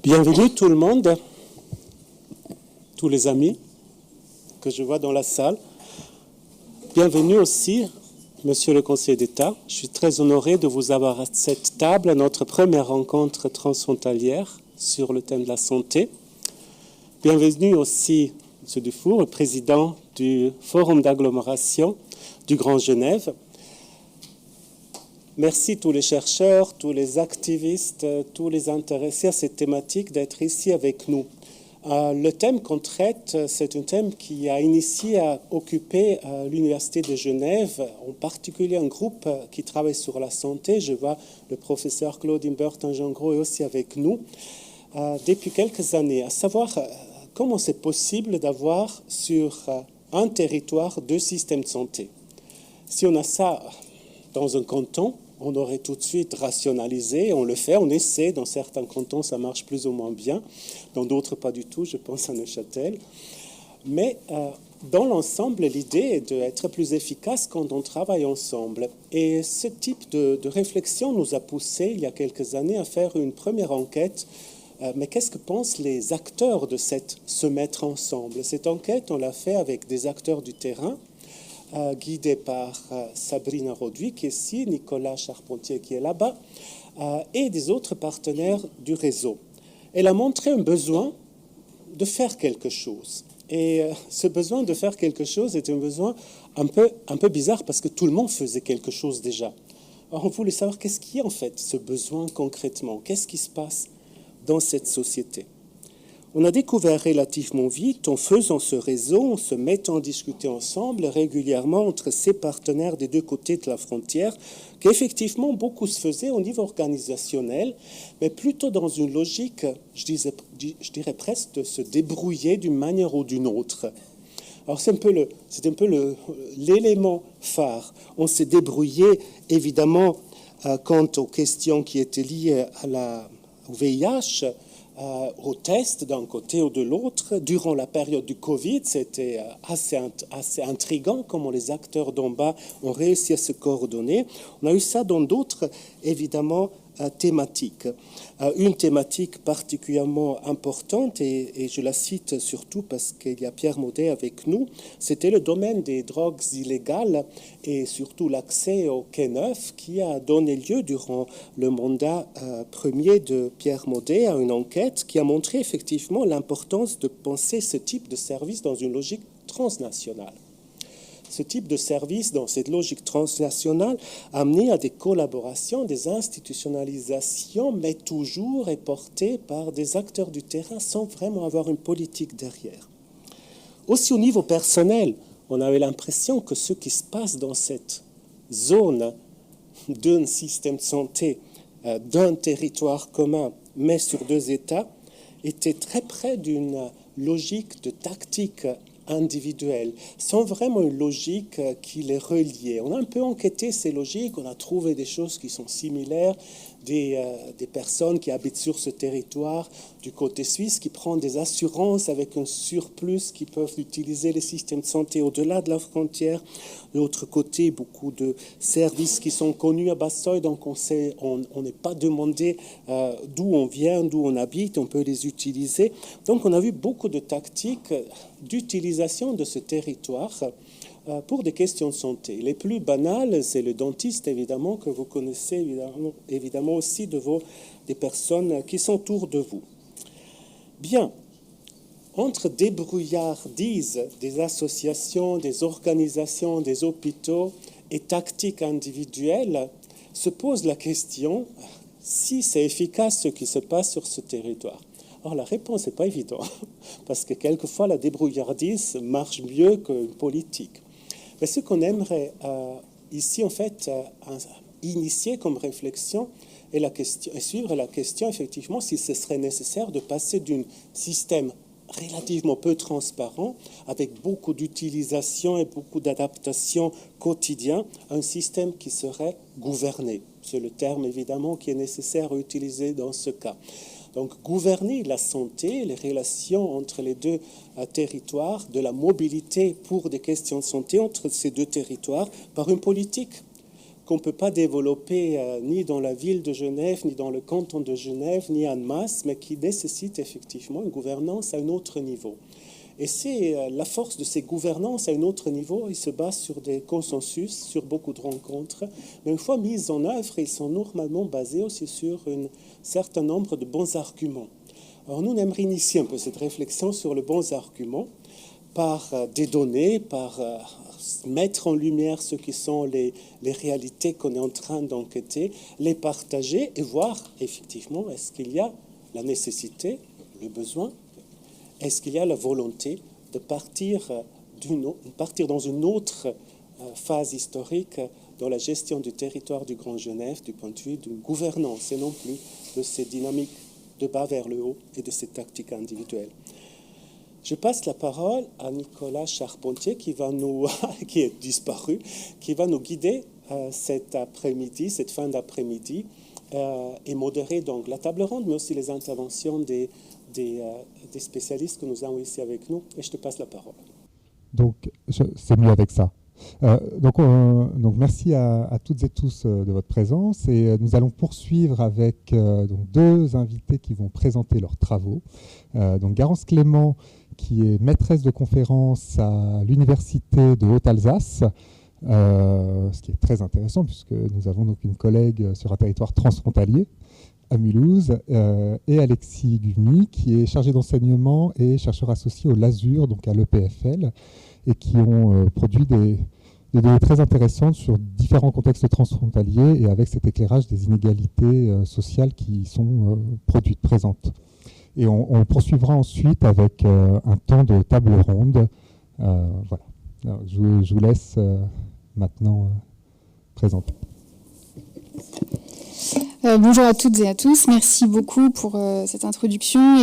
Bienvenue tout le monde, tous les amis que je vois dans la salle. Bienvenue aussi, Monsieur le Conseiller d'État. Je suis très honoré de vous avoir à cette table, à notre première rencontre transfrontalière sur le thème de la santé. Bienvenue aussi, Monsieur Dufour, le président du Forum d'agglomération du Grand Genève. Merci tous les chercheurs, tous les activistes, tous les intéressés à cette thématique d'être ici avec nous. Le thème qu'on traite, c'est un thème qui a initié à occuper l'Université de Genève, en particulier un groupe qui travaille sur la santé. Je vois le professeur Claude Imbert-Gros est aussi avec nous depuis quelques années, à savoir comment c'est possible d'avoir sur un territoire deux systèmes de santé. Si on a ça dans un canton, on aurait tout de suite rationalisé, on le fait, on essaie, dans certains cantons ça marche plus ou moins bien, dans d'autres pas du tout, je pense à Neuchâtel. Mais dans l'ensemble, l'idée est d'être plus efficace quand on travaille ensemble. Et ce type de réflexion nous a poussé, il y a quelques années, à faire une première enquête. Mais qu'est-ce que pensent les acteurs de cette se mettre ensemble? Cette enquête, on l'a fait avec des acteurs du terrain, guidé par Sabrina Roduit qui est ici, Nicolas Charpentier qui est là-bas, et des autres partenaires du réseau. Elle a montré un besoin de faire quelque chose. Et ce besoin de faire quelque chose est un besoin un peu bizarre parce que tout le monde faisait quelque chose déjà. Alors on voulait savoir qu'est-ce qui est en fait ce besoin concrètement, qu'est-ce qui se passe dans cette société. On a découvert relativement vite, en faisant ce réseau, en se mettant à discuter ensemble régulièrement entre ces partenaires des deux côtés de la frontière, qu'effectivement beaucoup se faisait au niveau organisationnel, mais plutôt dans une logique, je dirais presque, de se débrouiller d'une manière ou d'une autre. Alors c'est un peu l'élément phare. On s'est débrouillé évidemment quant aux questions qui étaient liées au VIH, aux tests d'un côté ou de l'autre. Durant la période du Covid, c'était assez intriguant comment les acteurs d'en bas ont réussi à se coordonner. On a eu ça dans d'autres, évidemment, thématiques. Une thématique particulièrement importante, et je la cite surtout parce qu'il y a Pierre Maudet avec nous, c'était le domaine des drogues illégales et surtout l'accès au quai neuf qui a donné lieu durant le mandat premier de Pierre Maudet à une enquête qui a montré effectivement l'importance de penser ce type de service dans une logique transnationale. Ce type de service, dans cette logique transnationale, a amené à des collaborations, des institutionnalisations, mais toujours est porté par des acteurs du terrain sans vraiment avoir une politique derrière. Aussi au niveau personnel, on avait l'impression que ce qui se passe dans cette zone d'un système de santé, d'un territoire commun, mais sur deux États, était très près d'une logique de tactique individuelle, sans vraiment une logique qui les reliait. On a un peu enquêté ces logiques, on a trouvé des choses qui sont similaires, des personnes qui habitent sur ce territoire du côté suisse, qui prennent des assurances avec un surplus, qui peuvent utiliser les systèmes de santé au-delà de la frontière. De l'autre côté, beaucoup de services qui sont connus à Basse-Seuil, donc on n'est pas demandé d'où on vient, d'où on habite, on peut les utiliser. Donc on a vu beaucoup de tactiques d'utilisation de ce territoire pour des questions de santé. Les plus banales, c'est le dentiste, évidemment, que vous connaissez évidemment aussi des personnes qui sont autour de vous. Bien, entre débrouillardises des associations, des organisations, des hôpitaux et tactiques individuelles, se pose la question si c'est efficace ce qui se passe sur ce territoire. Or, la réponse n'est pas évidente, parce que quelquefois la débrouillardise marche mieux qu'une politique. Mais ce qu'on aimerait ici, en fait, initier comme réflexion et suivre la question, effectivement, si ce serait nécessaire de passer d'un système relativement peu transparent, avec beaucoup d'utilisation et beaucoup d'adaptation quotidien, à un système qui serait gouverné. C'est le terme, évidemment, qui est nécessaire à utiliser dans ce cas. Donc, gouverner la santé, les relations entre les deux territoires, de la mobilité pour des questions de santé entre ces deux territoires, par une politique qu'on ne peut pas développer ni dans la ville de Genève, ni dans le canton de Genève, ni en masse, mais qui nécessite effectivement une gouvernance à un autre niveau. Et c'est la force de ces gouvernances à un autre niveau. Ils se basent sur des consensus, sur beaucoup de rencontres. Mais une fois mis en œuvre, ils sont normalement basés aussi sur un certain nombre de bons arguments. Alors nous, on aimerait initier un peu cette réflexion sur les bons arguments par des données, par mettre en lumière ce qui sont les réalités qu'on est en train d'enquêter, les partager et voir effectivement est-ce qu'il y a la nécessité, le besoin, est-ce qu'il y a la volonté de partir dans une autre phase historique dans la gestion du territoire du Grand Genève du point de vue d'une gouvernance et non plus de ces dynamiques de bas vers le haut et de ces tactiques individuelles. Je passe la parole à Nicolas Charpentier qui est disparu, qui va nous guider cet après-midi, cette fin d'après-midi, et modérer donc la table ronde, mais aussi les interventions des spécialistes que nous avons ici avec nous. Et je te passe la parole. Donc, c'est mieux avec ça. Donc merci à toutes et tous de votre présence et nous allons poursuivre avec donc deux invités qui vont présenter leurs travaux. Donc Garance Clément qui est maîtresse de conférence à l'université de Haute-Alsace, ce qui est très intéressant puisque nous avons donc une collègue sur un territoire transfrontalier à Mulhouse, et Alexis Gumi qui est chargé d'enseignement et chercheur associé au LASUR, donc à l'EPFL, et qui ont produit des données très intéressantes sur différents contextes transfrontaliers et avec cet éclairage des inégalités sociales qui sont produites, présentes. Et on poursuivra ensuite avec un temps de table ronde. Voilà. Alors, je vous laisse maintenant présenter. Bonjour à toutes et à tous, merci beaucoup pour cette introduction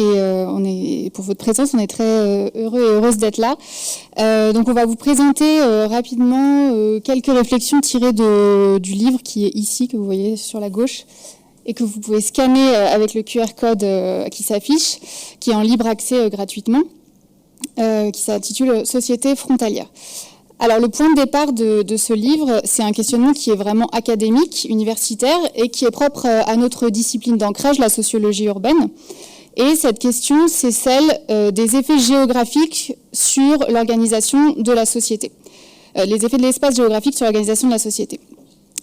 et pour votre présence, on est très heureux et heureuses d'être là. Donc on va vous présenter rapidement quelques réflexions tirées du livre qui est ici, que vous voyez sur la gauche, et que vous pouvez scanner avec le QR code qui s'affiche, qui est en libre accès gratuitement, qui s'intitule « Société frontalière ». Alors le point de départ de ce livre, c'est un questionnement qui est vraiment académique, universitaire, et qui est propre à notre discipline d'ancrage, la sociologie urbaine. Et cette question, c'est celle des effets géographiques sur l'organisation de la société. Les effets de l'espace géographique sur l'organisation de la société.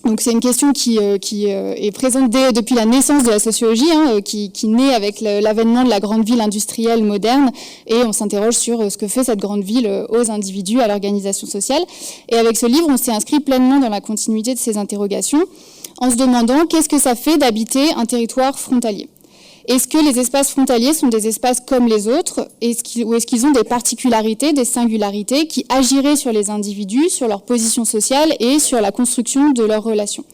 Donc c'est une question qui est présente depuis la naissance de la sociologie, qui naît avec l'avènement de la grande ville industrielle moderne, et on s'interroge sur ce que fait cette grande ville aux individus, à l'organisation sociale. Et avec ce livre, on s'est inscrit pleinement dans la continuité de ces interrogations, en se demandant qu'est-ce que ça fait d'habiter un territoire frontalier. Est-ce que les espaces frontaliers sont des espaces comme les autres, ou est-ce qu'ils ont des particularités, des singularités qui agiraient sur les individus, sur leur position sociale et sur la construction de leurs relations?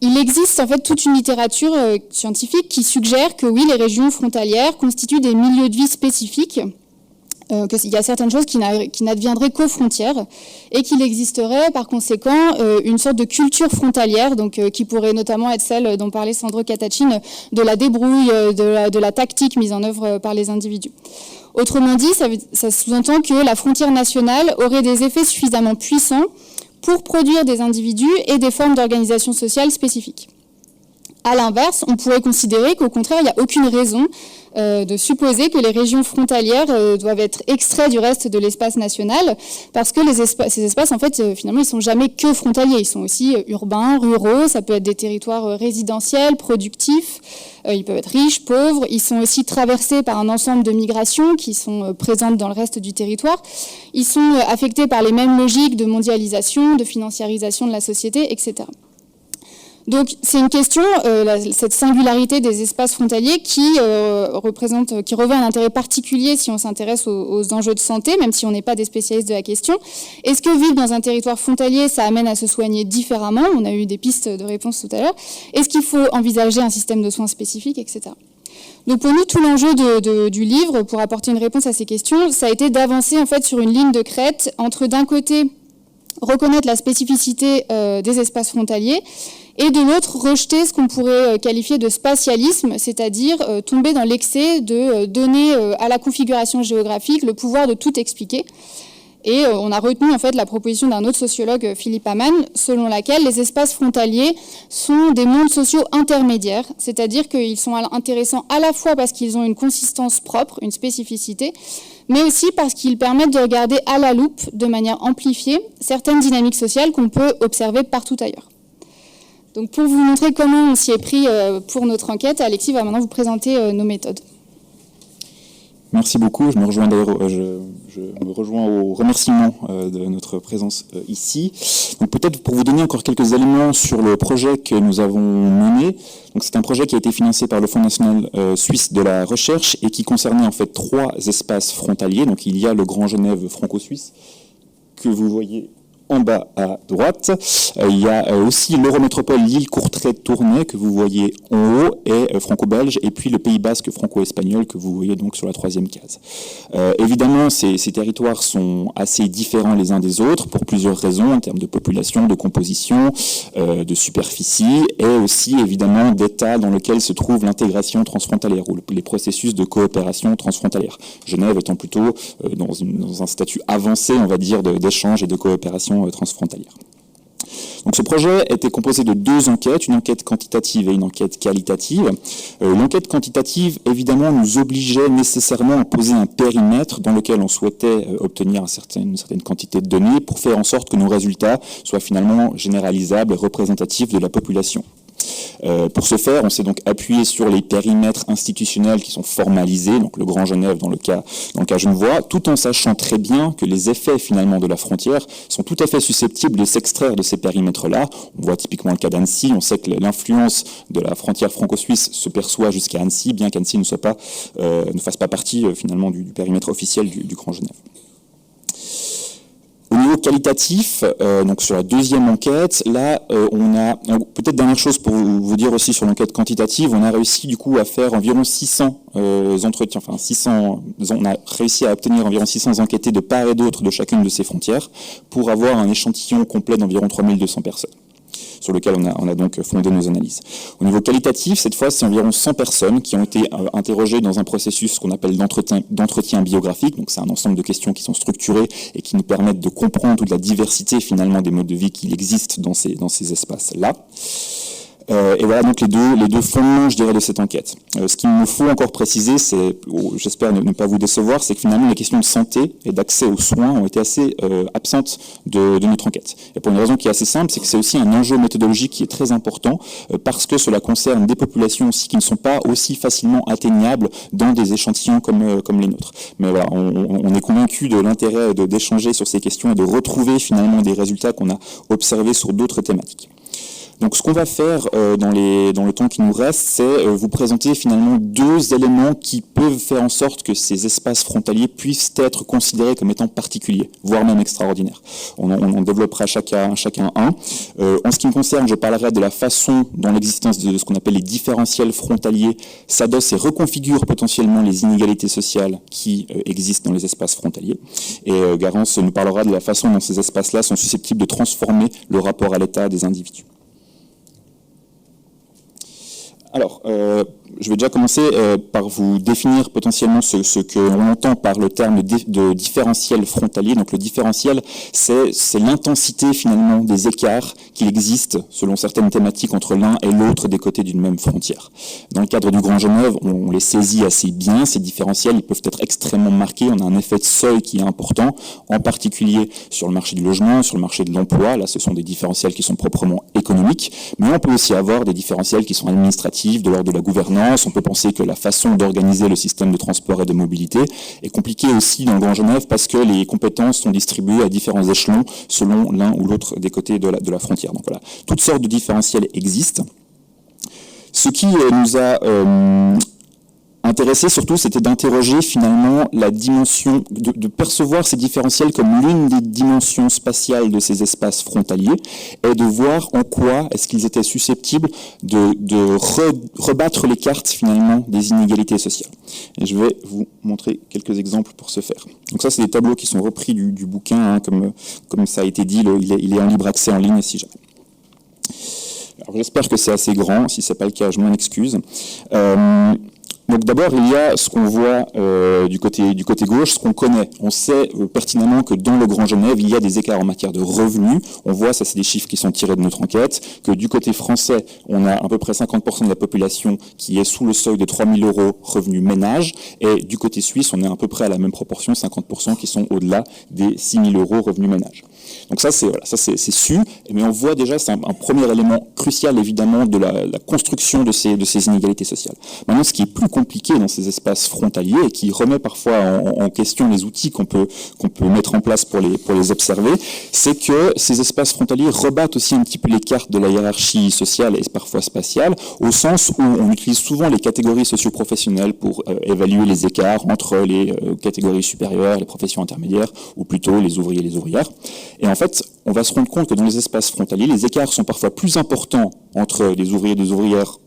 Il existe en fait toute une littérature scientifique qui suggère que oui, les régions frontalières constituent des milieux de vie spécifiques, qu'il y a certaines choses qui n'adviendraient qu'aux frontières et qu'il existerait par conséquent une sorte de culture frontalière, donc qui pourrait notamment être celle dont parlait Sandro Catachin, de la débrouille, de la tactique mise en œuvre par les individus. Autrement dit, ça sous-entend que la frontière nationale aurait des effets suffisamment puissants pour produire des individus et des formes d'organisation sociale spécifiques. À l'inverse, on pourrait considérer qu'au contraire, il n'y a aucune raison de supposer que les régions frontalières doivent être extraits du reste de l'espace national, parce que ces espaces, en fait, finalement, ils sont jamais que frontaliers. Ils sont aussi urbains, ruraux, ça peut être des territoires résidentiels, productifs, ils peuvent être riches, pauvres. Ils sont aussi traversés par un ensemble de migrations qui sont présentes dans le reste du territoire. Ils sont affectés par les mêmes logiques de mondialisation, de financiarisation de la société, etc. Donc c'est une question, cette singularité des espaces frontaliers qui revêt un intérêt particulier si on s'intéresse aux enjeux de santé, même si on n'est pas des spécialistes de la question. Est-ce que vivre dans un territoire frontalier, ça amène à se soigner différemment? On a eu des pistes de réponse tout à l'heure. Est-ce qu'il faut envisager un système de soins spécifique, etc. Donc pour nous, tout l'enjeu du livre, pour apporter une réponse à ces questions, ça a été d'avancer en fait sur une ligne de crête entre d'un côté reconnaître la spécificité des espaces frontaliers, et de l'autre, rejeter ce qu'on pourrait qualifier de spatialisme, c'est-à-dire tomber dans l'excès de donner à la configuration géographique le pouvoir de tout expliquer. Et on a retenu en fait la proposition d'un autre sociologue, Philippe Hamann, selon laquelle les espaces frontaliers sont des mondes sociaux intermédiaires, c'est-à-dire qu'ils sont intéressants à la fois parce qu'ils ont une consistance propre, une spécificité, mais aussi parce qu'ils permettent de regarder à la loupe, de manière amplifiée, certaines dynamiques sociales qu'on peut observer partout ailleurs. Donc pour vous montrer comment on s'y est pris pour notre enquête, Alexis va maintenant vous présenter nos méthodes. Merci beaucoup. Je me rejoins d'ailleurs, je me rejoins au remerciement de notre présence ici. Donc peut-être pour vous donner encore quelques éléments sur le projet que nous avons mené. Donc c'est un projet qui a été financé par le Fonds national suisse de la recherche et qui concernait en fait 3 espaces frontaliers. Donc il y a le Grand Genève franco-suisse que vous voyez en bas à droite. Il y a aussi l'Eurométropole Lille-Courtrai-Tournai que vous voyez en haut, et franco-belge, et puis le Pays Basque franco-espagnol que vous voyez donc sur la 3e case. Évidemment, ces territoires sont assez différents les uns des autres pour plusieurs raisons, en termes de population, de composition, de superficie, et aussi évidemment d'état dans lequel se trouve l'intégration transfrontalière ou les processus de coopération transfrontalière. Genève étant plutôt dans un statut avancé, on va dire, d'échange et de coopération transfrontalière. Donc ce projet était composé de 2 enquêtes, une enquête quantitative et une enquête qualitative. L'enquête quantitative, évidemment, nous obligeait nécessairement à poser un périmètre dans lequel on souhaitait obtenir une certaine quantité de données pour faire en sorte que nos résultats soient finalement généralisables et représentatifs de la population. Pour ce faire, on s'est donc appuyé sur les périmètres institutionnels qui sont formalisés, donc le Grand Genève dans le cas genevois, tout en sachant très bien que les effets finalement de la frontière sont tout à fait susceptibles de s'extraire de ces périmètres-là. On voit typiquement le cas d'Annecy, on sait que l'influence de la frontière franco-suisse se perçoit jusqu'à Annecy, bien qu'Annecy ne fasse pas partie finalement du périmètre officiel du Grand Genève. Au niveau qualitatif, donc sur la 2e enquête, là, on a peut-être dernière chose pour vous dire aussi sur l'enquête quantitative, on a réussi du coup à faire environ 600 entretiens, on a réussi à obtenir environ 600 enquêtés de part et d'autre de chacune de ces frontières pour avoir un échantillon complet d'environ 3200 personnes, sur lequel on a donc fondé nos analyses. Au niveau qualitatif, cette fois, c'est environ 100 personnes qui ont été interrogées dans un processus qu'on appelle d'entretien biographique. Donc c'est un ensemble de questions qui sont structurées et qui nous permettent de comprendre toute la diversité finalement des modes de vie qui existent dans ces espaces-là. Et voilà donc les deux fondements, je dirais, de cette enquête. Ce qu'il nous faut encore préciser, j'espère ne pas vous décevoir, c'est que finalement les questions de santé et d'accès aux soins ont été assez absentes de notre enquête. Et pour une raison qui est assez simple, c'est que c'est aussi un enjeu méthodologique qui est très important parce que cela concerne des populations aussi qui ne sont pas aussi facilement atteignables dans des échantillons comme les nôtres. Mais voilà, on est convaincu de l'intérêt d'échanger sur ces questions et de retrouver finalement des résultats qu'on a observés sur d'autres thématiques. Donc ce qu'on va faire dans le temps qui nous reste, c'est vous présenter finalement 2 éléments qui peuvent faire en sorte que ces espaces frontaliers puissent être considérés comme étant particuliers, voire même extraordinaires. On développera chacun un. En ce qui me concerne, je parlerai de la façon dont l'existence de ce qu'on appelle les différentiels frontaliers s'adosse et reconfigure potentiellement les inégalités sociales qui existent dans les espaces frontaliers. Et Garance nous parlera de la façon dont ces espaces-là sont susceptibles de transformer le rapport à l'État des individus. Alors, je vais déjà commencer par vous définir potentiellement ce que l'on entend par le terme de différentiel frontalier. Donc le différentiel, c'est l'intensité finalement des écarts qu'il existe selon certaines thématiques entre l'un et l'autre des côtés d'une même frontière. Dans le cadre du Grand Genève, on les saisit assez bien. Ces différentiels, ils peuvent être extrêmement marqués. On a un effet de seuil qui est important, en particulier sur le marché du logement, sur le marché de l'emploi. Là, ce sont des différentiels qui sont proprement économiques, mais on peut aussi avoir des différentiels qui sont administratifs, de l'ordre de la gouvernance. On peut penser que la façon d'organiser le système de transport et de mobilité est compliquée aussi dans le Grand Genève parce que les compétences sont distribuées à différents échelons selon l'un ou l'autre des côtés de la frontière. Donc voilà, toutes sortes de différentiels existent. Ce qui nous a intéressé surtout, c'était d'interroger finalement la dimension, de percevoir ces différentiels comme l'une des dimensions spatiales de ces espaces frontaliers et de voir en quoi est-ce qu'ils étaient susceptibles de rebattre les cartes finalement des inégalités sociales. Et je vais vous montrer quelques exemples pour ce faire. Donc ça, c'est des tableaux qui sont repris du bouquin, hein, comme ça a été dit, il est en libre accès en ligne si jamais. Alors j'espère que c'est assez grand, si ce n'est pas le cas, je m'en excuse. Donc d'abord, il y a ce qu'on voit du côté gauche, ce qu'on connaît. On sait pertinemment que dans le Grand Genève, il y a des écarts en matière de revenus. On voit, ça c'est des chiffres qui sont tirés de notre enquête, que du côté français, on a à peu près 50% de la population qui est sous le seuil de 3 000 € revenus ménage, et du côté suisse, on est à peu près à la même proportion, 50% qui sont au-delà des 6 000 € revenus ménage. Donc ça c'est su, mais on voit déjà, c'est un premier élément crucial évidemment de la construction de ces inégalités sociales. Maintenant, ce qui est plus compliqué dans ces espaces frontaliers et qui remet parfois en question les outils qu'on peut mettre en place pour les observer, c'est que ces espaces frontaliers rebattent aussi un petit peu les cartes de la hiérarchie sociale et parfois spatiale, au sens où on utilise souvent les catégories socio-professionnelles pour évaluer les écarts entre les catégories supérieures, les professions intermédiaires, ou plutôt les ouvriers et les ouvrières. Et en fait, on va se rendre compte que dans les espaces frontaliers, les écarts sont parfois plus importants entre des ouvriers et des ouvrières,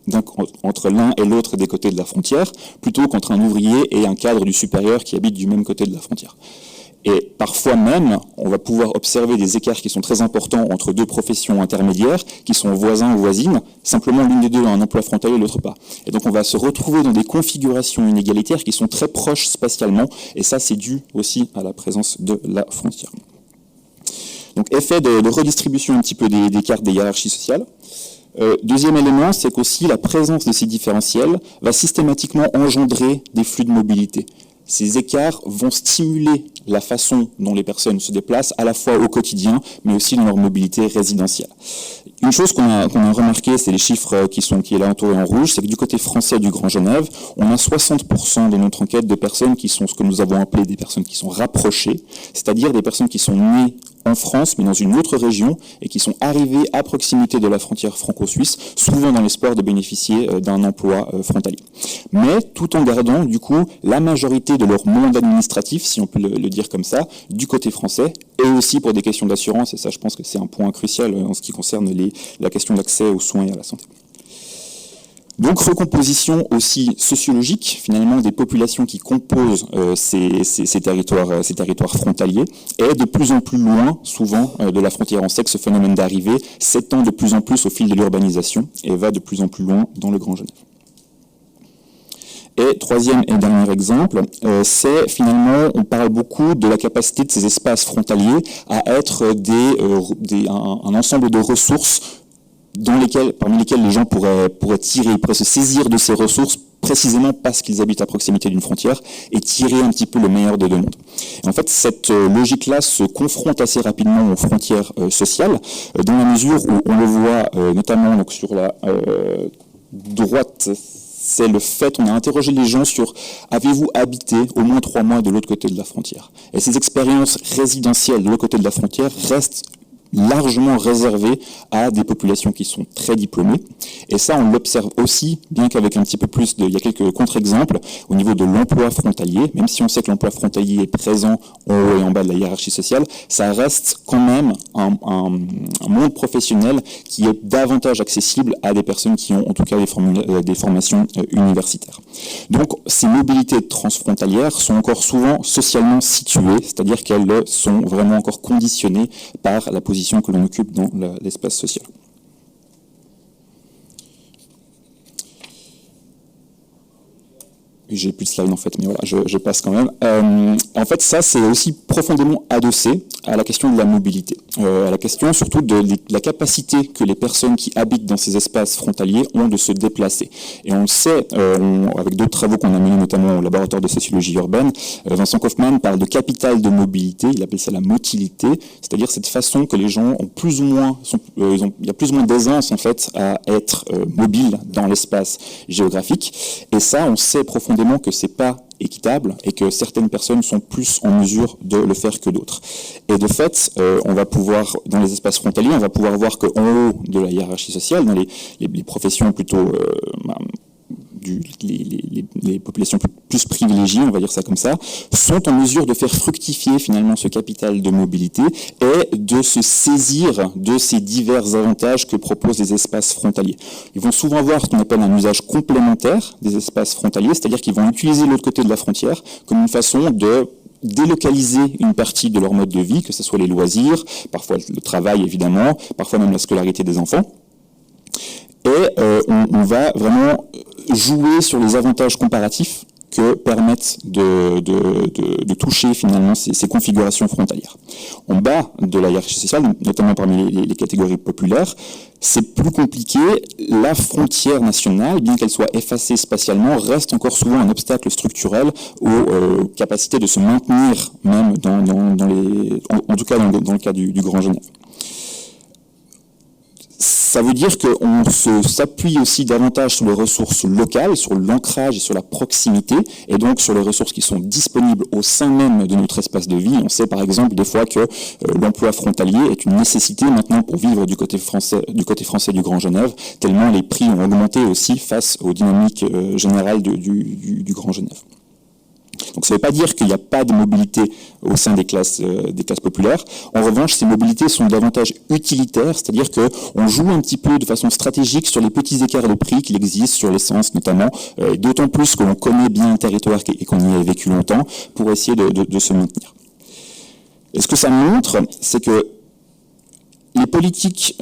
entre l'un et l'autre des côtés de la frontière, plutôt qu'entre un ouvrier et un cadre du supérieur qui habite du même côté de la frontière. Et parfois même, on va pouvoir observer des écarts qui sont très importants entre deux professions intermédiaires, qui sont voisins ou voisines, simplement l'une des deux a un emploi frontalier, l'autre pas. Et donc on va se retrouver dans des configurations inégalitaires qui sont très proches spatialement, et ça c'est dû aussi à la présence de la frontière. Donc effet de redistribution un petit peu des cartes des hiérarchies sociales. Deuxième élément, c'est qu'aussi la présence de ces différentiels va systématiquement engendrer des flux de mobilité. Ces écarts vont stimuler la façon dont les personnes se déplacent, à la fois au quotidien, mais aussi dans leur mobilité résidentielle. Une chose qu'on a remarqué, c'est les chiffres qui est là entouré en rouge, c'est que du côté français du Grand Genève, on a 60% de notre enquête de personnes qui sont ce que nous avons appelé des personnes qui sont rapprochées, c'est-à-dire des personnes qui sont nées en France, mais dans une autre région, et qui sont arrivées à proximité de la frontière franco-suisse, souvent dans l'espoir de bénéficier d'un emploi frontalier. Mais tout en gardant, du coup, la majorité de leur monde administratif, si on peut le dire comme ça, du côté français, et aussi pour des questions d'assurance, et ça je pense que c'est un point crucial en ce qui concerne la question d'accès aux soins et à la santé. Donc recomposition aussi sociologique finalement des populations qui composent ces territoires frontaliers, et de plus en plus loin souvent de la frontière. On sait que ce phénomène d'arrivée s'étend de plus en plus au fil de l'urbanisation et va de plus en plus loin dans le Grand Genève. Et troisième et dernier exemple, c'est finalement, on parle beaucoup de la capacité de ces espaces frontaliers à être un ensemble de ressources parmi lesquelles les gens pourraient tirer, ils pourraient se saisir de ces ressources précisément parce qu'ils habitent à proximité d'une frontière et tirer un petit peu le meilleur des deux mondes. Et en fait, cette logique-là se confronte assez rapidement aux frontières sociales, dans la mesure où on le voit notamment donc, sur la droite. C'est le fait, on a interrogé les gens sur « avez-vous habité au moins 3 mois de l'autre côté de la frontière ?» Et ces expériences résidentielles de l'autre côté de la frontière restent largement réservé à des populations qui sont très diplômées. Et ça, on l'observe aussi, bien qu'avec un petit peu plus il y a quelques contre-exemples, au niveau de l'emploi frontalier. Même si on sait que l'emploi frontalier est présent en haut et en bas de la hiérarchie sociale, ça reste quand même un monde professionnel qui est davantage accessible à des personnes qui ont en tout cas des formations universitaires. Donc, ces mobilités transfrontalières sont encore souvent socialement situées, c'est-à-dire qu'elles sont vraiment encore conditionnées par la position que l'on occupe dans l'espace social. J'ai plus de slide en fait, mais voilà, je passe quand même. En fait, ça, c'est aussi profondément adossé à la question de la mobilité, à la question surtout de la capacité que les personnes qui habitent dans ces espaces frontaliers ont de se déplacer. Et on le sait, avec d'autres travaux qu'on a menés, notamment au laboratoire de sociologie urbaine, Vincent Kaufmann parle de capital de mobilité, il appelle ça la motilité, c'est-à-dire cette façon que les gens ont plus ou moins, il y a plus ou moins d'aisance en fait à être mobiles dans l'espace géographique. Et ça, on sait profondément que c'est pas équitable et que certaines personnes sont plus en mesure de le faire que d'autres. Et de fait, on va pouvoir, dans les espaces frontaliers, on va pouvoir voir qu'en haut de la hiérarchie sociale, dans les professions plutôt les populations plus privilégiées, on va dire ça comme ça, sont en mesure de faire fructifier finalement ce capital de mobilité et de se saisir de ces divers avantages que proposent les espaces frontaliers. Ils vont souvent avoir ce qu'on appelle un usage complémentaire des espaces frontaliers, c'est-à-dire qu'ils vont utiliser l'autre côté de la frontière comme une façon de délocaliser une partie de leur mode de vie, que ce soit les loisirs, parfois le travail évidemment, parfois même la scolarité des enfants. Et on va vraiment jouer sur les avantages comparatifs que permettent de toucher finalement ces configurations frontalières. En bas de la hiérarchie sociale, notamment parmi les catégories populaires, c'est plus compliqué. La frontière nationale, bien qu'elle soit effacée spatialement, reste encore souvent un obstacle structurel aux capacités de se maintenir même en tout cas dans le cas du Grand Genève. Ça veut dire qu'on s'appuie aussi davantage sur les ressources locales, sur l'ancrage et sur la proximité, et donc sur les ressources qui sont disponibles au sein même de notre espace de vie. On sait par exemple des fois que l'emploi frontalier est une nécessité maintenant pour vivre du côté français du Grand Genève, tellement les prix ont augmenté aussi face aux dynamiques générales du Grand Genève. Donc ça ne veut pas dire qu'il n'y a pas de mobilité au sein des classes populaires. En revanche, ces mobilités sont davantage utilitaires, c'est-à-dire qu'on joue un petit peu de façon stratégique sur les petits écarts de prix qu'il existe sur l'essence notamment, d'autant plus que l'on connaît bien le territoire et qu'on y a vécu longtemps, pour essayer de se maintenir. Et ce que ça montre, c'est que les politiques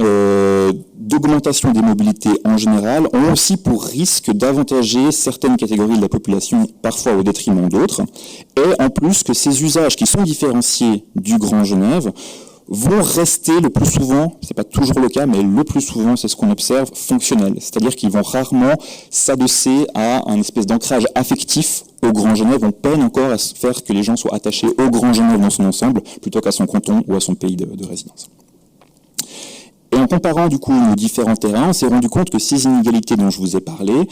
d'augmentation des mobilités en général ont aussi pour risque d'avantager certaines catégories de la population, parfois au détriment d'autres, et en plus que ces usages qui sont différenciés du Grand Genève vont rester le plus souvent, c'est pas toujours le cas, mais le plus souvent, c'est ce qu'on observe, fonctionnels. C'est-à-dire qu'ils vont rarement s'adosser à un espèce d'ancrage affectif au Grand Genève. On peine encore à faire que les gens soient attachés au Grand Genève dans son ensemble, plutôt qu'à son canton ou à son pays de résidence. Et en comparant du coup nos différents terrains, on s'est rendu compte que ces inégalités dont je vous ai parlé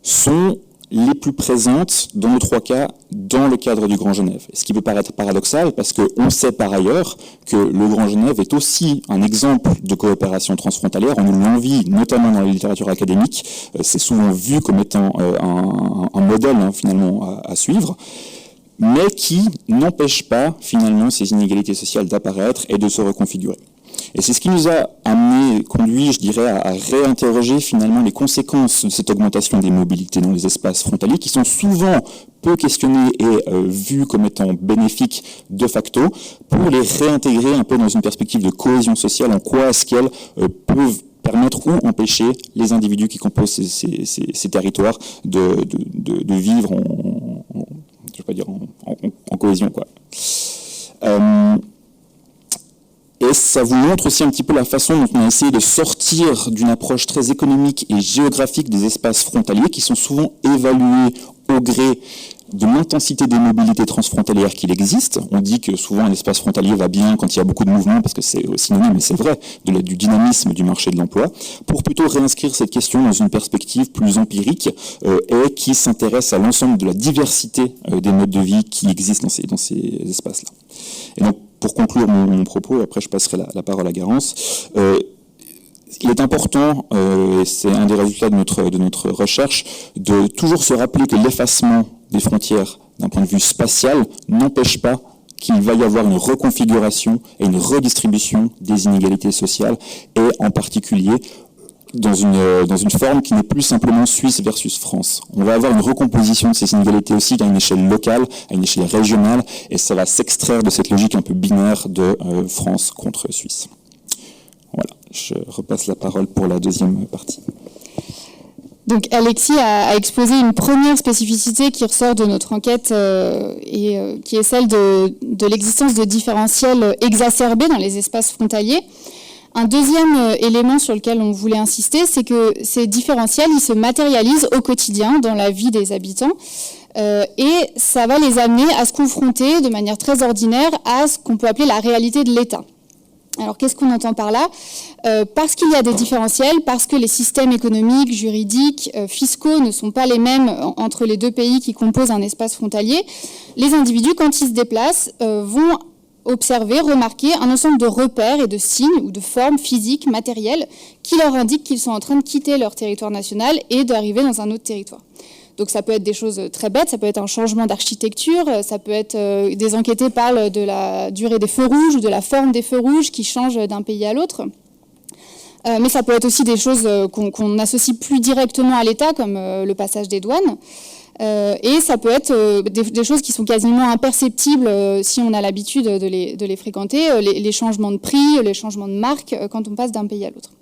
sont les plus présentes dans nos trois cas dans le cadre du Grand Genève. Ce qui peut paraître paradoxal parce qu'on sait par ailleurs que le Grand Genève est aussi un exemple de coopération transfrontalière. On nous l'envie, notamment dans la littérature académique. C'est souvent vu comme étant un modèle finalement à suivre, mais qui n'empêche pas finalement ces inégalités sociales d'apparaître et de se reconfigurer. Et c'est ce qui nous a conduit, je dirais, à réinterroger finalement les conséquences de cette augmentation des mobilités dans les espaces frontaliers, qui sont souvent peu questionnés et vus comme étant bénéfiques de facto, pour les réintégrer un peu dans une perspective de cohésion sociale, en quoi est-ce qu'elles peuvent permettre ou empêcher les individus qui composent ces territoires de vivre en cohésion, quoi. Et ça vous montre aussi un petit peu la façon dont on a essayé de sortir d'une approche très économique et géographique des espaces frontaliers qui sont souvent évalués au gré de l'intensité des mobilités transfrontalières qu'il existe. On dit que souvent un espace frontalier va bien quand il y a beaucoup de mouvements, parce que c'est synonyme, mais c'est vrai, du dynamisme du marché de l'emploi, pour plutôt réinscrire cette question dans une perspective plus empirique et qui s'intéresse à l'ensemble de la diversité des modes de vie qui existent dans ces espaces-là. Et donc, pour conclure mon propos, après je passerai la parole à Garance, il est important, et c'est un des résultats de notre recherche, de toujours se rappeler que l'effacement des frontières d'un point de vue spatial n'empêche pas qu'il va y avoir une reconfiguration et une redistribution des inégalités sociales, et en particulier dans une forme qui n'est plus simplement Suisse versus France. On va avoir une recomposition de ces inégalités aussi à une échelle locale, à une échelle régionale, et ça va s'extraire de cette logique un peu binaire de France contre Suisse. Voilà, je repasse la parole pour la deuxième partie. Donc Alexis a exposé une première spécificité qui ressort de notre enquête qui est celle de l'existence de différentiels exacerbés dans les espaces frontaliers. Un deuxième élément sur lequel on voulait insister, c'est que ces différentiels, ils se matérialisent au quotidien dans la vie des habitants et ça va les amener à se confronter de manière très ordinaire à ce qu'on peut appeler la réalité de l'État. Alors qu'est-ce qu'on entend par là ? Parce qu'il y a des différentiels, parce que les systèmes économiques, juridiques, fiscaux ne sont pas les mêmes entre les deux pays qui composent un espace frontalier, les individus, quand ils se déplacent, vont observer, remarquer un ensemble de repères et de signes ou de formes physiques, matérielles, qui leur indiquent qu'ils sont en train de quitter leur territoire national et d'arriver dans un autre territoire. Donc ça peut être des choses très bêtes, ça peut être un changement d'architecture, ça peut être des enquêtés parlent de la durée des feux rouges ou de la forme des feux rouges qui changent d'un pays à l'autre. Mais ça peut être aussi des choses qu'on associe plus directement à l'État, comme le passage des douanes. Et ça peut être des choses qui sont quasiment imperceptibles si on a l'habitude de les fréquenter, les changements de prix, les changements de marque quand on passe d'un pays à l'autre.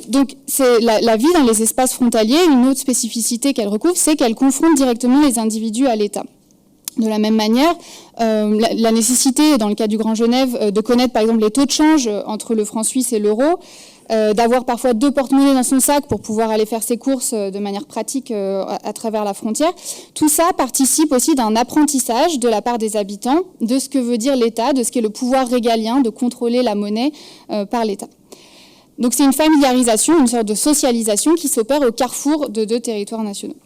Donc, la vie dans les espaces frontaliers, une autre spécificité qu'elle recouvre, c'est qu'elle confronte directement les individus à l'État. De la même manière, la nécessité, dans le cas du Grand Genève, de connaître par exemple les taux de change entre le franc suisse et l'euro, d'avoir parfois 2 porte-monnaies dans son sac pour pouvoir aller faire ses courses de manière pratique à travers la frontière. Tout ça participe aussi d'un apprentissage de la part des habitants de ce que veut dire l'État, de ce qu'est le pouvoir régalien de contrôler la monnaie par l'État. Donc c'est une familiarisation, une sorte de socialisation qui s'opère au carrefour de 2 territoires nationaux.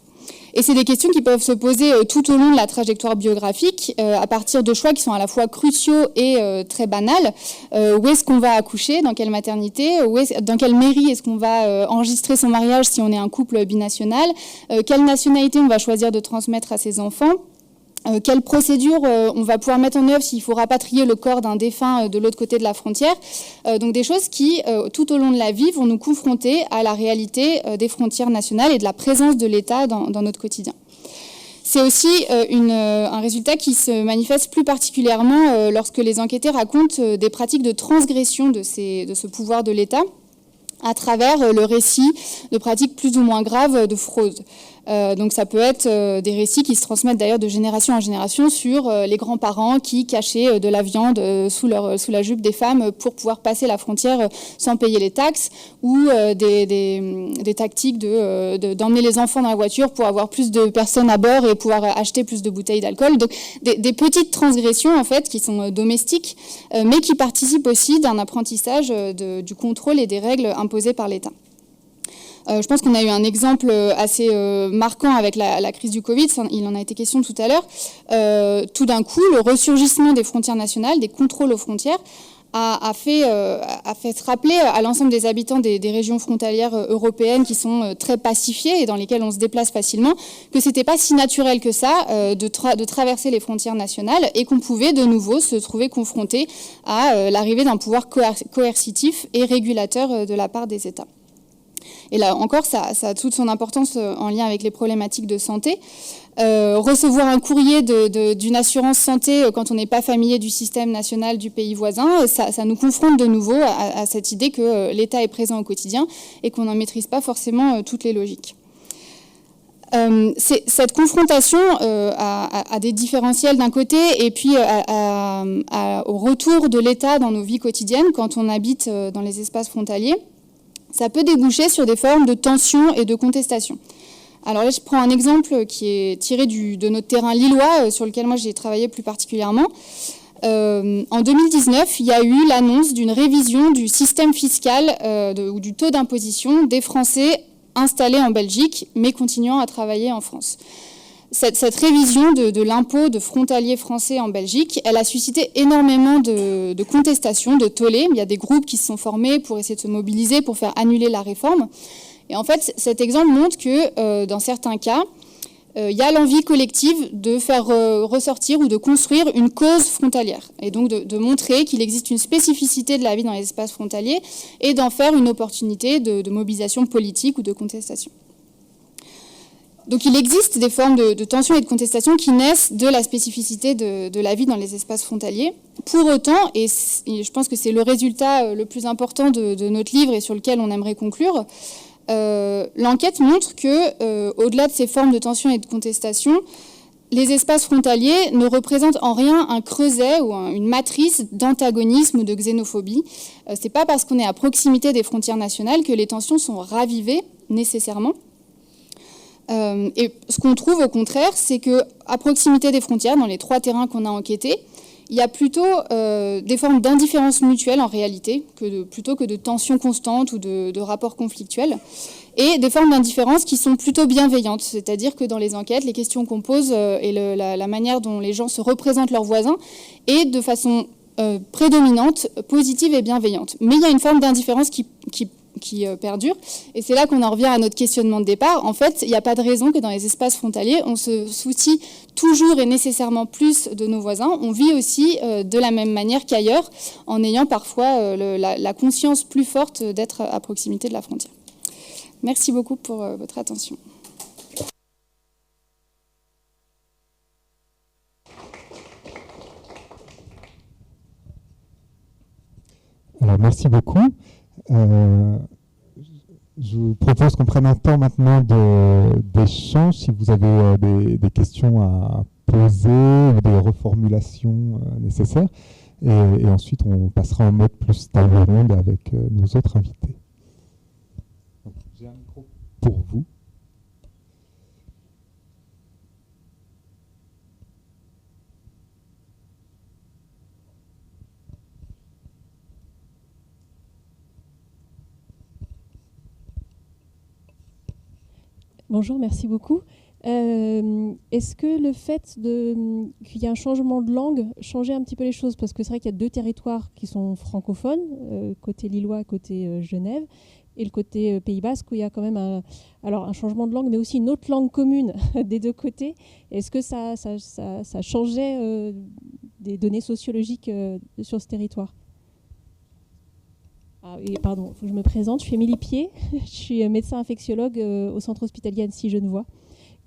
Et c'est des questions qui peuvent se poser tout au long de la trajectoire biographique, à partir de choix qui sont à la fois cruciaux et très banals. Où est-ce qu'on va accoucher? Dans quelle maternité? Dans quelle mairie est-ce qu'on va enregistrer son mariage si on est un couple binational? Quelle nationalité on va choisir de transmettre à ses enfants? Quelle procédure on va pouvoir mettre en œuvre s'il faut rapatrier le corps d'un défunt de l'autre côté de la frontière. Donc des choses qui, tout au long de la vie, vont nous confronter à la réalité des frontières nationales et de la présence de l'État dans notre quotidien. C'est aussi un résultat qui se manifeste plus particulièrement lorsque les enquêtés racontent des pratiques de transgression de ce pouvoir de l'État à travers le récit de pratiques plus ou moins graves de fraude. Donc ça peut être des récits qui se transmettent d'ailleurs de génération en génération sur les grands-parents qui cachaient de la viande sous la jupe des femmes pour pouvoir passer la frontière sans payer les taxes, ou des tactiques d'emmener les enfants dans la voiture pour avoir plus de personnes à bord et pouvoir acheter plus de bouteilles d'alcool. Donc des petites transgressions en fait qui sont domestiques, mais qui participent aussi d'un apprentissage du contrôle et des règles imposées par l'État. Je pense qu'on a eu un exemple assez marquant avec la crise du Covid, il en a été question tout à l'heure. Tout d'un coup, le ressurgissement des frontières nationales, des contrôles aux frontières, a fait se rappeler à l'ensemble des habitants des régions frontalières européennes qui sont très pacifiées et dans lesquelles on se déplace facilement, que c'était pas si naturel que ça de traverser les frontières nationales et qu'on pouvait de nouveau se trouver confronté à l'arrivée d'un pouvoir coercitif et régulateur de la part des États. Et là encore, ça a toute son importance en lien avec les problématiques de santé. Recevoir un courrier d'une assurance santé quand on n'est pas familier du système national du pays voisin, ça nous confronte de nouveau à cette idée que l'État est présent au quotidien et qu'on n'en maîtrise pas forcément toutes les logiques. Cette confrontation à des différentiels d'un côté et puis au retour de l'État dans nos vies quotidiennes quand on habite dans les espaces frontaliers, ça peut déboucher sur des formes de tension et de contestation. Alors là, je prends un exemple qui est tiré de notre terrain lillois, sur lequel moi j'ai travaillé plus particulièrement. En 2019, il y a eu l'annonce d'une révision du système fiscal ou du taux d'imposition des Français installés en Belgique, mais continuant à travailler en France. Cette révision de l'impôt de frontaliers français en Belgique, elle a suscité énormément de contestations, de tollés. Il y a des groupes qui se sont formés pour essayer de se mobiliser, pour faire annuler la réforme. Et en fait, cet exemple montre que dans certains cas, il y a l'envie collective de faire ressortir ou de construire une cause frontalière. Et donc de montrer qu'il existe une spécificité de la vie dans les espaces frontaliers et d'en faire une opportunité de mobilisation politique ou de contestation. Donc il existe des formes de tension et de contestation qui naissent de la spécificité de la vie dans les espaces frontaliers. Pour autant, et je pense que c'est le résultat le plus important de notre livre et sur lequel on aimerait conclure, l'enquête montre que, au-delà de ces formes de tension et de contestation, les espaces frontaliers ne représentent en rien un creuset ou une matrice d'antagonisme ou de xénophobie. C'est pas parce qu'on est à proximité des frontières nationales que les tensions sont ravivées nécessairement. Et ce qu'on trouve au contraire, c'est qu'à proximité des frontières, dans les 3 terrains qu'on a enquêtés, il y a plutôt des formes d'indifférence mutuelle en réalité, plutôt que de tensions constantes ou de rapports conflictuels, et des formes d'indifférence qui sont plutôt bienveillantes, c'est-à-dire que dans les enquêtes, les questions qu'on pose et la manière dont les gens se représentent leurs voisins est de façon prédominante, positive et bienveillante. Mais il y a une forme d'indifférence qui perdure. Et c'est là qu'on en revient à notre questionnement de départ. En fait, il n'y a pas de raison que dans les espaces frontaliers, on se soucie toujours et nécessairement plus de nos voisins. On vit aussi de la même manière qu'ailleurs, en ayant parfois la conscience plus forte d'être à proximité de la frontière. Merci beaucoup pour votre attention. Alors, merci beaucoup. Je vous propose qu'on prenne un temps maintenant d'échange, si vous avez des questions à poser ou des reformulations nécessaires. Et ensuite, on passera en mode plus table ronde avec nos autres invités. J'ai un micro pour vous. Bonjour, merci beaucoup. Est-ce que le fait qu'il y ait un changement de langue changeait un petit peu les choses? Parce que c'est vrai qu'il y a deux territoires qui sont francophones, côté lillois, côté Genève, et le côté Pays Basque, où il y a quand même un changement de langue, mais aussi une autre langue commune des deux côtés. Est-ce que ça changeait des données sociologiques sur ce territoire? Pardon, il faut que je me présente. Je suis Émilie Pied, je suis médecin infectiologue au centre hospitalier Annecy-Genevois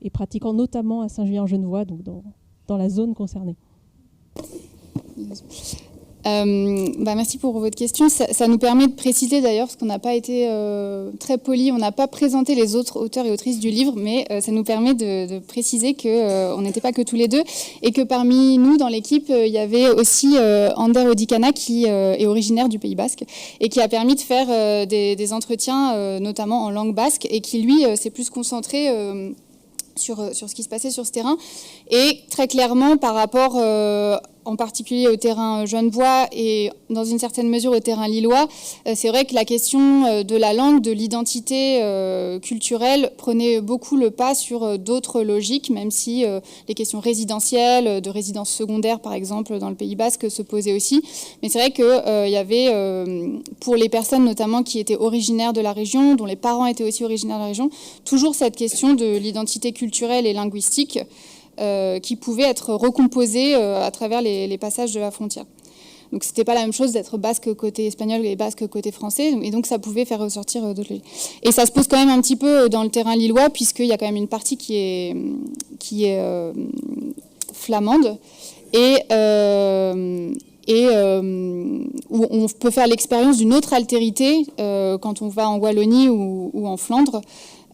et pratiquant notamment à Saint-Julien-Genevois, donc dans la zone concernée. Merci pour votre question. Ça nous permet de préciser d'ailleurs, parce qu'on n'a pas été très poli, on n'a pas présenté les autres auteurs et autrices du livre, mais ça nous permet de préciser qu'on n'était pas que tous les deux, et que parmi nous, dans l'équipe, il y avait aussi Ander Odikana, qui est originaire du Pays Basque, et qui a permis de faire des entretiens, notamment en langue basque, et qui, lui, s'est plus concentré sur ce qui se passait sur ce terrain. Et très clairement, par rapport en particulier au terrain genevois et dans une certaine mesure au terrain lillois, c'est vrai que la question de la langue, de l'identité culturelle prenait beaucoup le pas sur d'autres logiques, même si les questions résidentielles, de résidence secondaire par exemple dans le Pays Basque se posaient aussi. Mais c'est vrai qu'il y avait, pour les personnes notamment qui étaient originaires de la région, dont les parents étaient aussi originaires de la région, toujours cette question de l'identité culturelle et linguistique qui pouvaient être recomposés à travers les passages de la frontière. Donc c'était pas la même chose d'être basque côté espagnol et basque côté français, et donc ça pouvait faire ressortir d'autres logiques. Et ça se pose quand même un petit peu dans le terrain lillois, puisqu'il y a quand même une partie qui est flamande, et où on peut faire l'expérience d'une autre altérité quand on va en Wallonie ou en Flandre.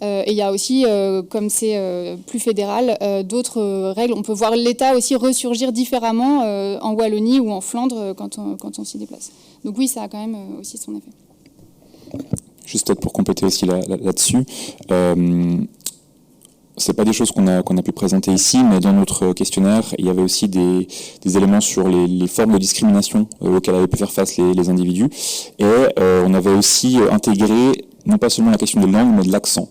Et il y a aussi, comme c'est plus fédéral, d'autres règles. On peut voir l'État aussi ressurgir différemment en Wallonie ou en Flandre quand on s'y déplace. Donc oui, ça a quand même aussi son effet. Juste peut-être pour compléter aussi là-dessus, c'est pas des choses qu'on a pu présenter ici, mais dans notre questionnaire, il y avait aussi des éléments sur les formes de discrimination auxquelles avaient pu faire face les individus. Et on avait aussi intégré non pas seulement la question de langue, mais de l'accent.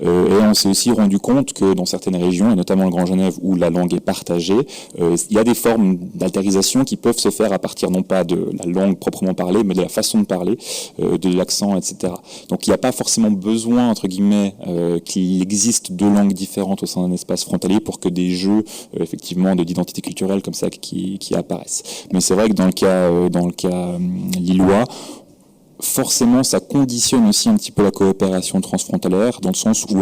Et on s'est aussi rendu compte que dans certaines régions, et notamment le Grand Genève, où la langue est partagée, il y a des formes d'altérisation qui peuvent se faire à partir non pas de la langue proprement parlée, mais de la façon de parler, de l'accent, etc. Donc il n'y a pas forcément besoin, entre guillemets, qu'il existe deux langues différentes au sein d'un espace frontalier pour que des jeux, effectivement, d'identité culturelle comme ça qui apparaissent. Mais c'est vrai que dans le cas lillois, forcément, ça conditionne aussi un petit peu la coopération transfrontalière, dans le sens où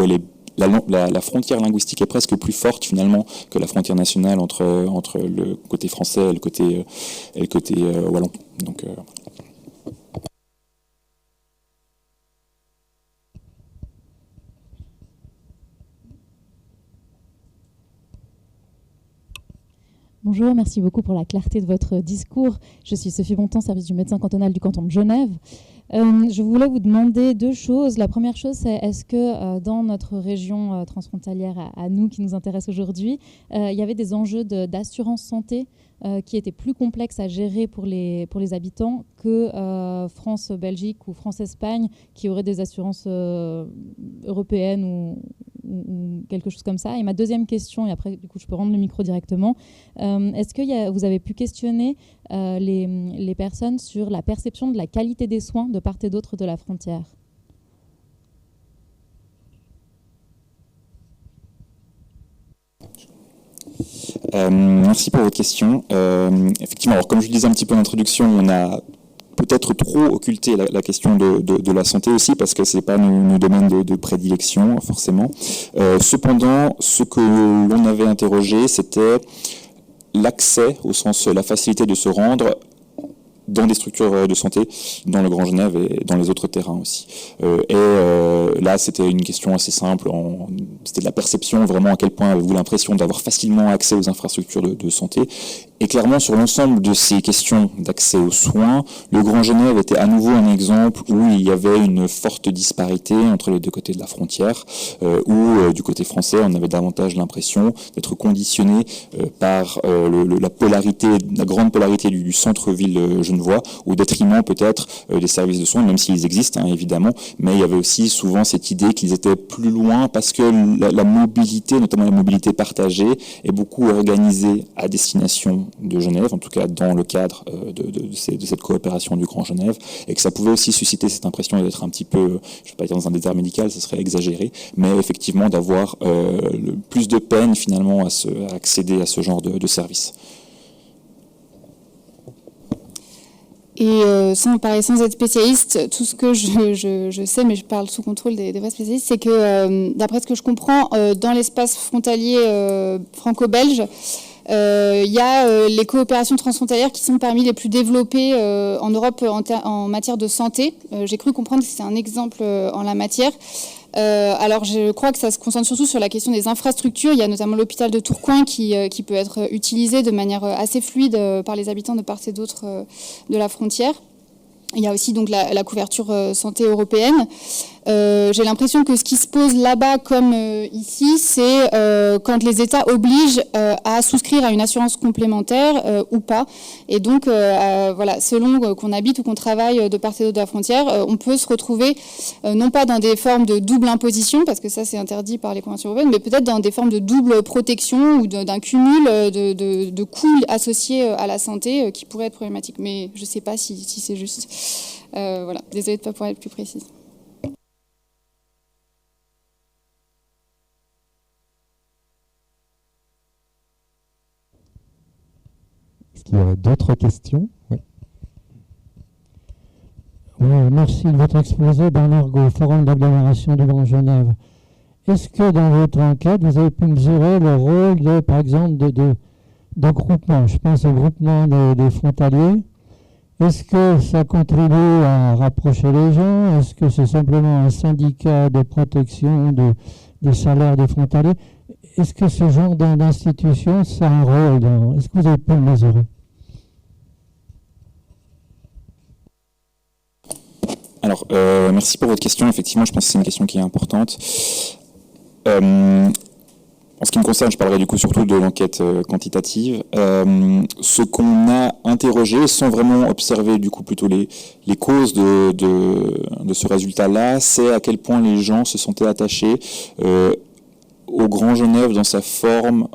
la frontière linguistique est presque plus forte finalement que la frontière nationale entre le côté français et le côté wallon. Donc, Bonjour, merci beaucoup pour la clarté de votre discours. Je suis Sophie Bontemps, service du médecin cantonal du canton de Genève. Je voulais vous demander deux choses. La première chose, c'est est-ce que dans notre région transfrontalière à nous qui nous intéresse aujourd'hui, il y avait des enjeux d'assurance santé qui étaient plus complexes à gérer pour les habitants que France-Belgique ou France-Espagne qui auraient des assurances européennes ou quelque chose comme ça. Et ma deuxième question, et après du coup je peux rendre le micro directement, est-ce que vous avez pu questionner les personnes sur la perception de la qualité des soins de part et d'autre de la frontière? Merci pour votre question. Effectivement, alors comme je le disais un petit peu en introduction, on a peut-être trop occulté la question de la santé aussi, parce que c'est pas nos domaines de prédilection, forcément. Cependant, ce que l'on avait interrogé, c'était l'accès, au sens la facilité de se rendre dans des structures de santé, dans le Grand Genève et dans les autres terrains aussi. Là, c'était une question assez simple. C'était de la perception, vraiment à quel point avez-vous l'impression d'avoir facilement accès aux infrastructures de santé. Et clairement, sur l'ensemble de ces questions d'accès aux soins, le Grand Genève était à nouveau un exemple où il y avait une forte disparité entre les deux côtés de la frontière, où du côté français, on avait davantage l'impression d'être conditionné par la grande polarité du centre-ville genevois, au détriment peut-être des services de soins, même s'ils existent hein, évidemment, mais il y avait aussi souvent cette idée qu'ils étaient plus loin parce que la mobilité, notamment la mobilité partagée, est beaucoup organisée à destination de Genève, en tout cas dans le cadre de cette coopération du Grand Genève, et que ça pouvait aussi susciter cette impression d'être un petit peu, je ne vais pas dire dans un désert médical, ça serait exagéré, mais effectivement d'avoir plus de peine finalement à accéder à ce genre de service. Et sans être spécialiste, tout ce que je sais, mais je parle sous contrôle des vrais spécialistes, c'est que d'après ce que je comprends, dans l'espace frontalier franco-belge, il y a les coopérations transfrontalières qui sont parmi les plus développées en Europe en matière de santé. J'ai cru comprendre que c'est un exemple en la matière. Alors je crois que ça se concentre surtout sur la question des infrastructures. Il y a notamment l'hôpital de Tourcoing qui peut être utilisé de manière assez fluide par les habitants de part et d'autre de la frontière. Il y a aussi donc la couverture santé européenne. J'ai l'impression que ce qui se pose là-bas comme ici, c'est quand les États obligent à souscrire à une assurance complémentaire ou pas. Et donc, voilà, selon qu'on habite ou qu'on travaille de part et d'autre de la frontière, on peut se retrouver non pas dans des formes de double imposition, parce que ça c'est interdit par les conventions européennes, mais peut-être dans des formes de double protection ou d'un cumul de coûts associés à la santé qui pourrait être problématique. Mais je ne sais pas si c'est juste. Voilà, désolée de ne pas pouvoir être plus précise. Est-ce qu'il y aurait d'autres questions? Oui. Oui, merci de votre exposé, Bernard Gault, Forum d'agglomération du Grand Genève. Est-ce que dans votre enquête, vous avez pu mesurer le rôle, par exemple, de groupement? Je pense au groupement des frontaliers. Est-ce que ça contribue à rapprocher les gens? Est-ce que c'est simplement un syndicat de protection des salaires des frontaliers? Est-ce que ce genre d'institution, ça a un rôle? Est-ce que vous avez pu le mesurer? Alors, merci pour votre question. Effectivement, je pense que c'est une question qui est importante. En ce qui me concerne, je parlerai du coup surtout de l'enquête quantitative. Ce qu'on a interrogé, sans vraiment observer du coup plutôt les causes de ce résultat-là, c'est à quel point les gens se sentaient attachés au Grand Genève dans sa forme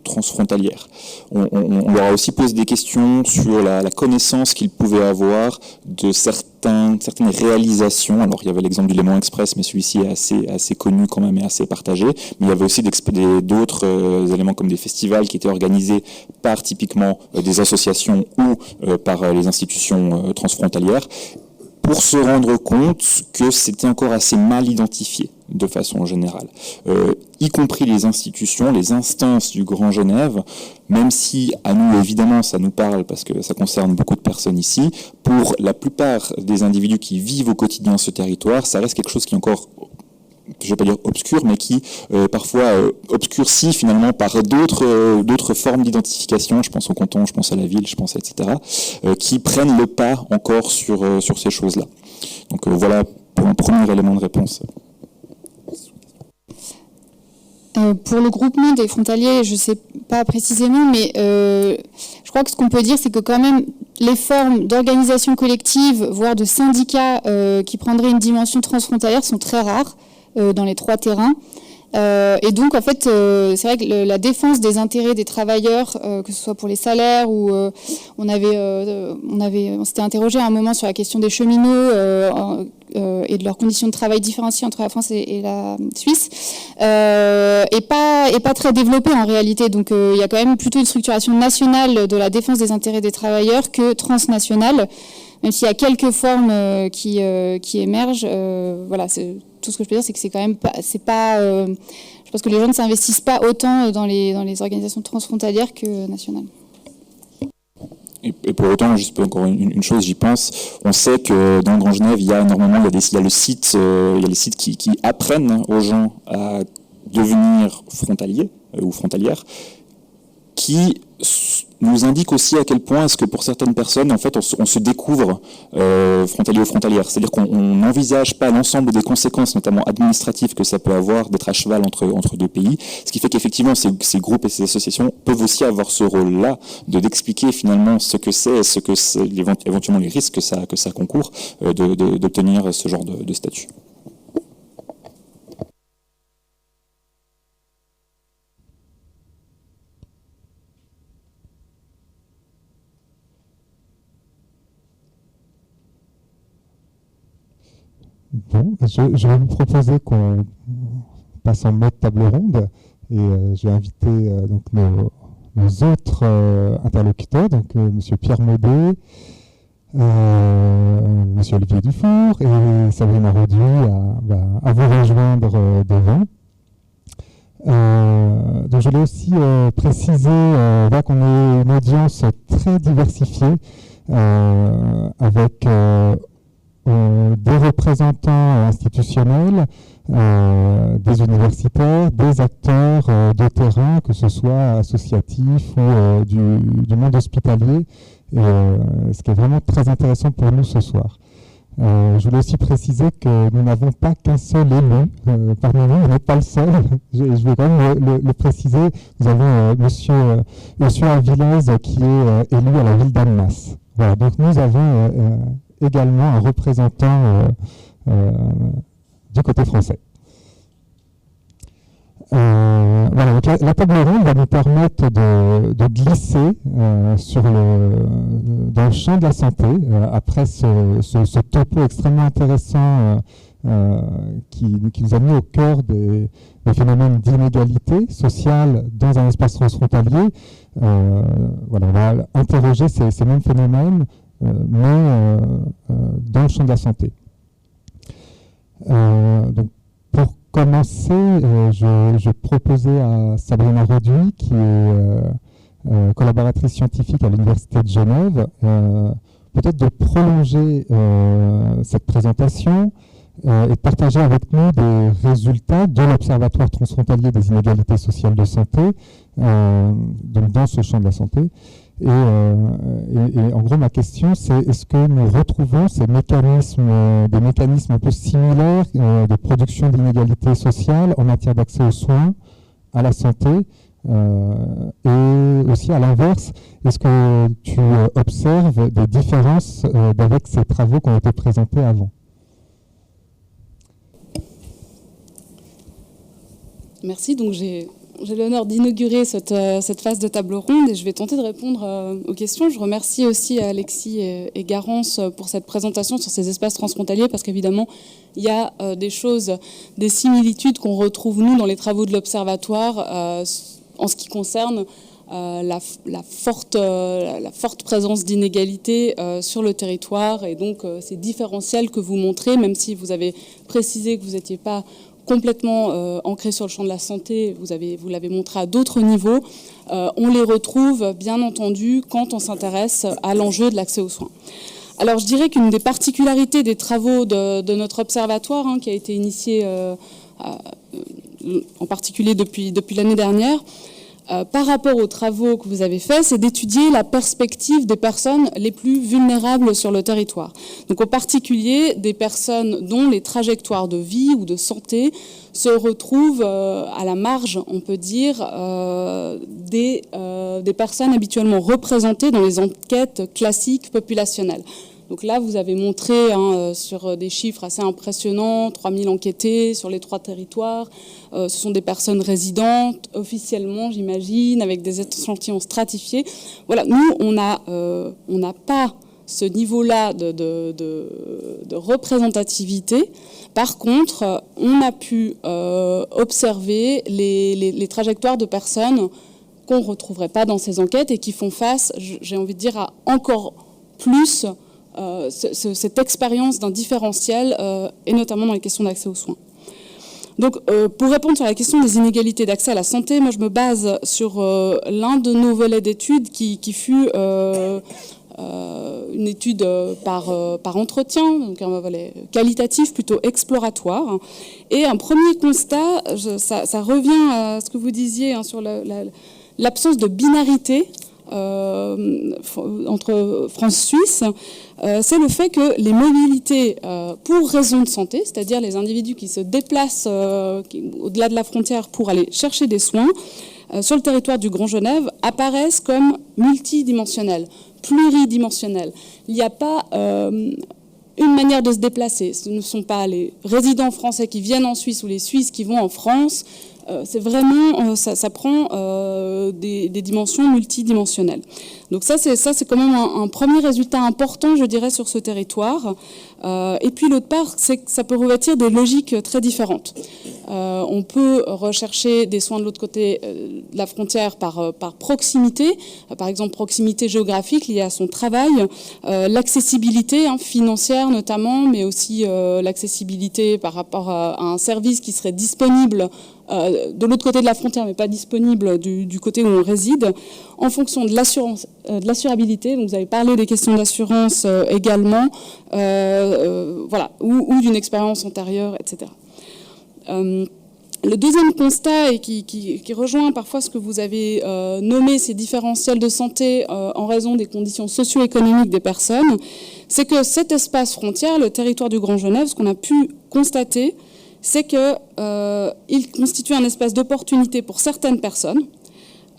transfrontalière. On leur a aussi posé des questions sur la connaissance qu'ils pouvaient avoir de certaines réalisations. Alors il y avait l'exemple du Léman Express, mais celui-ci est assez connu quand même et assez partagé. Mais il y avait aussi d'autres éléments comme des festivals qui étaient organisés par typiquement des associations ou par les institutions transfrontalières, pour se rendre compte que c'était encore assez mal identifié de façon générale, y compris les institutions, les instances du Grand Genève, même si à nous évidemment ça nous parle parce que ça concerne beaucoup de personnes ici, pour la plupart des individus qui vivent au quotidien ce territoire, ça reste quelque chose qui est encore, je ne vais pas dire obscur, mais qui parfois obscurcit finalement par d'autres formes d'identification, je pense au canton, je pense à la ville, je pense à etc., qui prennent le pas encore sur ces choses-là. Donc voilà pour un premier élément de réponse. Pour le groupement des frontaliers, je ne sais pas précisément, mais je crois que ce qu'on peut dire, c'est que quand même les formes d'organisation collective, voire de syndicats qui prendraient une dimension transfrontalière sont très rares dans les trois terrains. Et donc, en fait, c'est vrai que la défense des intérêts des travailleurs, que ce soit pour les salaires ou on s'était interrogé à un moment sur la question des cheminots et de leurs conditions de travail différenciées entre la France et la Suisse, est pas très développée en réalité. Donc, il y a quand même plutôt une structuration nationale de la défense des intérêts des travailleurs que transnationale, même s'il y a quelques formes qui émergent. Voilà, tout ce que je peux dire, c'est que c'est quand même pas, je pense que les gens ne s'investissent pas autant dans les organisations transfrontalières que nationales. Et pour autant, juste encore une chose, j'y pense, on sait que dans le Grand Genève, il y a les sites qui apprennent aux gens à devenir frontaliers ou frontalières, qui nous indique aussi à quel point est-ce que pour certaines personnes, en fait, on se découvre frontalier ou frontalière. C'est-à-dire qu'on n'envisage pas l'ensemble des conséquences, notamment administratives, que ça peut avoir d'être à cheval entre deux pays. Ce qui fait qu'effectivement, ces groupes et ces associations peuvent aussi avoir ce rôle-là d'expliquer finalement ce que c'est, éventuellement les risques que ça concourt d'obtenir ce genre de statut. Bon, je vais vous proposer qu'on passe en mode table ronde et je vais inviter donc nos autres interlocuteurs, donc Monsieur Pierre Maudet, Monsieur Olivier Dufour et Sabrina Roduit à vous rejoindre devant. Donc je voulais aussi préciser qu'on est une audience très diversifiée avec des représentants institutionnels, des universitaires, des acteurs de terrain, que ce soit associatifs ou du monde hospitalier, et, ce qui est vraiment très intéressant pour nous ce soir. Je voulais aussi préciser que nous n'avons pas qu'un seul élu parmi nous, vous n'êtes pas le seul, je vais quand même le préciser. Nous avons monsieur Avilés qui est élu à la ville d'Annemasse. Voilà, donc nous avons également un représentant du côté français. Voilà, donc la table ronde va nous permettre de glisser dans le champ de la santé, après ce topo extrêmement intéressant qui nous a mis au cœur des phénomènes d'inégalité sociale dans un espace transfrontalier. Voilà, on va interroger ces mêmes phénomènes, mais dans le champ de la santé. Donc, pour commencer, je proposais à Sabrina Roduit, qui est collaboratrice scientifique à l'Université de Genève, peut-être de prolonger cette présentation et de partager avec nous des résultats de l'Observatoire transfrontalier des inégalités sociales de santé, donc dans ce champ de la santé. Et en gros, ma question, c'est est-ce que nous retrouvons des mécanismes un peu similaires de production d'inégalités sociales en matière d'accès aux soins, à la santé, et aussi à l'inverse, est-ce que tu observes des différences avec ces travaux qui ont été présentés avant? Merci. Donc j'ai l'honneur d'inaugurer cette phase de table ronde et je vais tenter de répondre aux questions. Je remercie aussi Alexis et Garance pour cette présentation sur ces espaces transfrontaliers parce qu'évidemment, il y a des similitudes qu'on retrouve, nous, dans les travaux de l'Observatoire en ce qui concerne la forte présence d'inégalités sur le territoire et donc ces différentiels que vous montrez, même si vous avez précisé que vous n'étiez pas complètement ancré sur le champ de la santé, vous l'avez montré à d'autres niveaux, on les retrouve bien entendu quand on s'intéresse à l'enjeu de l'accès aux soins. Alors je dirais qu'une des particularités des travaux de notre observatoire, qui a été initié en particulier depuis l'année dernière, par rapport aux travaux que vous avez faits, c'est d'étudier la perspective des personnes les plus vulnérables sur le territoire. Donc en particulier des personnes dont les trajectoires de vie ou de santé se retrouvent à la marge, on peut dire, des personnes habituellement représentées dans les enquêtes classiques populationnelles. Donc là, vous avez montré sur des chiffres assez impressionnants, 3000 enquêtés sur les 3 territoires. Ce sont des personnes résidentes, officiellement, j'imagine, avec des échantillons stratifiés. Voilà, nous, on n'a pas ce niveau-là de représentativité. Par contre, on a pu observer les trajectoires de personnes qu'on ne retrouverait pas dans ces enquêtes et qui font face, j'ai envie de dire, à encore plus cette expérience d'un différentiel, et notamment dans les questions d'accès aux soins. Donc, pour répondre sur la question des inégalités d'accès à la santé, moi je me base sur l'un de nos volets d'études qui fut une étude par entretien, donc un volet qualitatif plutôt exploratoire. Et un premier constat, ça revient à ce que vous disiez hein, sur l'absence de binarité entre France-Suisse, c'est le fait que les mobilités pour raison de santé, c'est-à-dire les individus qui se déplacent au-delà de la frontière pour aller chercher des soins, sur le territoire du Grand Genève, apparaissent comme multidimensionnels, pluridimensionnels. Il n'y a pas une manière de se déplacer. Ce ne sont pas les résidents français qui viennent en Suisse ou les Suisses qui vont en France. C'est vraiment, ça prend des dimensions multidimensionnelles. Donc ça c'est quand même un premier résultat important, je dirais, sur ce territoire. Et puis l'autre part, c'est que ça peut revêtir des logiques très différentes. On peut rechercher des soins de l'autre côté de la frontière par proximité, par exemple proximité géographique liée à son travail, l'accessibilité financière notamment, mais aussi l'accessibilité par rapport à un service qui serait disponible de l'autre côté de la frontière, mais pas disponible du côté où on réside, en fonction de l'assurance, de l'assurabilité. Donc vous avez parlé des questions d'assurance également, voilà, ou d'une expérience antérieure, etc. Le deuxième constat, et qui rejoint parfois ce que vous avez nommé ces différentiels de santé en raison des conditions socio-économiques des personnes, c'est que cet espace frontière, le territoire du Grand Genève, ce qu'on a pu constater, c'est qu'il constitue un espace d'opportunité pour certaines personnes,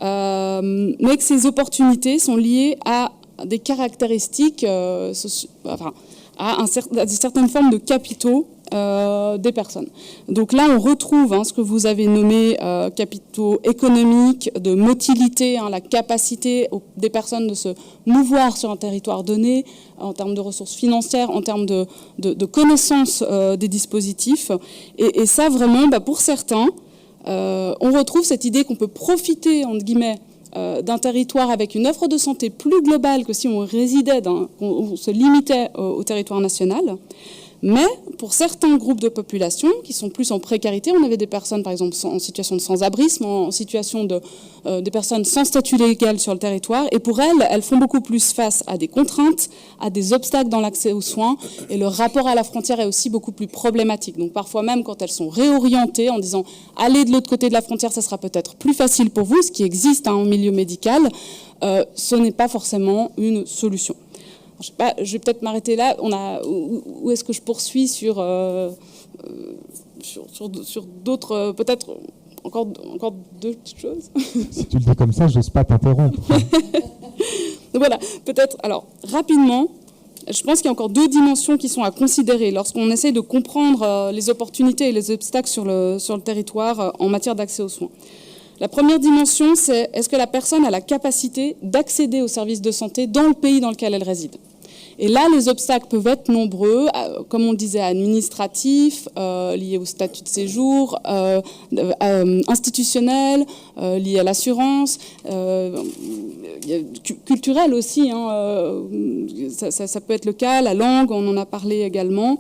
mais que ces opportunités sont liées à des caractéristiques, à certaines formes de capitaux des personnes. Donc là, on retrouve ce que vous avez nommé capitaux économiques, de motilité, la capacité des personnes de se mouvoir sur un territoire donné, en termes de ressources financières, en termes de connaissance des dispositifs. Et ça, vraiment, pour certains, on retrouve cette idée qu'on peut profiter, entre guillemets, d'un territoire avec une offre de santé plus globale que si on résidait, on se limitait au territoire national. Mais pour certains groupes de population qui sont plus en précarité, on avait des personnes par exemple en situation de sans-abrisme, en situation des personnes sans statut légal sur le territoire, et pour elles font beaucoup plus face à des contraintes, à des obstacles dans l'accès aux soins, et le rapport à la frontière est aussi beaucoup plus problématique. Donc parfois même quand elles sont réorientées en disant « allez de l'autre côté de la frontière, ça sera peut-être plus facile pour vous », ce qui existe en milieu médical, ce n'est pas forcément une solution. Je sais pas, je vais peut-être m'arrêter là. Où est-ce que je poursuis sur d'autres, peut-être encore deux petites choses. Si tu le dis comme ça, j'ose pas t'interrompre. Donc voilà, peut-être. Alors rapidement, je pense qu'il y a encore deux dimensions qui sont à considérer lorsqu'on essaie de comprendre les opportunités et les obstacles sur le territoire en matière d'accès aux soins. La première dimension, c'est est-ce que la personne a la capacité d'accéder aux services de santé dans le pays dans lequel elle réside. Et là, les obstacles peuvent être nombreux, comme on le disait, administratifs, liés au statut de séjour, institutionnels, liés à l'assurance, culturels aussi. Ça peut être le cas, la langue, on en a parlé également.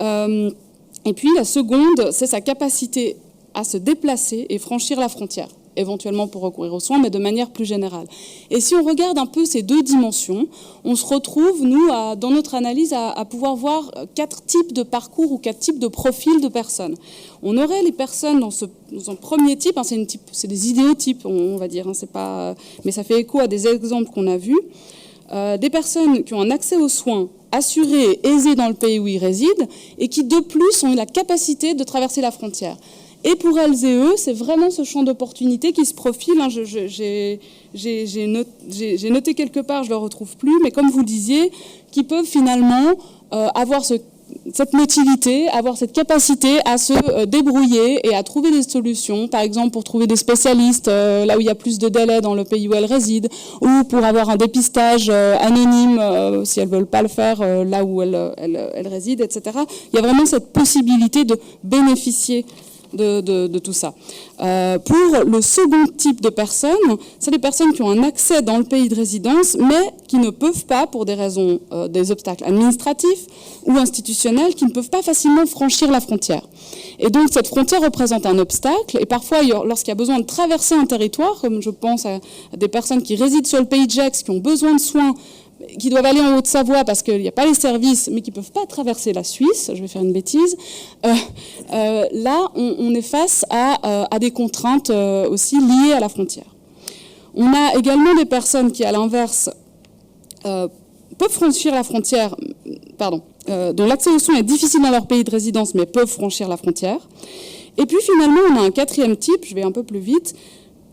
Et puis la seconde, c'est sa capacité à se déplacer et franchir la frontière, éventuellement pour recourir aux soins, mais de manière plus générale. Et si on regarde un peu ces deux dimensions, on se retrouve, nous, dans notre analyse, à pouvoir voir 4 types de parcours ou 4 types de profils de personnes. On aurait les personnes dans un premier type, c'est des idéotypes, on va dire, mais ça fait écho à des exemples qu'on a vus, des personnes qui ont un accès aux soins assuré et aisé dans le pays où ils résident, et qui, de plus, ont la capacité de traverser la frontière. Et pour elles et eux, c'est vraiment ce champ d'opportunité qui se profile. J'ai noté quelque part, je ne le retrouve plus, mais comme vous le disiez, qui peuvent finalement avoir cette motilité, avoir cette capacité à se débrouiller et à trouver des solutions, par exemple pour trouver des spécialistes là où il y a plus de délais dans le pays où elles résident, ou pour avoir un dépistage anonyme si elles ne veulent pas le faire là où elles résident, etc. Il y a vraiment cette possibilité de bénéficier de tout ça. Pour le second type de personnes, c'est les personnes qui ont un accès dans le pays de résidence, mais qui ne peuvent pas, pour des raisons, des obstacles administratifs ou institutionnels, qui ne peuvent pas facilement franchir la frontière. Et donc cette frontière représente un obstacle, et parfois lorsqu'il y a besoin de traverser un territoire, comme je pense à des personnes qui résident sur le pays de Gex, qui ont besoin de soins, qui doivent aller en Haute-Savoie parce qu'il n'y a pas les services, mais qui ne peuvent pas traverser la Suisse, je vais faire une bêtise, là, on est face à des contraintes aussi liées à la frontière. On a également des personnes qui, à l'inverse, peuvent franchir la frontière, dont l'accès aux soins est difficile dans leur pays de résidence, mais peuvent franchir la frontière. Et puis finalement, on a un quatrième type, je vais un peu plus vite,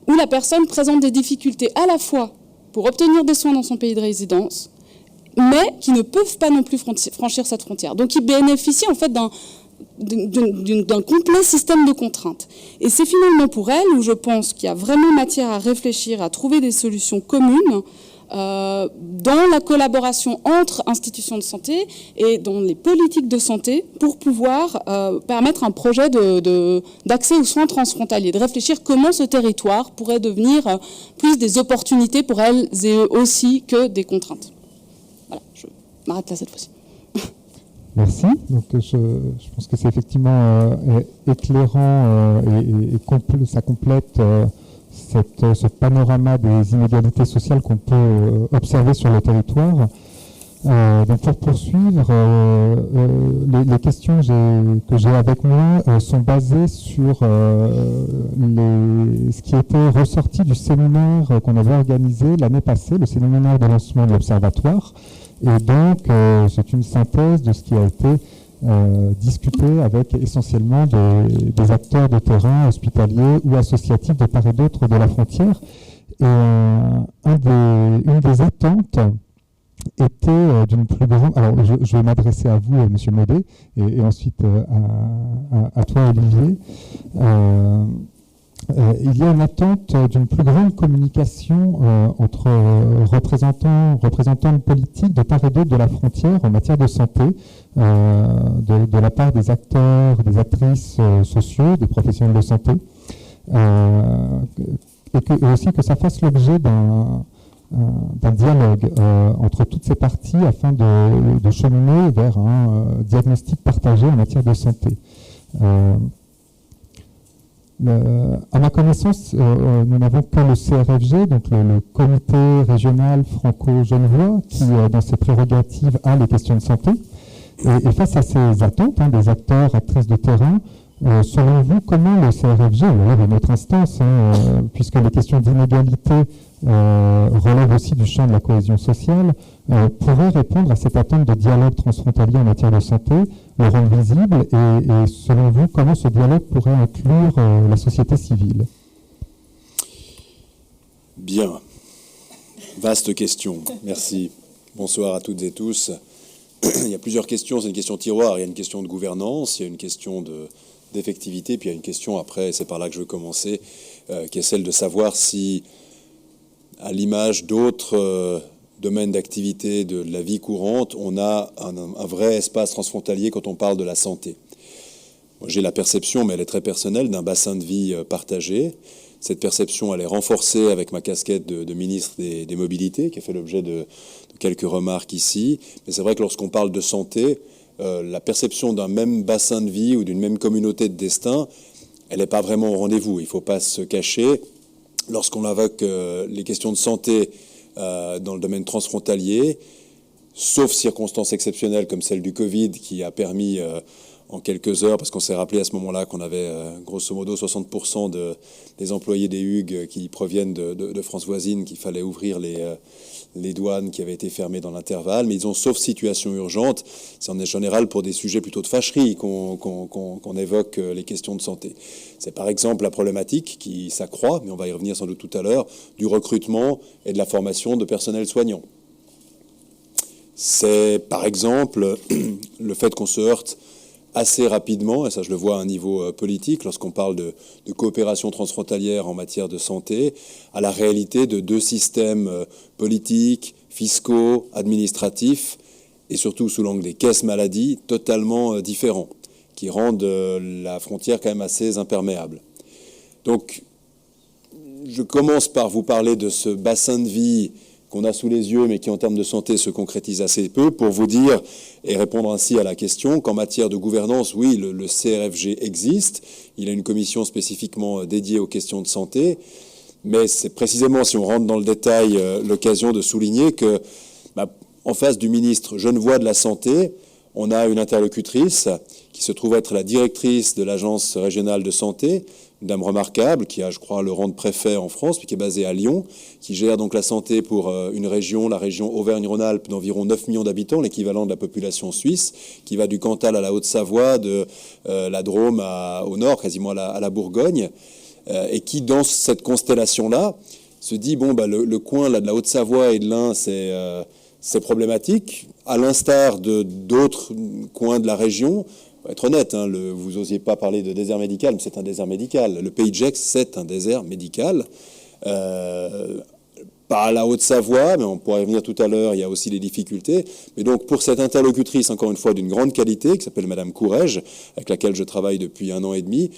où la personne présente des difficultés à la fois pour obtenir des soins dans son pays de résidence, mais qui ne peuvent pas non plus franchir cette frontière. Donc, ils bénéficient en fait d'un complet système de contraintes. Et c'est finalement pour elles où je pense qu'il y a vraiment matière à réfléchir, à trouver des solutions communes dans la collaboration entre institutions de santé et dans les politiques de santé pour pouvoir permettre un projet d'accès aux soins transfrontaliers, de réfléchir comment ce territoire pourrait devenir plus des opportunités pour elles et eux aussi que des contraintes. Voilà, je m'arrête là cette fois-ci. Merci. Donc, je pense que c'est effectivement éclairant et ça complète ce panorama des inégalités sociales qu'on peut observer sur le territoire. Donc pour poursuivre, les questions que j'ai avec moi sont basées sur ce qui était ressorti du séminaire qu'on avait organisé l'année passée, le séminaire de lancement de l'Observatoire. Et donc, c'est une synthèse de ce qui a été discuté avec essentiellement des acteurs de terrain hospitaliers ou associatifs de part et d'autre de la frontière. Et une des attentes était d'une plus grande... Alors, je vais m'adresser à vous, Monsieur Maudet, et ensuite à toi, Olivier. Il y a une attente d'une plus grande communication entre représentants politiques de part et d'autre de la frontière en matière de santé, de la part des acteurs, des actrices sociaux, des professionnels de santé, et aussi que ça fasse l'objet d'un dialogue entre toutes ces parties afin de cheminer vers un diagnostic partagé en matière de santé. À ma connaissance, nous n'avons que le CRFG, donc le comité régional franco-genevois, qui, dans ses prérogatives, a les questions de santé. Et face à ces attentes des acteurs, actrices de terrain, selon vous, comment le CRFG, est notre instance, puisque les questions d'inégalité relèvent aussi du champ de la cohésion sociale, pourrait répondre à cette attente de dialogue transfrontalier en matière de santé, le rendre visible, et selon vous, comment ce dialogue pourrait inclure la société civile? Bien. Vaste question. Merci. Bonsoir à toutes et tous. Il y a plusieurs questions. C'est une question tiroir. Il y a une question de gouvernance, il y a une question d'effectivité, puis il y a une question après, c'est par là que je veux commencer, qui est celle de savoir si, à l'image d'autres domaines d'activité de la vie courante, on a un vrai espace transfrontalier quand on parle de la santé. Moi, j'ai la perception, mais elle est très personnelle, d'un bassin de vie partagé. Cette perception, elle est renforcée avec ma casquette de ministre des Mobilités, qui a fait l'objet de quelques remarques ici. Mais c'est vrai que lorsqu'on parle de santé, la perception d'un même bassin de vie ou d'une même communauté de destin, elle n'est pas vraiment au rendez-vous. Il ne faut pas se cacher. Lorsqu'on invoque les questions de santé dans le domaine transfrontalier, sauf circonstances exceptionnelles comme celle du Covid qui a permis en quelques heures, parce qu'on s'est rappelé à ce moment-là qu'on avait grosso modo 60% des employés des Hugues qui proviennent de France voisine, qu'il fallait ouvrir les douanes qui avaient été fermées dans l'intervalle, mais ils ont, sauf situation urgente, c'est en général pour des sujets plutôt de fâcherie qu'on évoque les questions de santé. C'est par exemple la problématique qui s'accroît, mais on va y revenir sans doute tout à l'heure, du recrutement et de la formation de personnel soignant. C'est par exemple le fait qu'on se heurte assez rapidement, et ça je le vois à un niveau politique, lorsqu'on parle de coopération transfrontalière en matière de santé, à la réalité de deux systèmes politiques, fiscaux, administratifs, et surtout sous l'angle des caisses maladies, totalement différents, qui rendent la frontière quand même assez imperméable. Donc, je commence par vous parler de ce bassin de vie qu'on a sous les yeux, mais qui en termes de santé se concrétise assez peu, pour vous dire et répondre ainsi à la question qu'en matière de gouvernance, oui, le CRFG existe, il a une commission spécifiquement dédiée aux questions de santé, mais c'est précisément, si on rentre dans le détail, l'occasion de souligner que, en face du ministre genevois de la Santé, on a une interlocutrice qui se trouve être la directrice de l'agence régionale de santé, une dame remarquable, qui a, je crois, le rang de préfet en France, puis qui est basée à Lyon, qui gère donc la santé pour une région, la région Auvergne-Rhône-Alpes, d'environ 9 millions d'habitants, l'équivalent de la population suisse, qui va du Cantal à la Haute-Savoie, de la Drôme au nord, quasiment à la Bourgogne, et qui, dans cette constellation-là, se dit, bon, le coin là, de la Haute-Savoie et de l'Ain, c'est problématique, à l'instar d'autres coins de la région. Pour être honnête, vous n'osiez pas parler de désert médical, mais c'est un désert médical. Le Pays de Gex, c'est un désert médical. Pas à la Haute-Savoie, mais on pourrait y venir tout à l'heure, il y a aussi des difficultés. Mais donc, pour cette interlocutrice, encore une fois, d'une grande qualité, qui s'appelle Madame Courrèges, avec laquelle je travaille depuis 1 an et demi,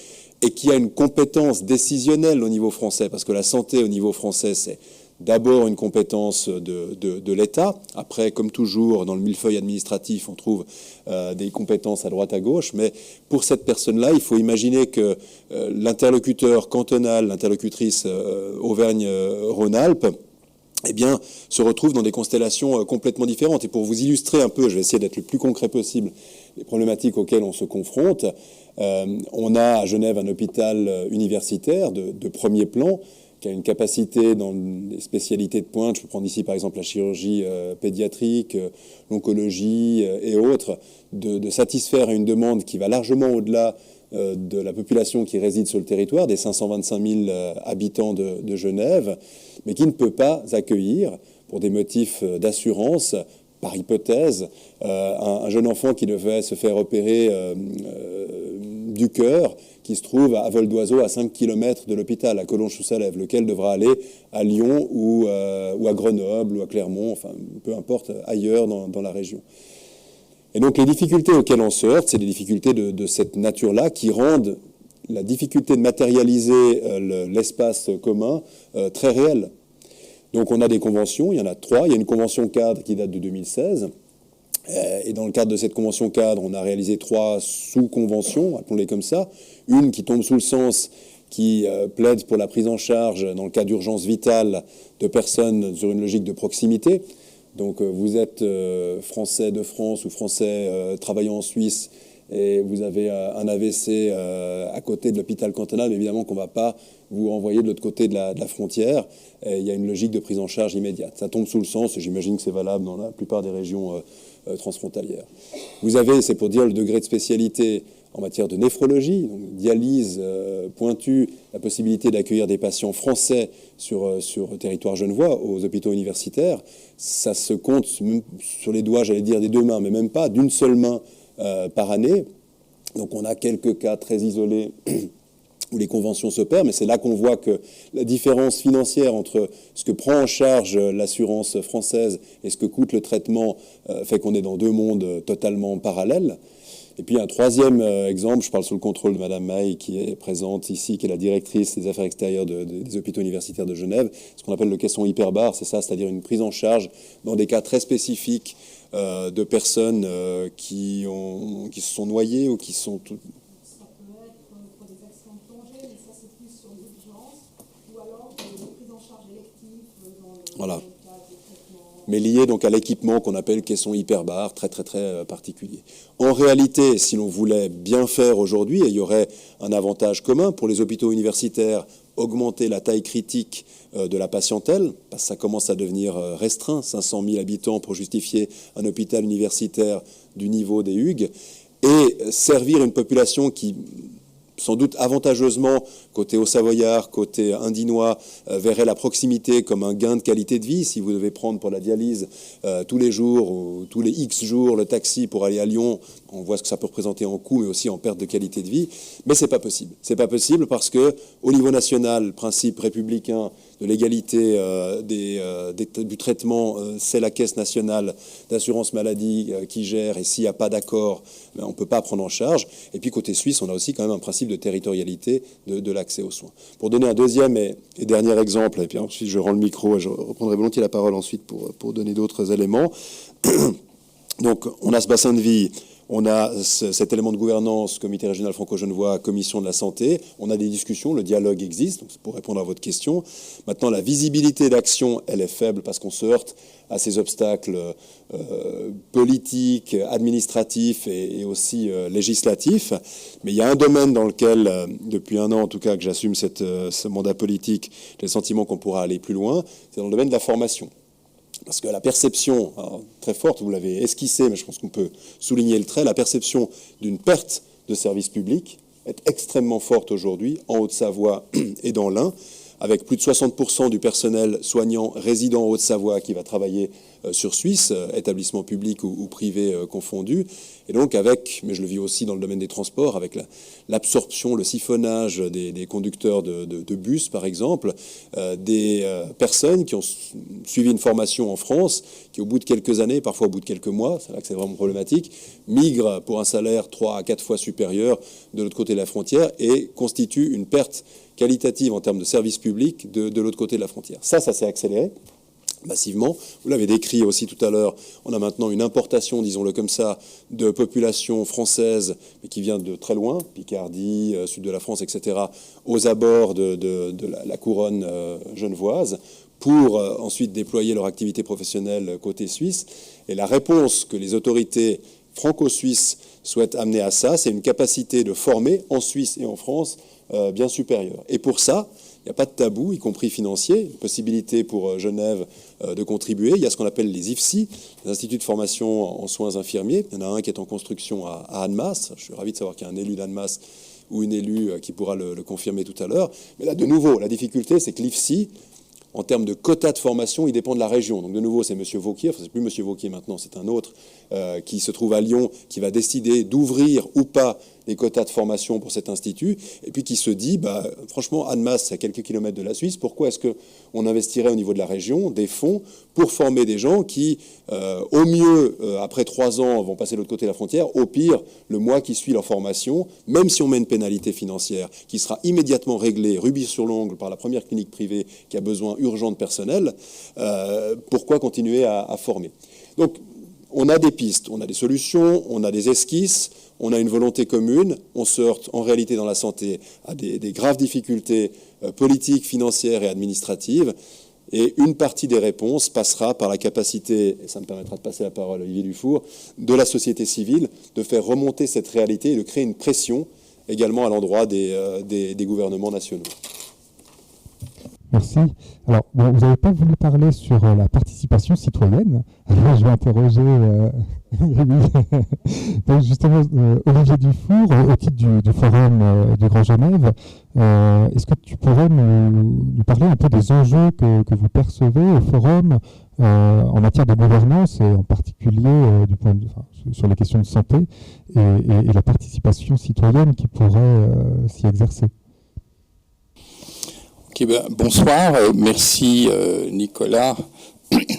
et qui a une compétence décisionnelle au niveau français, parce que la santé au niveau français, c'est d'abord une compétence de l'État. Après, comme toujours, dans le millefeuille administratif, on trouve des compétences à droite à gauche. Mais pour cette personne-là, il faut imaginer que l'interlocuteur cantonal, l'interlocutrice Auvergne-Rhône-Alpes, eh bien, se retrouve dans des constellations complètement différentes. Et pour vous illustrer un peu, je vais essayer d'être le plus concret possible, les problématiques auxquelles on se confronte, on a à Genève un hôpital universitaire de premier plan, qui a une capacité dans les spécialités de pointe, je peux prendre ici par exemple la chirurgie pédiatrique, l'oncologie et autres, de satisfaire à une demande qui va largement au-delà de la population qui réside sur le territoire, des 525 000 habitants de Genève, mais qui ne peut pas accueillir, pour des motifs d'assurance, par hypothèse, un jeune enfant qui devait se faire opérer du cœur, qui se trouve à vol d'oiseau à 5 km de l'hôpital, à Collonges-sous-Salève, lequel devra aller à Lyon ou à Grenoble ou à Clermont, enfin peu importe, ailleurs dans la région. Et donc les difficultés auxquelles on se heurte, c'est des difficultés de cette nature-là qui rendent la difficulté de matérialiser l'espace commun très réelle. Donc on a des conventions, il y en a 3. Il y a une convention cadre qui date de 2016. Et dans le cadre de cette convention cadre, on a réalisé 3 sous-conventions, appelons-les comme ça. Une qui tombe sous le sens, qui plaide pour la prise en charge, dans le cas d'urgence vitale, de personnes sur une logique de proximité. Donc vous êtes français de France ou français travaillant en Suisse et vous avez un AVC à côté de l'hôpital cantonal, mais évidemment qu'on ne va pas vous renvoyer de l'autre côté de la frontière. Et il y a une logique de prise en charge immédiate. Ça tombe sous le sens, et j'imagine que c'est valable dans la plupart des régions transfrontalières. Vous avez, c'est pour dire le degré de spécialité en matière de néphrologie, donc dialyse pointue, la possibilité d'accueillir des patients français sur le territoire genevois, aux hôpitaux universitaires. Ça se compte sur les doigts, j'allais dire, des 2 mains, mais même pas, d'une seule main par année. Donc on a quelques cas très isolés où les conventions s'opèrent, mais c'est là qu'on voit que la différence financière entre ce que prend en charge l'assurance française et ce que coûte le traitement fait qu'on est dans 2 mondes totalement parallèles. Et puis un 3e exemple, je parle sous le contrôle de Madame Maille, qui est présente ici, qui est la directrice des affaires extérieures des hôpitaux universitaires de Genève, ce qu'on appelle le caisson hyperbare, c'est ça, c'est-à-dire une prise en charge dans des cas très spécifiques de personnes qui se sont noyées ou qui sont... Ça peut être pour des accidents de plongée, mais ça c'est plus sur l'urgence, ou alors des prises en charge électives dans le... Voilà. Mais lié donc à l'équipement qu'on appelle caisson hyperbare, très très très particulier. En réalité, si l'on voulait bien faire aujourd'hui, et il y aurait un avantage commun pour les hôpitaux universitaires, augmenter la taille critique de la patientèle, parce que ça commence à devenir restreint, 500 000 habitants pour justifier un hôpital universitaire du niveau des Hugues, et servir une population qui... sans doute avantageusement, côté haut-savoyard, côté indinois, verrait la proximité comme un gain de qualité de vie. Si vous devez prendre pour la dialyse tous les jours ou tous les X jours le taxi pour aller à Lyon, on voit ce que ça peut représenter en coût, mais aussi en perte de qualité de vie. Mais c'est pas possible. C'est pas possible parce que, au niveau national, principe républicain de l'égalité du traitement, c'est la Caisse nationale d'assurance maladie qui gère, et s'il n'y a pas d'accord, on ne peut pas prendre en charge. Et puis côté suisse, on a aussi quand même un principe de territorialité de l'accès aux soins. Pour donner un deuxième et dernier exemple, et puis ensuite je rends le micro, et je reprendrai volontiers la parole ensuite pour donner d'autres éléments. Donc on a ce bassin de vie, on a cet élément de gouvernance, comité régional franco-genevois, commission de la santé, on a des discussions, le dialogue existe, donc c'est pour répondre à votre question. Maintenant, la visibilité d'action, elle est faible parce qu'on se heurte à ces obstacles politiques, administratifs et aussi législatifs. Mais il y a un domaine dans lequel, depuis un an en tout cas, que j'assume ce mandat politique, j'ai le sentiment qu'on pourra aller plus loin, c'est dans le domaine de la formation. Parce que la perception, très forte, vous l'avez esquissée, mais je pense qu'on peut souligner le trait, la perception d'une perte de services publics est extrêmement forte aujourd'hui en Haute-Savoie et dans l'Ain, avec plus de 60% du personnel soignant résident en Haute-Savoie qui va travailler sur Suisse, établissements publics ou privés confondus. Et donc avec, mais je le vis aussi dans le domaine des transports, avec l'absorption, le siphonnage des conducteurs de bus, par exemple, des personnes qui ont suivi une formation en France, qui au bout de quelques années, parfois au bout de quelques mois, c'est là que c'est vraiment problématique, migrent pour un salaire 3 à 4 fois supérieur de l'autre côté de la frontière et constituent une perte qualitative en termes de services publics de l'autre côté de la frontière. Ça s'est accéléré massivement. Vous l'avez décrit aussi tout à l'heure, on a maintenant une importation, disons-le comme ça, de population française, mais qui vient de très loin, Picardie, sud de la France, etc., aux abords de la couronne genevoise, pour ensuite déployer leur activité professionnelle côté suisse. Et la réponse que les autorités franco-suisses souhaitent amener à ça, c'est une capacité de former en Suisse et en France bien supérieure. Et pour ça, il n'y a pas de tabou, y compris financier, une possibilité pour Genève de contribuer. Il y a ce qu'on appelle les IFSI, les instituts de formation en soins infirmiers. Il y en a un qui est en construction à Annemasse. Je suis ravi de savoir qu'il y a un élu d'Annemasse ou une élue qui pourra le confirmer tout à l'heure. Mais là, de nouveau, la difficulté, c'est que l'IFSI, en termes de quotas de formation, il dépend de la région. Donc de nouveau, c'est M. Vauquier, enfin c'est plus M. Vauquier maintenant, c'est un autre, qui se trouve à Lyon, qui va décider d'ouvrir ou pas les quotas de formation pour cet institut, et puis qui se dit, franchement, Annemasse, c'est à quelques kilomètres de la Suisse, pourquoi est-ce qu'on investirait au niveau de la région des fonds pour former des gens qui, au mieux, après 3 ans, vont passer de l'autre côté de la frontière, au pire, le mois qui suit leur formation, même si on met une pénalité financière qui sera immédiatement réglée, rubis sur l'ongle, par la première clinique privée qui a besoin urgent de personnel, pourquoi continuer à former? Donc, on a des pistes, on a des solutions, on a des esquisses, on a une volonté commune, on se heurte en réalité dans la santé à des graves difficultés politiques, financières et administratives. Et une partie des réponses passera par la capacité, et ça me permettra de passer la parole à Olivier Dufour, de la société civile, de faire remonter cette réalité et de créer une pression également à l'endroit des gouvernements nationaux. Merci. Alors, bon, vous n'avez pas voulu parler sur la participation citoyenne. Alors, je vais interroger donc justement Olivier Dufour, au titre du Forum du Grand Genève. Est-ce que tu pourrais nous parler un peu des enjeux que vous percevez au Forum en matière de gouvernance, et en particulier du point sur les questions de santé et la participation citoyenne qui pourrait s'y exercer? Bonsoir, merci Nicolas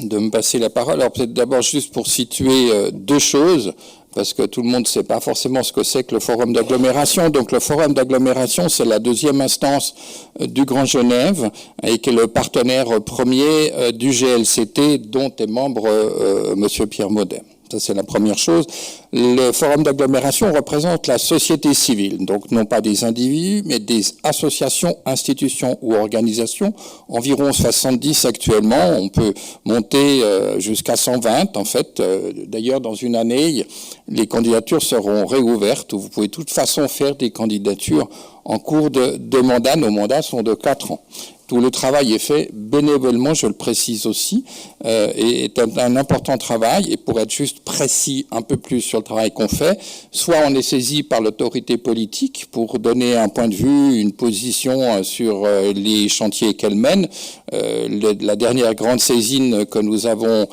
de me passer la parole. Alors peut-être d'abord juste pour situer 2 choses, parce que tout le monde ne sait pas forcément ce que c'est que le forum d'agglomération. Donc le forum d'agglomération, c'est la 2e instance du Grand Genève, et qui est le partenaire premier du GLCT, dont est membre Monsieur Pierre Maudet. Ça, c'est la première chose. Le forum d'agglomération représente la société civile, donc non pas des individus, mais des associations, institutions ou organisations. Environ 70 actuellement. On peut monter jusqu'à 120, en fait. D'ailleurs, dans une année, les candidatures seront réouvertes, où vous pouvez de toute façon faire des candidatures en cours de mandat. Nos mandats sont de 4 ans. Tout le travail est fait bénévolement, je le précise aussi, et est un important travail. Et pour être juste précis un peu plus sur le travail qu'on fait, soit on est saisi par l'autorité politique pour donner un point de vue, une position sur les chantiers qu'elle mène. La dernière grande saisine que nous avons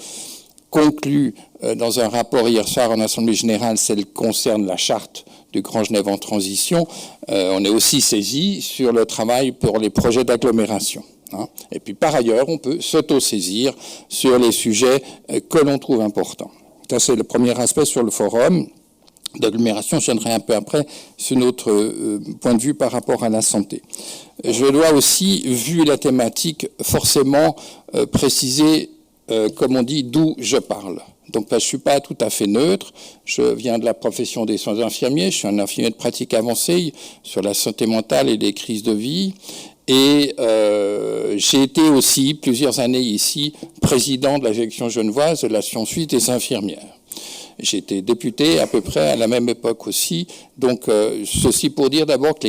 conclue dans un rapport hier soir en Assemblée Générale, celle concerne la charte du Grand Genève en transition. On est aussi saisi sur le travail pour les projets d'agglomération. Et puis par ailleurs, on peut s'auto-saisir sur les sujets que l'on trouve importants. Ça, c'est le premier aspect sur le forum d'agglomération. Je viendrai un peu après sur notre point de vue par rapport à la santé. Je dois aussi, vu la thématique, forcément préciser, comme on dit, d'où je parle. Donc je ne suis pas tout à fait neutre, je viens de la profession des soins infirmiers, je suis un infirmier de pratique avancée sur la santé mentale et les crises de vie, et j'ai été aussi plusieurs années ici président de la section genevoise de l'Association suisse des infirmières. J'ai été député à peu près à la même époque aussi, donc ceci pour dire d'abord que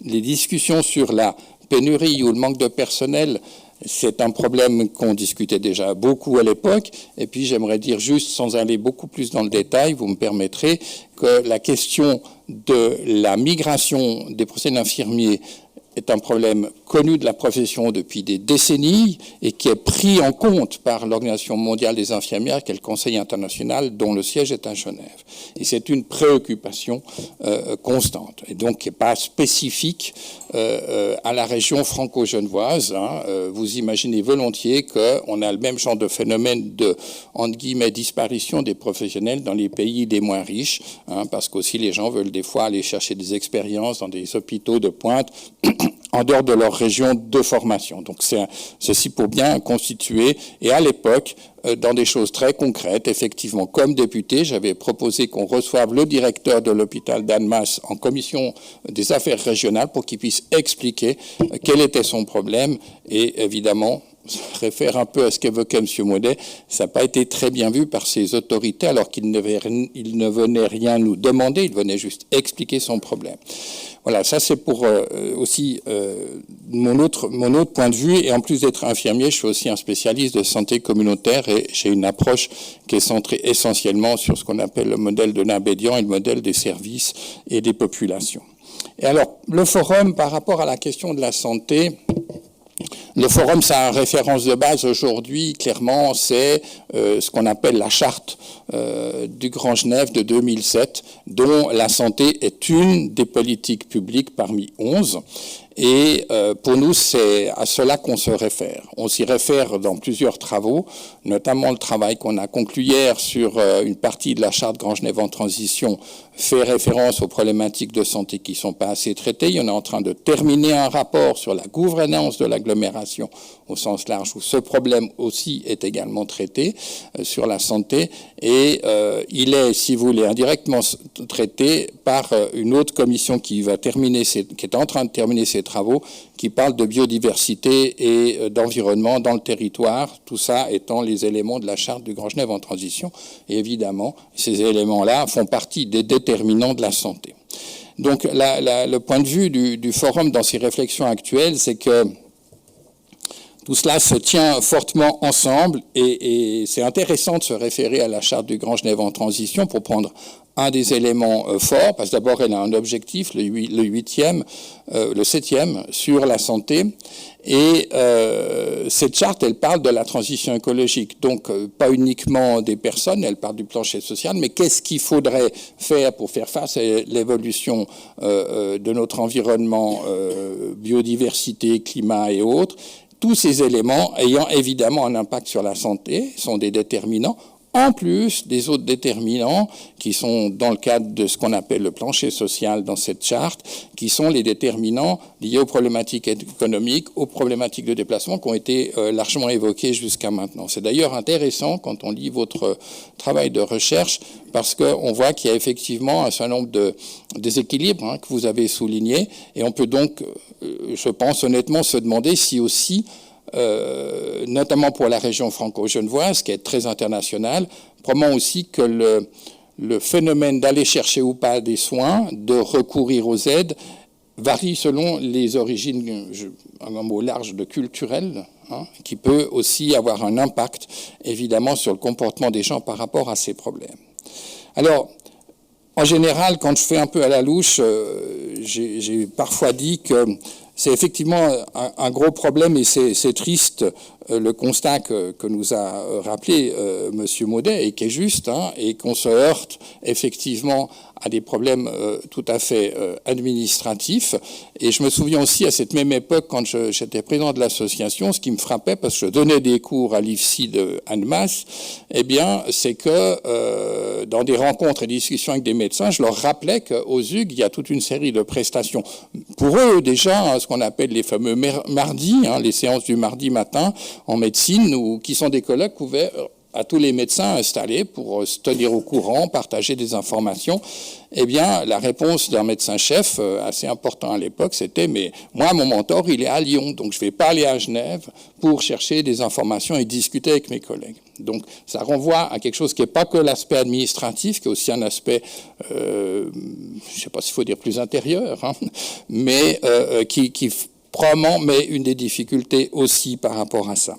les discussions sur la pénurie ou le manque de personnel, c'est un problème qu'on discutait déjà beaucoup à l'époque. Et puis j'aimerais dire juste, sans aller beaucoup plus dans le détail, vous me permettrez, que la question de la migration des professionnels infirmiers est un problème connu de la profession depuis des décennies et qui est pris en compte par l'Organisation mondiale des infirmières, qui est le Conseil international dont le siège est à Genève. Et c'est une préoccupation constante et donc qui n'est pas spécifique à la région franco-genevoise. Vous imaginez volontiers qu'on a le même genre de phénomène de, entre guillemets, disparition des professionnels dans les pays les moins riches, parce qu'aussi les gens veulent des fois aller chercher des expériences dans des hôpitaux de pointe en dehors de leur région de formation. Donc ceci pour bien constituer, et à l'époque, dans des choses très concrètes, effectivement, comme député, j'avais proposé qu'on reçoive le directeur de l'hôpital d'Annemasse en commission des affaires régionales pour qu'il puisse expliquer quel était son problème, et évidemment, je réfère un peu à ce qu'évoquait M. Maudet, ça n'a pas été très bien vu par ces autorités, alors qu'il ne venait rien nous demander, il venait juste expliquer son problème. Voilà, ça c'est pour aussi mon autre point de vue, et en plus d'être infirmier, je suis aussi un spécialiste de santé communautaire, et j'ai une approche qui est centrée essentiellement sur ce qu'on appelle le modèle de Nabédian et le modèle des services et des populations. Et alors, le forum, par rapport à la question de la santé, le forum, sa référence de base aujourd'hui, clairement, c'est ce qu'on appelle la charte du Grand Genève de 2007, dont la santé est une des politiques publiques parmi 11. Et pour nous, c'est à cela qu'on se réfère. On s'y réfère dans plusieurs travaux, notamment le travail qu'on a conclu hier sur une partie de la charte Grand Genève en transition fait référence aux problématiques de santé qui ne sont pas assez traitées. On est en train de terminer un rapport sur la gouvernance de l'agglomération au sens large, où ce problème aussi est également traité sur la santé. Et il est, si vous voulez, indirectement traité par une autre commission qui est en train de terminer ses travaux, qui parle de biodiversité et d'environnement dans le territoire, tout ça étant les éléments de la charte du Grand Genève en transition. Et évidemment, ces éléments-là font partie des déterminants de la santé. Donc le point de vue du forum dans ses réflexions actuelles, c'est que tout cela se tient fortement ensemble, et c'est intéressant de se référer à la charte du Grand Genève en transition pour prendre un des éléments forts, parce que d'abord elle a un objectif, le 7e, sur la santé, et cette charte, elle parle de la transition écologique, donc pas uniquement des personnes, elle parle du plancher social, mais qu'est-ce qu'il faudrait faire pour faire face à l'évolution de notre environnement, biodiversité, climat et autres. Tous ces éléments ayant évidemment un impact sur la santé sont des déterminants, en plus des autres déterminants qui sont dans le cadre de ce qu'on appelle le plancher social dans cette charte, qui sont les déterminants liés aux problématiques économiques, aux problématiques de déplacement qui ont été largement évoquées jusqu'à maintenant. C'est d'ailleurs intéressant quand on lit votre travail de recherche, parce qu'on voit qu'il y a effectivement un certain nombre de déséquilibres que vous avez soulignés, et on peut donc, je pense honnêtement, se demander si aussi notamment pour la région franco-genevoise, qui est très internationale, probablement aussi que le phénomène d'aller chercher ou pas des soins, de recourir aux aides, varie selon les origines, un mot large de culturel, qui peut aussi avoir un impact, évidemment, sur le comportement des gens par rapport à ces problèmes. Alors, en général, quand je fais un peu à la louche, j'ai parfois dit que c'est effectivement un gros problème, et c'est triste le constat que nous a rappelé Monsieur Maudet et qui est juste, hein, et qu'on se heurte effectivement à des problèmes tout à fait administratifs. Et je me souviens aussi à cette même époque, quand j'étais président de l'association, ce qui me frappait, parce que je donnais des cours à l'IFSI de Annemasse, eh bien, c'est que dans des rencontres et des discussions avec des médecins, je leur rappelais qu'aux UG, il y a toute une série de prestations. Pour eux, déjà, hein, ce qu'on appelle les fameux mardis, hein, les séances du mardi matin en médecine, ou qui sont des colloques ouverts à tous les médecins installés pour se tenir au courant, partager des informations. Eh bien, la réponse d'un médecin-chef, assez important à l'époque, c'était « mais moi, mon mentor, il est à Lyon, donc je ne vais pas aller à Genève pour chercher des informations et discuter avec mes collègues ». Donc, ça renvoie à quelque chose qui n'est pas que l'aspect administratif, qui est aussi un aspect, je ne sais pas s'il faut dire plus intérieur, hein, mais qui probablement met une des difficultés aussi par rapport à ça.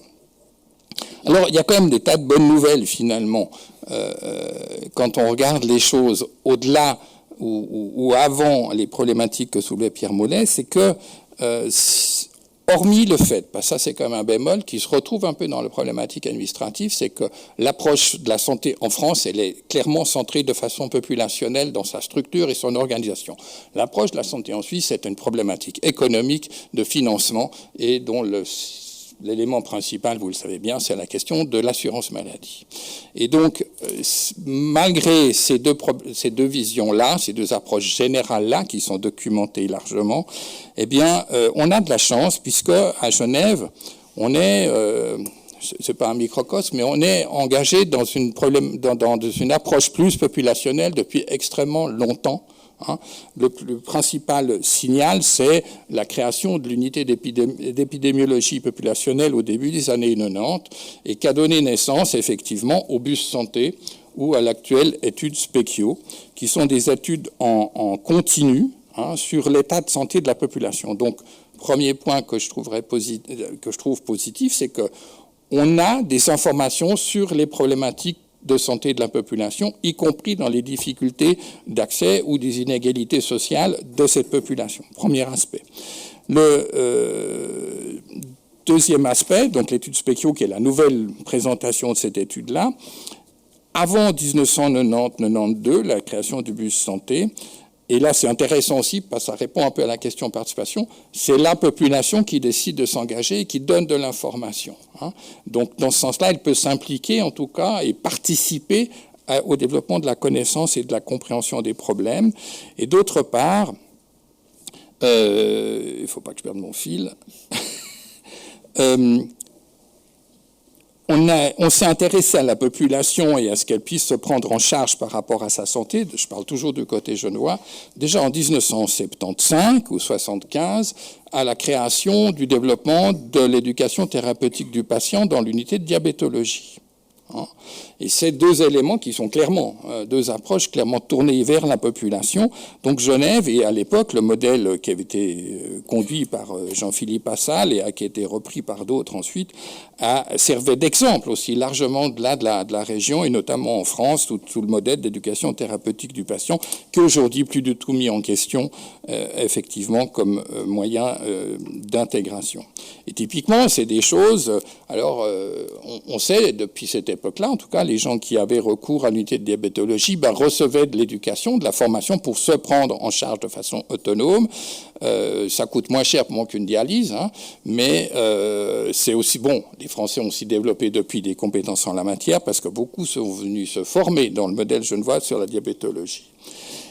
Alors, il y a quand même des tas de bonnes nouvelles, finalement, quand on regarde les choses au-delà ou avant les problématiques que soulevait Pierre Mollet, c'est que, hormis le fait, parce que ça c'est quand même un bémol, qui se retrouve un peu dans la problématique administrative, c'est que l'approche de la santé en France, elle est clairement centrée de façon populationnelle dans sa structure et son organisation. L'approche de la santé en Suisse, c'est une problématique économique de financement et dont l'élément principal, vous le savez bien, c'est la question de l'assurance maladie. Et donc, malgré ces deux visions-là, ces deux approches générales-là, qui sont documentées largement, eh bien, on a de la chance, puisque à Genève, on est, c'est pas un microcosme, mais on est engagé dans une approche plus populationnelle depuis extrêmement longtemps. Hein. Le principal signal, c'est la création de l'unité d'épidémiologie populationnelle au début des années 90 et qui a donné naissance effectivement au BUS Santé ou à l'actuelle étude Specchio, qui sont des études en continu, hein, sur l'état de santé de la population. Donc, premier point que je trouve positif, c'est que on a des informations sur les problématiques de santé de la population, y compris dans les difficultés d'accès ou des inégalités sociales de cette population. Premier aspect. Le deuxième aspect, donc l'étude Specchio, qui est la nouvelle présentation de cette étude-là, avant 1990-92, la création du BUS Santé, et là c'est intéressant aussi parce que ça répond un peu à la question participation, c'est la population qui décide de s'engager et qui donne de l'information. Hein. Donc dans ce sens-là, elle peut s'impliquer en tout cas et participer au développement de la connaissance et de la compréhension des problèmes. Et d'autre part, il ne faut pas que je perde mon fil, on s'est intéressé à la population et à ce qu'elle puisse se prendre en charge par rapport à sa santé. Je parle toujours du côté genevois. Déjà en 1975 ou 75, à la création du développement de l'éducation thérapeutique du patient dans l'unité de diabétologie. Et ces deux éléments qui sont clairement, deux approches clairement tournées vers la population. Donc Genève, et à l'époque, le modèle qui avait été conduit par Jean-Philippe Assal et qui a été repris par d'autres ensuite, servait d'exemple aussi largement de la région, et notamment en France, sous le modèle d'éducation thérapeutique du patient, qui est aujourd'hui plus du tout mis en question, effectivement, comme moyen d'intégration. Et typiquement, c'est des choses... Alors, on sait, depuis cette époque-là, en tout cas, les gens qui avaient recours à l'unité de diabétologie recevaient de l'éducation, de la formation pour se prendre en charge de façon autonome. Ça coûte moins cher pour moi qu'une dialyse, hein, mais c'est aussi bon. Les Français ont aussi développé depuis des compétences en la matière parce que beaucoup sont venus se former dans le modèle genevois sur la diabétologie.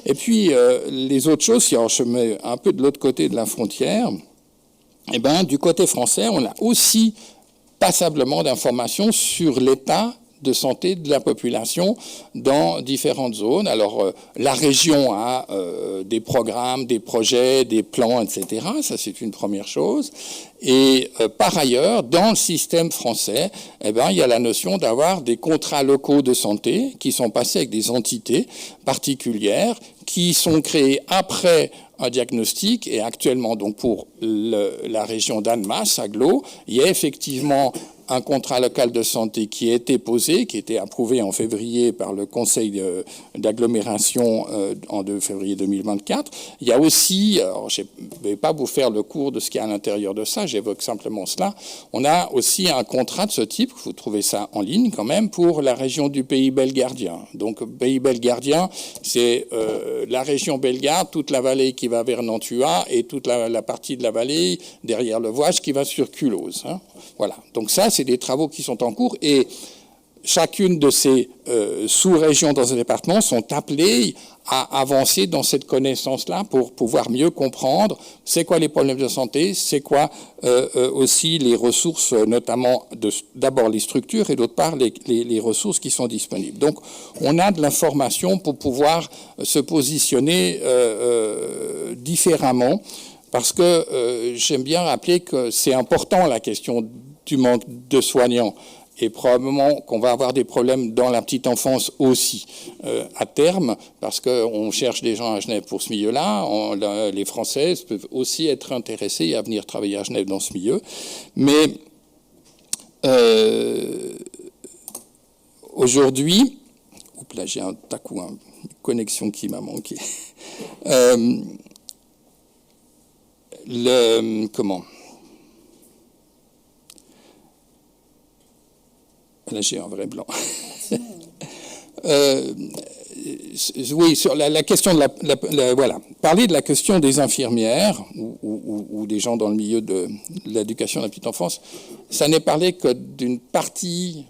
Et puis, les autres choses, si je mets un peu de l'autre côté de la frontière, eh ben, du côté français, on a aussi passablement d'informations sur l'état de santé de la population dans différentes zones. Alors, la région a des programmes, des projets, des plans, etc. Ça, c'est une première chose. Et par ailleurs, dans le système français, eh ben, il y a la notion d'avoir des contrats locaux de santé qui sont passés avec des entités particulières qui sont créées après un diagnostic. Et actuellement, donc pour la région d'Annemasse, Aglo, il y a effectivement un contrat local de santé qui a été posé, qui a été approuvé en février par le Conseil d'agglomération en février 2024. Il y a aussi, alors je ne vais pas vous faire le cours de ce qu'il y a à l'intérieur de ça, j'évoque simplement cela, on a aussi un contrat de ce type, vous trouvez ça en ligne quand même, pour la région du Pays belgardien. Donc Pays belgardien, c'est la région belgarde, toute la vallée qui va vers Nantua et toute la partie de la vallée derrière le Vosges qui va sur Culose. Hein. Voilà, donc ça, c'est des travaux qui sont en cours et chacune de ces sous-régions dans un département sont appelées à avancer dans cette connaissance-là pour pouvoir mieux comprendre c'est quoi les problèmes de santé, c'est quoi aussi les ressources, notamment d'abord les structures et d'autre part les ressources qui sont disponibles. Donc on a de l'information pour pouvoir se positionner différemment parce que j'aime bien rappeler que c'est important la question du manque de soignants. Et probablement qu'on va avoir des problèmes dans la petite enfance aussi, à terme, parce qu'on cherche des gens à Genève pour ce milieu-là. Les Françaises peuvent aussi être intéressées à venir travailler à Genève dans ce milieu. Mais aujourd'hui, là j'ai une connexion qui m'a manqué. Là, j'ai un vrai blanc. Oui, sur la question de voilà. Parler de la question des infirmières ou des gens dans le milieu de l'éducation de la petite enfance, ça n'est parlé que d'une partie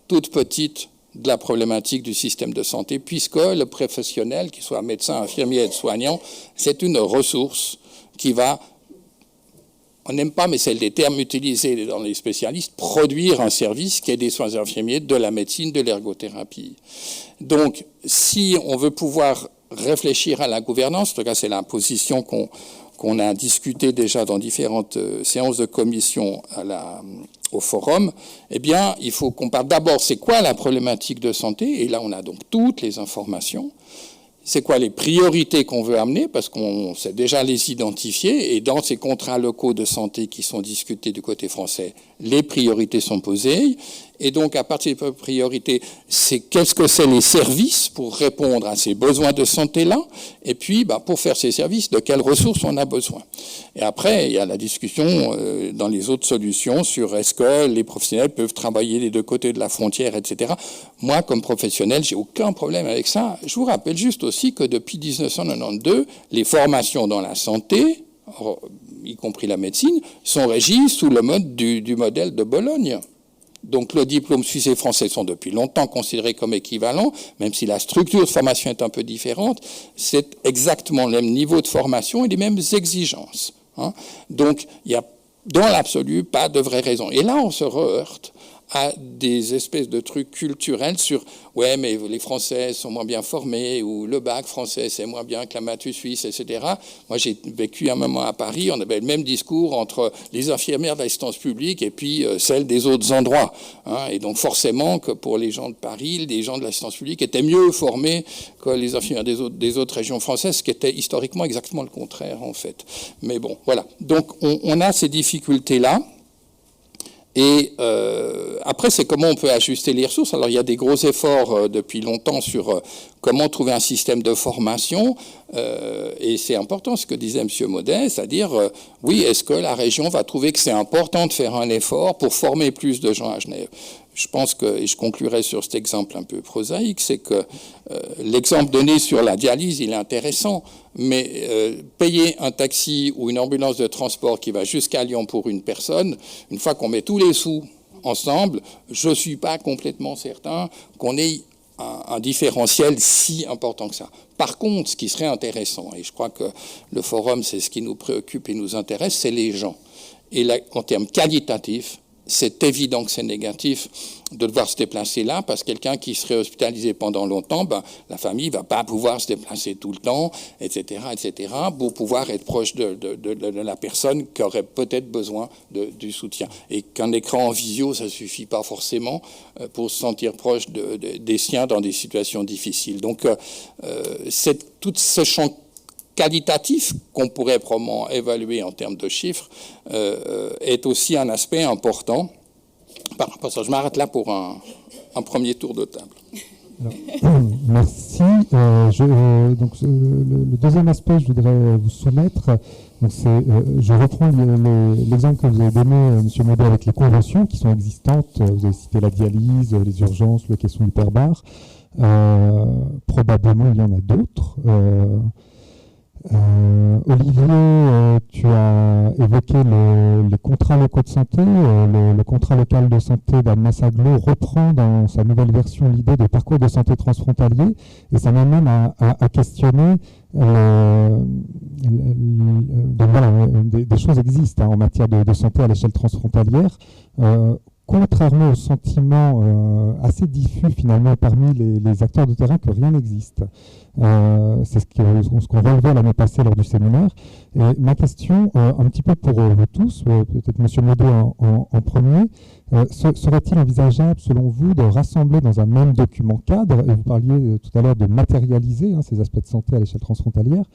toute petite de la problématique du système de santé, puisque le professionnel, qu'il soit médecin, infirmier, aide-soignant, c'est une ressource qui va, on n'aime pas, mais c'est des termes utilisés dans les spécialistes, produire un service qui est des soins infirmiers, de la médecine, de l'ergothérapie. Donc, si on veut pouvoir réfléchir à la gouvernance, en tout cas c'est la position qu'on a discutée déjà dans différentes séances de commission au forum, eh bien, il faut qu'on parle d'abord, c'est quoi la problématique de santé? Et là, on a donc toutes les informations. C'est quoi les priorités qu'on veut amener, parce qu'on sait déjà les identifier, et dans ces contrats locaux de santé qui sont discutés du côté français, les priorités sont posées, et donc à partir des priorités, c'est qu'est-ce que c'est les services pour répondre à ces besoins de santé-là, et puis pour faire ces services, de quelles ressources on a besoin. Et après, il y a la discussion dans les autres solutions sur est-ce que les professionnels peuvent travailler des deux côtés de la frontière, etc. Moi, comme professionnel, j'ai aucun problème avec ça. Je vous rappelle juste aussi que depuis 1992, les formations dans la santé, y compris la médecine, sont régies sous le mode du modèle de Bologne. Donc le diplôme suisse et français sont depuis longtemps considérés comme équivalents, même si la structure de formation est un peu différente, c'est exactement le même niveau de formation et les mêmes exigences. Hein. Donc il n'y a dans l'absolu pas de vraie raison. Et là on se heurte à des espèces de trucs culturels sur « ouais, mais les Français sont moins bien formés » ou « le bac français, c'est moins bien que la maths suisse, etc. » Moi, j'ai vécu un moment à Paris, on avait le même discours entre les infirmières de l'assistance publique et puis celles des autres endroits. Hein. Et donc, forcément, que pour les gens de Paris, les gens de l'assistance publique étaient mieux formés que les infirmières des autres régions françaises, ce qui était historiquement exactement le contraire, en fait. Mais bon, voilà. Donc, on a ces difficultés-là. Et après, c'est comment on peut ajuster les ressources. Alors, il y a des gros efforts depuis longtemps sur comment trouver un système de formation. Et c'est important ce que disait M. Maudet, c'est-à-dire, oui, est-ce que la région va trouver que c'est important de faire un effort pour former plus de gens à Genève? Je pense que, et je conclurai sur cet exemple un peu prosaïque, c'est que l'exemple donné sur la dialyse, il est intéressant, mais payer un taxi ou une ambulance de transport qui va jusqu'à Lyon pour une personne, une fois qu'on met tous les sous ensemble, je ne suis pas complètement certain qu'on ait un différentiel si important que ça. Par contre, ce qui serait intéressant, et je crois que le forum, c'est ce qui nous préoccupe et nous intéresse, c'est les gens. Et là, en termes qualitatifs, c'est évident que c'est négatif de devoir se déplacer là, parce que quelqu'un qui serait hospitalisé pendant longtemps, la famille ne va pas pouvoir se déplacer tout le temps, etc., pour pouvoir être proche de la personne qui aurait peut-être besoin du soutien. Et qu'un écran en visio, ça ne suffit pas forcément pour se sentir proche des siens dans des situations difficiles. Donc, c'est tout ce champ qualitatif qu'on pourrait probablement évaluer en termes de chiffres est aussi un aspect important. par rapport à ça. Je m'arrête là pour un premier tour de table. Alors, merci. Donc, le deuxième aspect, je voudrais vous soumettre. Donc, je reprends l'exemple que vous avez donné, M. Maudet, avec les conventions qui sont existantes. Vous avez cité la dialyse, les urgences, le caisson hyperbare. Probablement, il y en a d'autres. Olivier, tu as évoqué les contrats locaux de santé. Le contrat local de santé d'Annemasse-Agglo reprend dans sa nouvelle version l'idée de parcours de santé transfrontalier, et ça m'amène à questionner. Donc voilà, des choses existent en matière de santé à l'échelle transfrontalière. Contrairement au sentiment assez diffus finalement parmi les acteurs de terrain que rien n'existe. C'est ce qu'on relevait l'année passée lors du séminaire. Et ma question, un petit peu pour vous tous, peut-être M. Maudet en premier, serait-il envisageable, selon vous, de rassembler dans un même document cadre, et vous parliez tout à l'heure de matérialiser ces aspects de santé à l'échelle transfrontalière,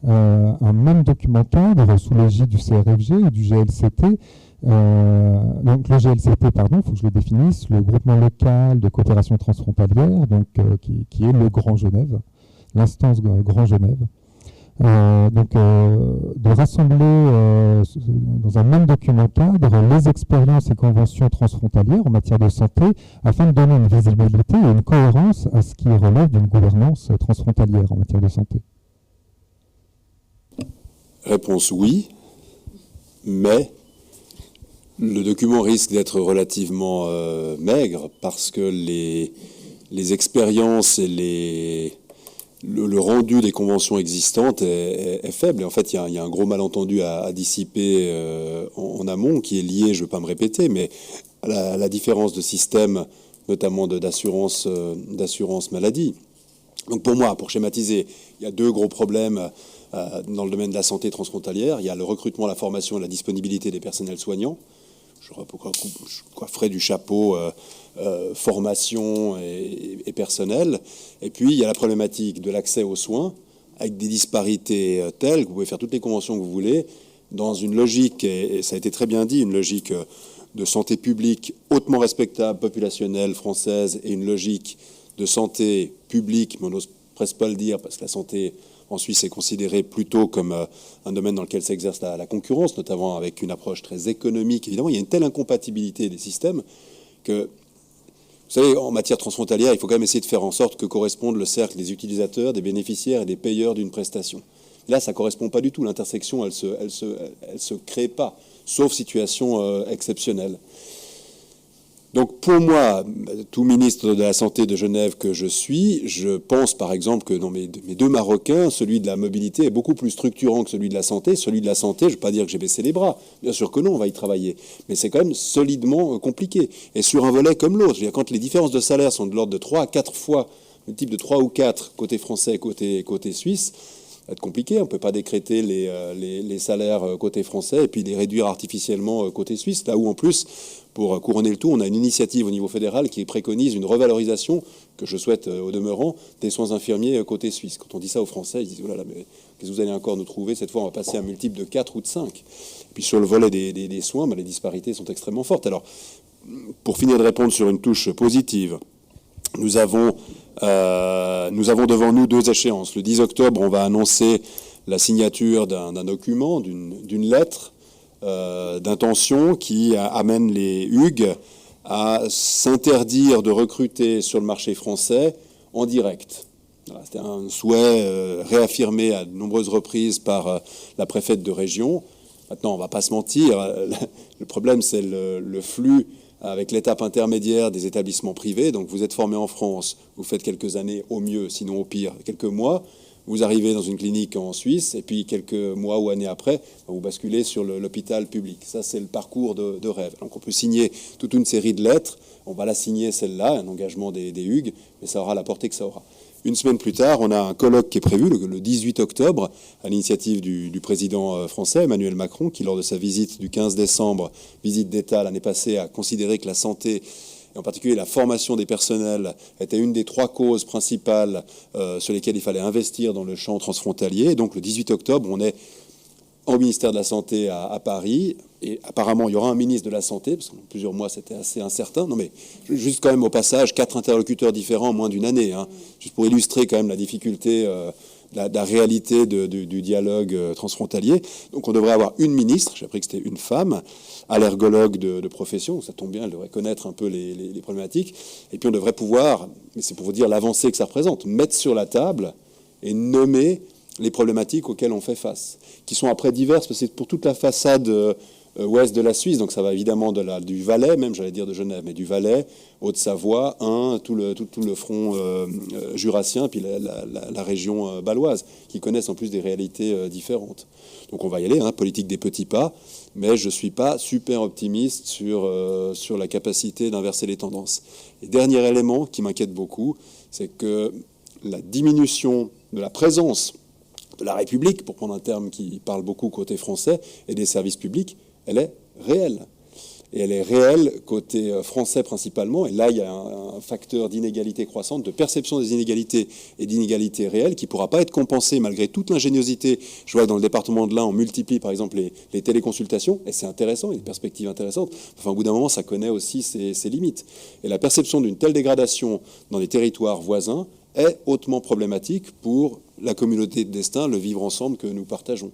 un même document cadre sous l'égide du CRFG ou du GLCT. Donc le GLCT, pardon, il faut que je le définisse, le groupement local de coopération transfrontalière, donc qui est le Grand Genève, l'instance Grand Genève. De rassembler dans un même document cadre les expériences et conventions transfrontalières en matière de santé afin de donner une visibilité et une cohérence à ce qui relève d'une gouvernance transfrontalière en matière de santé. Réponse oui, mais le document risque d'être relativement maigre parce que les expériences et le rendu des conventions existantes est faible. Et en fait, il y a un gros malentendu à dissiper en amont qui est lié, je ne veux pas me répéter, mais à la différence de système, notamment d'assurance maladie. Donc pour moi, pour schématiser, il y a deux gros problèmes dans le domaine de la santé transfrontalière. Il y a le recrutement, la formation et la disponibilité des personnels soignants. Je coifferai du chapeau formation et personnel. Et puis, il y a la problématique de l'accès aux soins, avec des disparités telles que vous pouvez faire toutes les conventions que vous voulez, dans une logique, et ça a été très bien dit, une logique de santé publique hautement respectable, populationnelle, française, et une logique de santé publique, mais on n'ose presque pas le dire, parce que la santé en Suisse est considérée plutôt comme un domaine dans lequel s'exerce la concurrence, notamment avec une approche très économique. Évidemment, il y a une telle incompatibilité des systèmes que, vous savez, en matière transfrontalière, il faut quand même essayer de faire en sorte que corresponde le cercle des utilisateurs, des bénéficiaires et des payeurs d'une prestation. Là, ça ne correspond pas du tout. L'intersection, elle se crée pas, sauf situation exceptionnelle. Donc pour moi, tout ministre de la Santé de Genève que je suis, je pense par exemple que dans mes deux Marocains, celui de la mobilité est beaucoup plus structurant que celui de la santé. Celui de la santé, je ne vais pas dire que j'ai baissé les bras, bien sûr que non, on va y travailler, mais c'est quand même solidement compliqué. Et sur un volet comme l'autre, quand les différences de salaire sont de l'ordre de 3 à 4 fois, le type de 3 ou 4 côté français, côté suisse, ça va être compliqué. On ne peut pas décréter les salaires côté français et puis les réduire artificiellement côté suisse, là où en plus, pour couronner le tout, on a une initiative au niveau fédéral qui préconise une revalorisation, que je souhaite au demeurant, des soins infirmiers côté suisse. Quand on dit ça aux Français, ils disent « Oh là là, mais qu'est-ce que vous allez encore nous trouver ? Cette fois, on va passer à un multiple de 4 ou de 5. » Et puis sur le volet des soins, les disparités sont extrêmement fortes. Alors, pour finir de répondre sur une touche positive, nous avons devant nous 2 échéances. Le 10 octobre, on va annoncer la signature d'un document, d'une lettre d'intention qui amène les Hugues à s'interdire de recruter sur le marché français en direct. Voilà, c'était un souhait réaffirmé à de nombreuses reprises par la préfète de région. Maintenant, on ne va pas se mentir, le problème c'est le flux avec l'étape intermédiaire des établissements privés. Donc vous êtes formé en France, vous faites quelques années au mieux, sinon au pire, quelques mois. Vous arrivez dans une clinique en Suisse, et puis quelques mois ou années après, vous basculez sur l'hôpital public. Ça, c'est le parcours de rêve. Donc on peut signer toute une série de lettres. On va la signer, celle-là, un engagement des Hugues, mais ça aura la portée que ça aura. Une semaine plus tard, on a un colloque qui est prévu le 18 octobre, à l'initiative du président français, Emmanuel Macron, qui, lors de sa visite du 15 décembre, visite d'État l'année passée, a considéré que la santé, et en particulier la formation des personnels, était une des 3 causes principales sur lesquelles il fallait investir dans le champ transfrontalier. Et donc le 18 octobre, on est au ministère de la Santé à Paris. Et apparemment, il y aura un ministre de la Santé, parce que plusieurs mois, c'était assez incertain. Non, mais juste quand même au passage, 4 interlocuteurs différents en moins d'une année, hein, juste pour illustrer quand même la difficulté, la réalité du dialogue transfrontalier. Donc, on devrait avoir une ministre, j'ai appris que c'était une femme, allergologue de profession, ça tombe bien, elle devrait connaître un peu les problématiques. Et puis, on devrait pouvoir, mais c'est pour vous dire l'avancée que ça représente, mettre sur la table et nommer les problématiques auxquelles on fait face, qui sont après diverses, parce que c'est pour toute la façade ouest de la Suisse, donc ça va évidemment du Valais, même j'allais dire de Genève, mais du Valais, Haute-Savoie, tout le front jurassien, puis la région baloise, qui connaissent en plus des réalités différentes. Donc on va y aller, hein, politique des petits pas, mais je ne suis pas super optimiste sur la capacité d'inverser les tendances. Et dernier élément qui m'inquiète beaucoup, c'est que la diminution de la présence de la République, pour prendre un terme qui parle beaucoup côté français, et des services publics, elle est réelle. Et elle est réelle côté français principalement. Et là, il y a un facteur d'inégalité croissante, de perception des inégalités et d'inégalités réelles qui ne pourra pas être compensé malgré toute l'ingéniosité. Je vois que dans le département de l'Ain, on multiplie par exemple les téléconsultations, et c'est intéressant, il y a une perspective intéressante. Enfin, au bout d'un moment, ça connaît aussi ses limites. Et la perception d'une telle dégradation dans les territoires voisins est hautement problématique pour la communauté de destin, le vivre ensemble que nous partageons.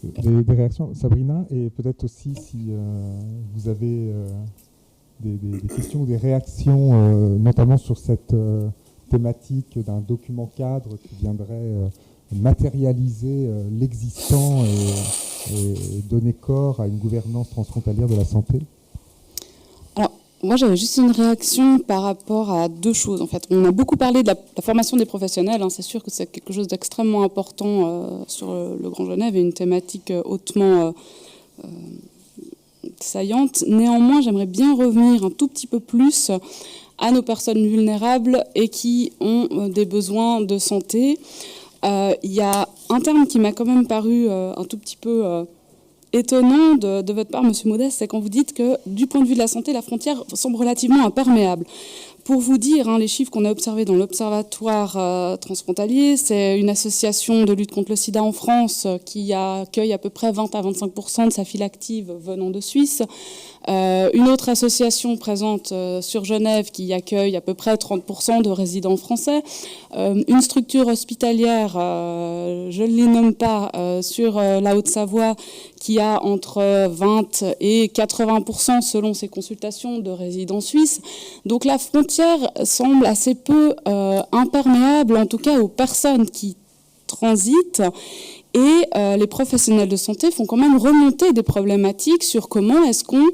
Des réactions, Sabrina, et peut-être aussi si vous avez des questions ou des réactions, notamment sur cette thématique d'un document cadre qui viendrait matérialiser l'existant et donner corps à une gouvernance transfrontalière de la santé. Alors, moi, j'avais juste une réaction par rapport à deux choses. En fait, on a beaucoup parlé de la formation des professionnels. Hein. C'est sûr que c'est quelque chose d'extrêmement important sur le Grand Genève et une thématique hautement saillante. Néanmoins, j'aimerais bien revenir un tout petit peu plus à nos personnes vulnérables et qui ont des besoins de santé. Il y a un terme qui m'a quand même paru un tout petit peu étonnant de votre part, Monsieur Modeste, c'est quand vous dites que du point de vue de la santé, la frontière semble relativement imperméable. Pour vous dire, les chiffres qu'on a observés dans l'Observatoire transfrontalier, c'est une association de lutte contre le sida en France qui accueille à peu près 20 à 25% de sa file active venant de Suisse. Une autre association présente sur Genève qui accueille à peu près 30% de résidents français. Une structure hospitalière, je ne les nomme pas, sur la Haute-Savoie qui a entre 20 et 80% selon ses consultations de résidents suisses. Donc la frontière semble assez peu imperméable, en tout cas aux personnes qui transitent. Et les professionnels de santé font quand même remonter des problématiques sur comment est-ce qu'on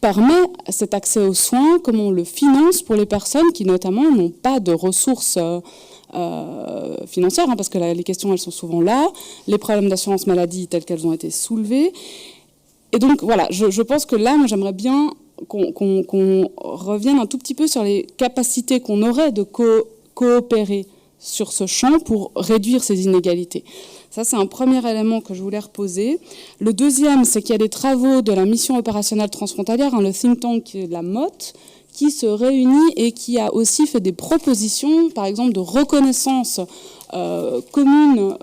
permet cet accès aux soins, comment on le finance pour les personnes qui notamment n'ont pas de ressources financières, parce que les questions elles sont souvent là, les problèmes d'assurance maladie tels qu'elles ont été soulevés. Et donc voilà, je pense que là, moi j'aimerais bien qu'on revienne un tout petit peu sur les capacités qu'on aurait de coopérer sur ce champ pour réduire ces inégalités. Ça, c'est un premier élément que je voulais reposer. Le deuxième, c'est qu'il y a des travaux de la mission opérationnelle transfrontalière, le think tank de la MOT, qui se réunit et qui a aussi fait des propositions, par exemple, de reconnaissance commune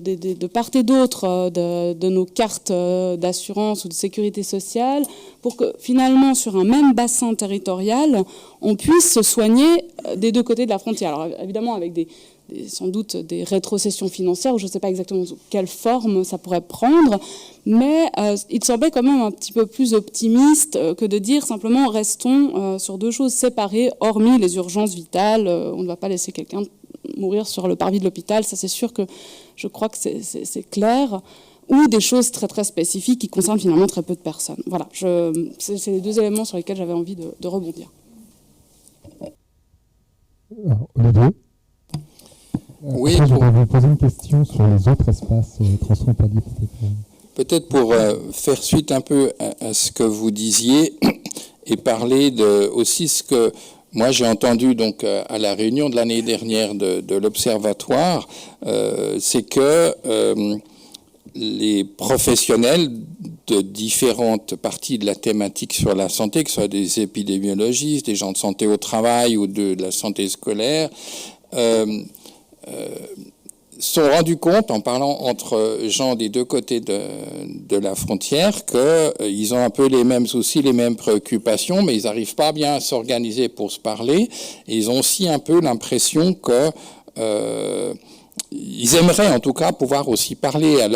de part et d'autre de nos cartes d'assurance ou de sécurité sociale, pour que finalement, sur un même bassin territorial, on puisse se soigner des deux côtés de la frontière. Alors évidemment, avec sans doute des rétrocessions financières, ou je ne sais pas exactement quelle forme ça pourrait prendre, mais il semblait quand même un petit peu plus optimiste que de dire simplement restons sur deux choses séparées, hormis les urgences vitales, on ne va pas laisser quelqu'un mourir sur le parvis de l'hôpital, ça c'est sûr que je crois que c'est clair, ou des choses très très spécifiques qui concernent finalement très peu de personnes. Voilà, c'est les deux éléments sur lesquels j'avais envie de rebondir. Alors, les deux. Oui, je vais vous poser une question sur les autres espaces transfrontaliers. Peut-être pour faire suite un peu à ce que vous disiez et parler aussi ce que moi j'ai entendu donc à la réunion de l'année dernière de l'Observatoire, c'est que les professionnels de différentes parties de la thématique sur la santé, que ce soit des épidémiologistes, des gens de santé au travail ou de la santé scolaire, sont rendus compte, en parlant entre gens des deux côtés de la frontière, qu'ils ont un peu les mêmes soucis, les mêmes préoccupations, mais ils n'arrivent pas bien à s'organiser pour se parler. Et ils ont aussi un peu l'impression que ils aimeraient en tout cas pouvoir aussi parler à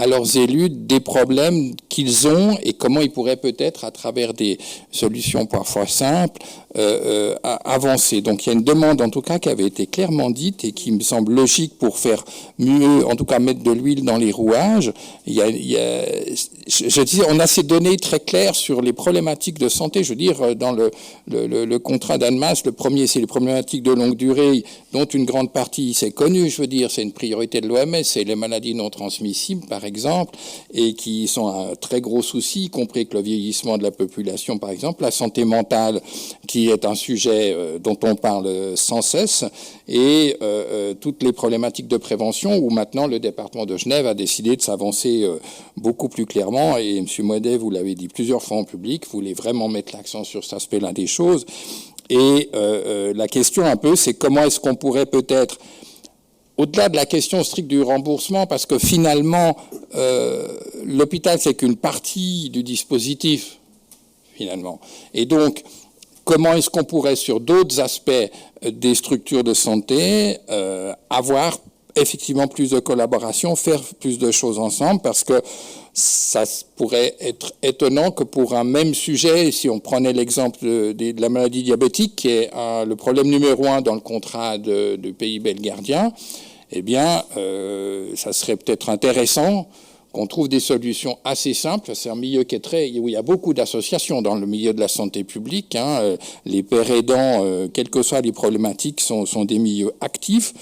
leurs élus des problèmes qu'ils ont et comment ils pourraient peut-être, à travers des solutions parfois simples, avancer. Donc il y a une demande en tout cas qui avait été clairement dite et qui me semble logique pour faire mieux, en tout cas mettre de l'huile dans les rouages. Je disais, on a ces données très claires sur les problématiques de santé. Je veux dire, dans le contrat d'Annemasse, le premier, c'est les problématiques de longue durée, dont une grande partie, c'est connu, je veux dire, c'est une priorité de l'OMS, c'est les maladies non transmissibles, par exemple, et qui sont un très gros souci, y compris avec le vieillissement de la population, par exemple, la santé mentale, qui est un sujet dont on parle sans cesse, et toutes les problématiques de prévention, où maintenant le département de Genève a décidé de s'avancer beaucoup plus clairement, et M. Mouadet, vous l'avez dit plusieurs fois en public, voulait vraiment mettre l'accent sur cet aspect-là des choses. Et la question un peu, c'est comment est-ce qu'on pourrait peut-être, au-delà de la question stricte du remboursement, parce que finalement, l'hôpital, c'est qu'une partie du dispositif, finalement. Et donc, comment est-ce qu'on pourrait, sur d'autres aspects des structures de santé, avoir effectivement plus de collaboration, faire plus de choses ensemble, parce que ça pourrait être étonnant que pour un même sujet, si on prenait l'exemple de la maladie diabétique, qui est le problème numéro 1 dans le contrat du pays belgardien, eh bien, ça serait peut-être intéressant qu'on trouve des solutions assez simples. C'est un milieu où il y a beaucoup d'associations dans le milieu de la santé publique. Les pères aidants, quelles que soient les problématiques, sont des milieux actifs.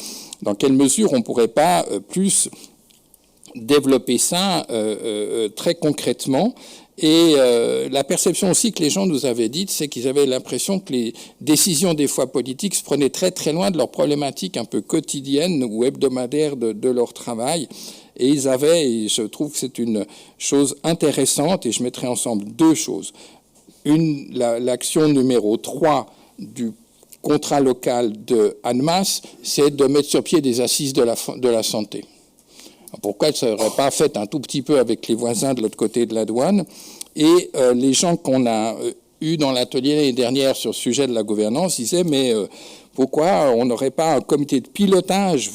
Dans quelle mesure on ne pourrait pas plus développer ça très concrètement? Et la perception aussi que les gens nous avaient dite, c'est qu'ils avaient l'impression que les décisions des fois politiques se prenaient très très loin de leurs problématiques un peu quotidiennes ou hebdomadaires de leur travail. Et et je trouve que c'est une chose intéressante, et je mettrai ensemble deux choses. L'action numéro 3 du contrat local de Annemasse, c'est de mettre sur pied des assises de la santé. Pourquoi elle ne serait pas faite un tout petit peu avec les voisins de l'autre côté de la douane? Et les gens qu'on a eus dans l'atelier l'année dernière sur le sujet de la gouvernance disaient, mais pourquoi on n'aurait pas un comité de pilotage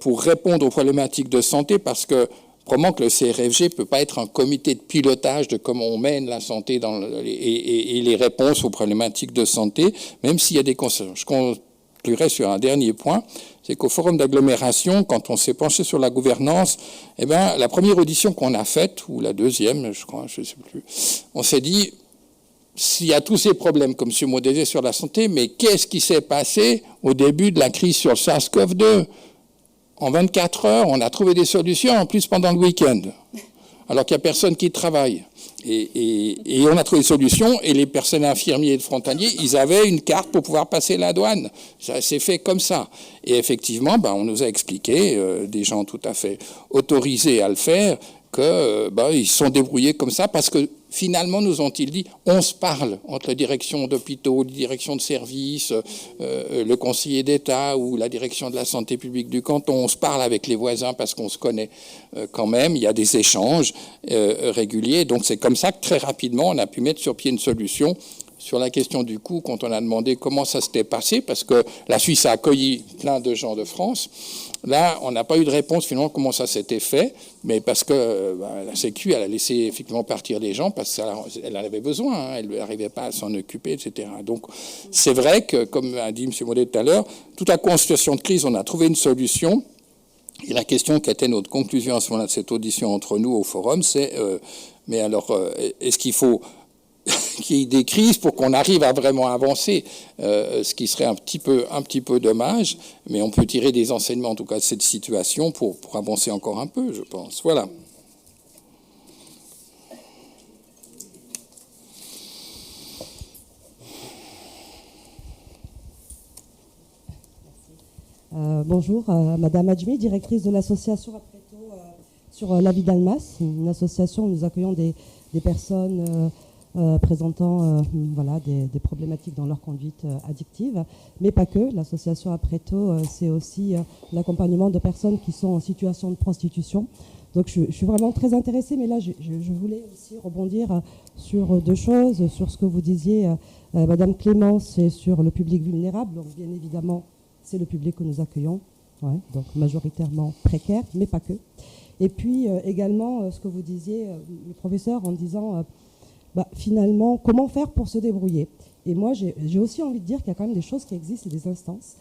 pour répondre aux problématiques de santé? Parce que probablement que le CRFG ne peut pas être un comité de pilotage de comment on mène la santé et les réponses aux problématiques de santé, même s'il y a des conséquences. Je conclurai sur un dernier point, c'est qu'au forum d'agglomération, quand on s'est penché sur la gouvernance, eh ben, la première audition qu'on a faite, ou la deuxième, je crois, je ne sais plus, on s'est dit, s'il y a tous ces problèmes, comme M. Maudet disait, sur la santé, mais qu'est-ce qui s'est passé au début de la crise sur le SARS-CoV-2 ? En 24 heures, on a trouvé des solutions, en plus pendant le week-end, alors qu'il n'y a personne qui travaille. Et on a trouvé des solutions, et les personnels infirmiers et frontaliers, ils avaient une carte pour pouvoir passer la douane. Ça s'est fait comme ça. Et effectivement, on nous a expliqué, des gens tout à fait autorisés à le faire, qu'ils se sont débrouillés comme ça, parce que finalement, nous ont-ils dit, on se parle entre la direction d'hôpitaux, la direction de services, le conseiller d'État ou la direction de la santé publique du canton, on se parle avec les voisins parce qu'on se connaît quand même, il y a des échanges réguliers. Donc c'est comme ça que très rapidement, on a pu mettre sur pied une solution. Sur la question du coût, quand on a demandé comment ça s'était passé, parce que la Suisse a accueilli plein de gens de France, là, on n'a pas eu de réponse finalement comment ça s'était fait, mais parce que la Sécu, elle a laissé effectivement partir les gens parce qu'elle en avait besoin, elle n'arrivait pas à s'en occuper, etc. Donc, c'est vrai que, comme a dit M. Maudet tout à l'heure, tout à coup en situation de crise, on a trouvé une solution. Et la question qui était notre conclusion à ce moment-là de cette audition entre nous au forum, c'est mais alors, est-ce qu'il faut qu'il y ait des crises pour qu'on arrive à vraiment avancer, ce qui serait un petit peu dommage, mais on peut tirer des enseignements en tout cas de cette situation pour avancer encore un peu, je pense. Voilà. Bonjour, Madame Adjmi, directrice de l'association Apréto sur la vie d'Annemasse, une association où nous accueillons des personnes présentant voilà, des problématiques dans leur conduite addictive, mais pas que. L'association Apréto, c'est aussi l'accompagnement de personnes qui sont en situation de prostitution. Donc je suis vraiment très intéressée, mais là je voulais aussi rebondir sur deux choses, sur ce que vous disiez, Madame Clémence, et sur le public vulnérable. Donc bien évidemment, c'est le public que nous accueillons, ouais, donc majoritairement précaire, mais pas que. Et puis également ce que vous disiez, le professeur, en disant finalement comment faire pour se débrouiller. Et moi j'ai aussi envie de dire qu'il y a quand même des choses qui existent et des instances.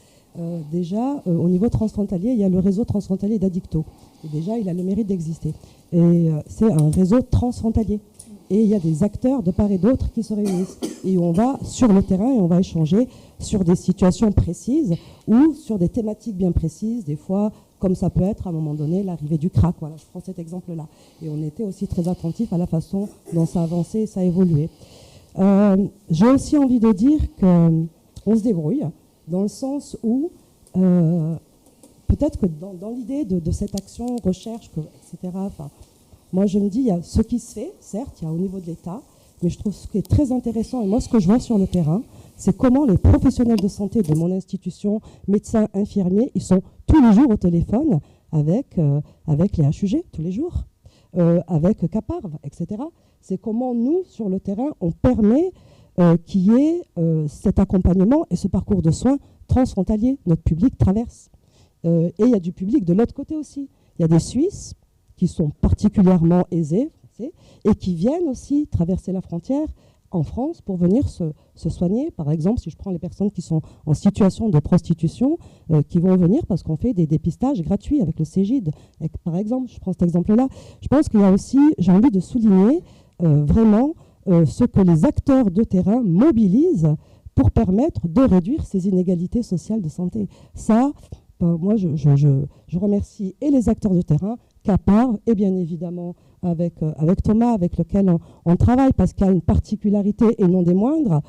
Déjà, au niveau transfrontalier, il y a le réseau transfrontalier d'Addicto. Et déjà, il a le mérite d'exister. Et c'est un réseau transfrontalier. Et il y a des acteurs de part et d'autre qui se réunissent. Et on va sur le terrain et on va échanger sur des situations précises ou sur des thématiques bien précises, des fois, comme ça peut être à un moment donné l'arrivée du crack. Voilà, je prends cet exemple-là. Et on était aussi très attentifs à la façon dont ça avançait et ça évoluait. J'ai aussi envie de dire qu'on se débrouille, dans le sens où peut-être que dans l'idée de cette action, recherche, etc., moi je me dis, il y a ce qui se fait, certes, il y a au niveau de l'État, mais je trouve ce qui est très intéressant, et moi ce que je vois sur le terrain, c'est comment les professionnels de santé de mon institution, médecins, infirmiers, ils sont tous les jours au téléphone avec les HUG, tous les jours, avec Caparv, etc. C'est comment nous, sur le terrain, on permet qu'il y ait cet accompagnement et ce parcours de soins transfrontalier. Notre public traverse. Et il y a du public de l'autre côté aussi. Il y a des Suisses qui sont particulièrement aisés et qui viennent aussi traverser la frontière en France pour venir se soigner. Par exemple, si je prends les personnes qui sont en situation de prostitution, qui vont venir parce qu'on fait des dépistages gratuits avec le Cégide. Par exemple, je prends cet exemple-là. Je pense qu'il y a aussi, j'ai envie de souligner vraiment ce que les acteurs de terrain mobilisent pour permettre de réduire ces inégalités sociales de santé. Ça, moi, je remercie et les acteurs de terrain, Caparv, et bien évidemment avec Thomas, avec lequel on travaille, parce qu'il y a une particularité, et non des moindres,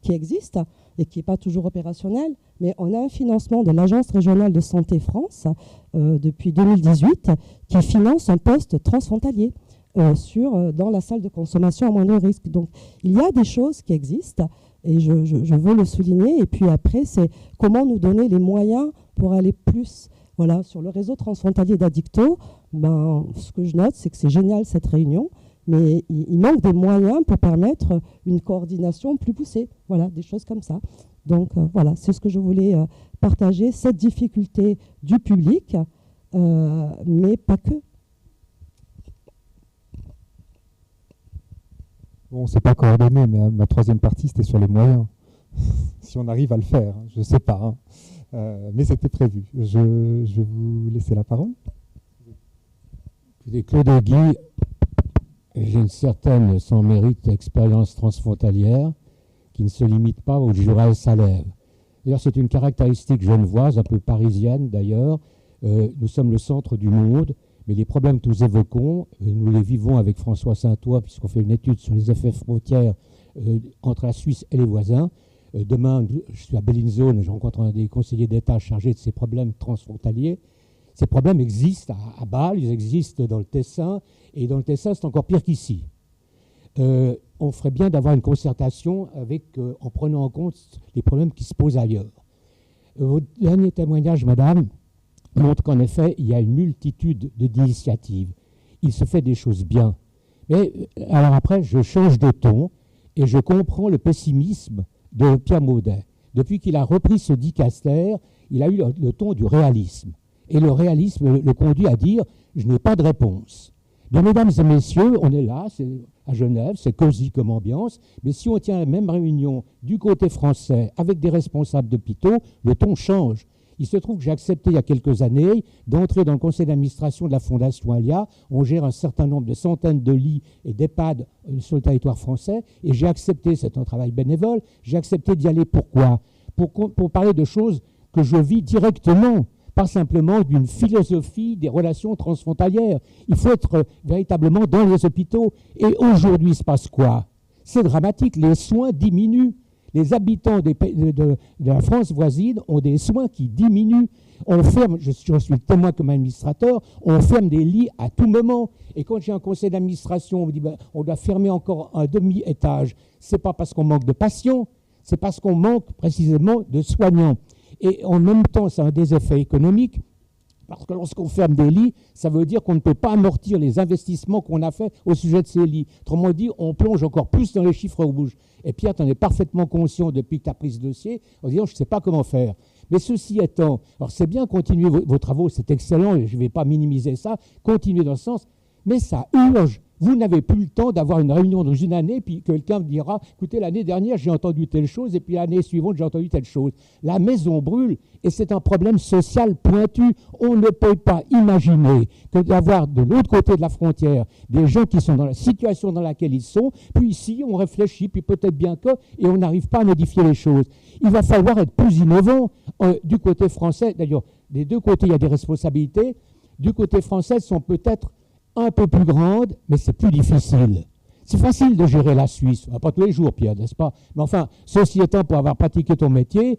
qui existe et qui n'est pas toujours opérationnelle, mais on a un financement de l'Agence régionale de santé France depuis 2018 qui finance un poste transfrontalier dans la salle de consommation à moindre risque. Donc il y a des choses qui existent et je veux le souligner. Et puis après, c'est comment nous donner les moyens pour aller plus. Voilà, sur le réseau transfrontalier d'Addicto, ce que je note, c'est que c'est génial cette réunion, mais il manque des moyens pour permettre une coordination plus poussée. Voilà, des choses comme ça. Donc voilà, c'est ce que je voulais partager, cette difficulté du public, mais pas que. Bon, on ne s'est pas coordonné, mais ma troisième partie, c'était sur les moyens. Si on arrive à le faire, je ne sais pas. Mais c'était prévu. Je vais vous laisser la parole. Claude Guy, j'ai une certaine, sans mérite, expérience transfrontalière qui ne se limite pas au Jura-Salève. D'ailleurs, c'est une caractéristique genevoise, un peu parisienne d'ailleurs. Nous sommes le centre du monde, mais les problèmes que nous évoquons, nous les vivons avec François Saint-Ouen, puisqu'on fait une étude sur les effets frontières entre la Suisse et les voisins. Demain, je suis à Bellinzone, je rencontre un des conseillers d'État chargés de ces problèmes transfrontaliers. Ces problèmes existent à Bâle, ils existent dans le Tessin, et dans le Tessin, c'est encore pire qu'ici. On ferait bien d'avoir une concertation en prenant en compte les problèmes qui se posent ailleurs. Votre dernier témoignage, madame, montre qu'en effet, il y a une multitude d'initiatives. Il se fait des choses bien. Mais alors après, je change de ton et je comprends le pessimisme de Pierre Maudet. Depuis qu'il a repris ce dicaster, il a eu le ton du réalisme. Et le réalisme le conduit à dire « je n'ai pas de réponse ». Bien, mesdames et messieurs, on est là, c'est à Genève, c'est cosy comme ambiance, mais si on tient la même réunion du côté français avec des responsables d'hôpitaux, le ton change. Il se trouve que j'ai accepté il y a quelques années d'entrer dans le conseil d'administration de la Fondation Alia. On gère un certain nombre de centaines de lits et d'EHPAD sur le territoire français. Et j'ai accepté, c'est un travail bénévole, j'ai accepté d'y aller. Pourquoi ? Pour parler de choses que je vis directement, pas simplement d'une philosophie des relations transfrontalières. Il faut être véritablement dans les hôpitaux. Et aujourd'hui, il se passe quoi ? C'est dramatique, les soins diminuent. Les habitants de la France voisine ont des soins qui diminuent. On ferme, je suis le témoin comme administrateur, on ferme des lits à tout moment. Et quand j'ai un conseil d'administration, on me dit on doit fermer encore un demi-étage. C'est pas parce qu'on manque de patients, c'est parce qu'on manque précisément de soignants. Et en même temps, ça a des effets économiques. Parce que lorsqu'on ferme des lits, ça veut dire qu'on ne peut pas amortir les investissements qu'on a faits au sujet de ces lits. Autrement dit, on plonge encore plus dans les chiffres rouges. Et Pierre, tu en es parfaitement conscient depuis que tu as pris ce dossier, en disant je ne sais pas comment faire. Mais ceci étant, alors c'est bien continuer vos travaux, c'est excellent, et je ne vais pas minimiser ça, continuez dans ce sens, mais ça urge. Vous n'avez plus le temps d'avoir une réunion dans une année, puis quelqu'un me dira, écoutez, l'année dernière, j'ai entendu telle chose, et puis l'année suivante, j'ai entendu telle chose. La maison brûle, et c'est un problème social pointu. On ne peut pas imaginer que d'avoir de l'autre côté de la frontière des gens qui sont dans la situation dans laquelle ils sont, puis ici, on réfléchit, puis peut-être bien que, et on n'arrive pas à modifier les choses. Il va falloir être plus innovant du côté français. D'ailleurs, des deux côtés, il y a des responsabilités. Du côté français, elles sont peut-être un peu plus grande, mais c'est plus difficile. C'est facile de gérer la Suisse, pas tous les jours, Pierre, n'est-ce pas? Mais enfin, ceci étant, pour avoir pratiqué ton métier,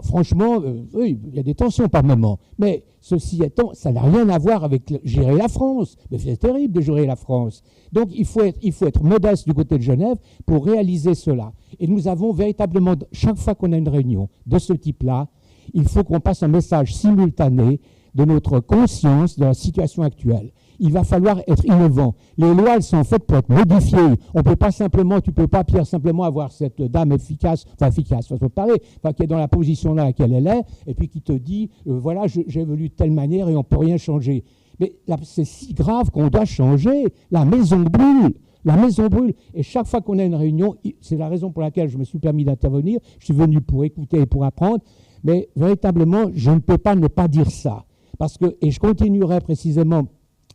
franchement, oui, il y a des tensions par moment. Mais ceci étant, ça n'a rien à voir avec gérer la France. Mais c'est terrible de gérer la France. Donc, il faut être modeste du côté de Genève pour réaliser cela. Et nous avons véritablement, chaque fois qu'on a une réunion de ce type-là, il faut qu'on passe un message simultané de notre conscience de la situation actuelle. Il va falloir être innovant. Les lois, elles sont faites pour être modifiées. On peut pas simplement, tu peux pas, Pierre, simplement avoir cette dame efficace, façon de parler, qui est dans la position dans laquelle elle est, et puis qui te dit, voilà, j'ai évolué de telle manière et on peut rien changer. Mais là, c'est si grave qu'on doit changer. La maison brûle. La maison brûle. Et chaque fois qu'on a une réunion, c'est la raison pour laquelle je me suis permis d'intervenir. Je suis venu pour écouter et pour apprendre. Mais véritablement, je ne peux pas ne pas dire ça. Parce que, et je continuerai précisément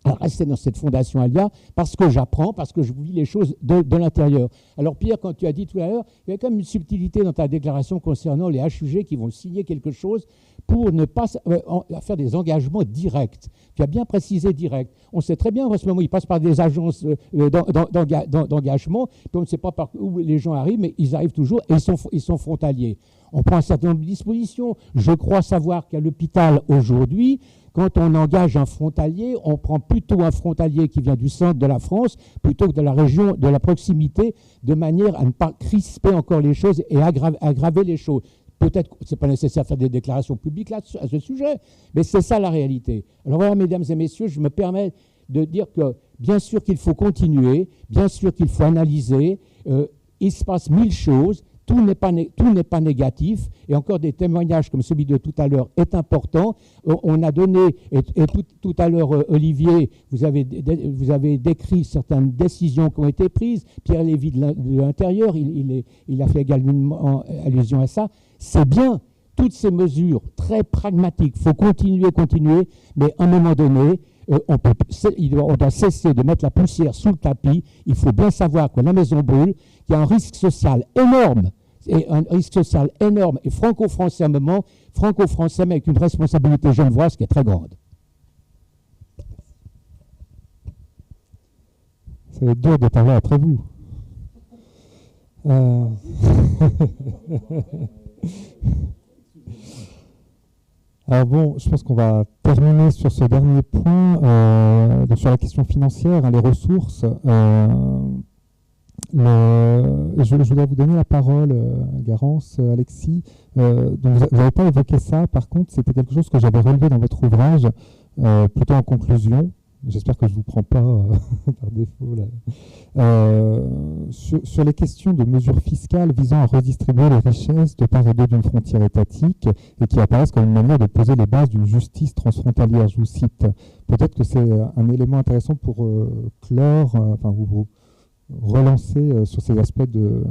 à rester dans cette fondation Alia, parce que j'apprends, parce que je vis les choses de l'intérieur. Alors Pierre, quand tu as dit tout à l'heure, il y a quand même une subtilité dans ta déclaration concernant les HUG qui vont signer quelque chose pour ne pas faire des engagements directs. Tu as bien précisé direct. On sait très bien en ce moment, ils passent par des agences d'engagement, puis on ne sait pas par où les gens arrivent, mais ils arrivent toujours et ils sont frontaliers. On prend un certain nombre de dispositions. Je crois savoir qu'à l'hôpital aujourd'hui, quand on engage un frontalier, on prend plutôt un frontalier qui vient du centre de la France plutôt que de la région, de la proximité, de manière à ne pas crisper encore les choses et aggraver les choses. Peut-être que ce n'est pas nécessaire de faire des déclarations publiques là, à ce sujet, mais c'est ça la réalité. Alors voilà, mesdames et messieurs, je me permets de dire que bien sûr qu'il faut continuer, bien sûr qu'il faut analyser, il se passe 1000 choses. Tout n'est pas négatif, et encore des témoignages comme celui de tout à l'heure est important. On a donné, et tout à l'heure, Olivier, vous avez décrit certaines décisions qui ont été prises. Pierre Lévy de l'Intérieur, il a fait également allusion à ça. C'est bien, toutes ces mesures très pragmatiques. Il faut continuer, mais à un moment donné, on doit cesser de mettre la poussière sous le tapis. Il faut bien savoir que la maison brûle, qu'il y a un risque social énorme, et franco-français à un moment, franco-français, mais avec une responsabilité genevoise qui est très grande. Ça va être dur de parler après vous. Alors bon, je pense qu'on va terminer sur ce dernier point, sur la question financière, les ressources. Je voudrais vous donner la parole, Garance, Alexis. Donc vous n'avez pas évoqué ça, par contre, c'était quelque chose que j'avais relevé dans votre ouvrage, plutôt en conclusion. J'espère que je ne vous prends pas par défaut. Là. Sur les questions de mesures fiscales visant à redistribuer les richesses de part et d'autre d'une frontière étatique et qui apparaissent comme une manière de poser les bases d'une justice transfrontalière, je vous cite. Peut-être que c'est un élément intéressant pour clore, vous relancer sur ces aspects de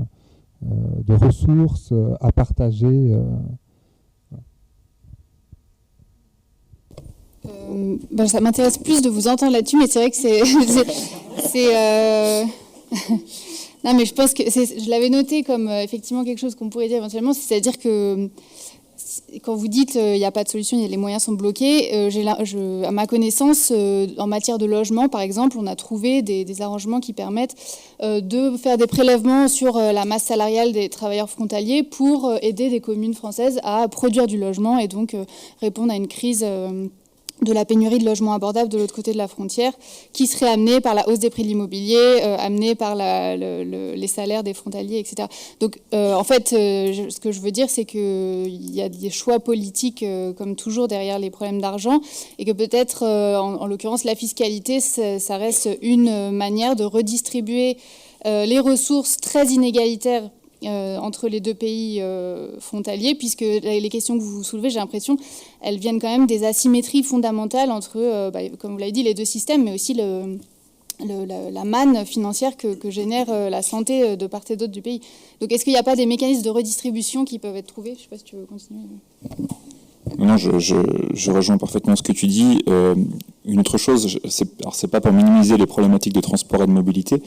ressources à partager. Ça m'intéresse plus de vous entendre là-dessus, mais c'est vrai que non, mais je pense que je l'avais noté comme effectivement quelque chose qu'on pourrait dire éventuellement, c'est-à-dire que quand vous dites il n'y a pas de solution, les moyens sont bloqués, à ma connaissance, en matière de logement, par exemple, on a trouvé des arrangements qui permettent de faire des prélèvements sur la masse salariale des travailleurs frontaliers pour aider des communes françaises à produire du logement et donc répondre à une crise de la pénurie de logements abordables de l'autre côté de la frontière, qui serait amenée par la hausse des prix de l'immobilier, amenée par les salaires des frontaliers, etc. Donc, en fait, ce que je veux dire, c'est qu'il y a des choix politiques, comme toujours, derrière les problèmes d'argent, et que peut-être, en l'occurrence, la fiscalité, ça reste une manière de redistribuer les ressources très inégalitaires entre les deux pays frontaliers, puisque les questions que vous soulevez, j'ai l'impression, elles viennent quand même des asymétries fondamentales entre, comme vous l'avez dit, les deux systèmes, mais aussi la manne financière que génère la santé de part et d'autre du pays. Donc est-ce qu'il n'y a pas des mécanismes de redistribution qui peuvent être trouvés? Je ne sais pas si tu veux continuer. Non, je rejoins parfaitement ce que tu dis. Une autre chose, c'est pas pour minimiser les problématiques de transport et de mobilité,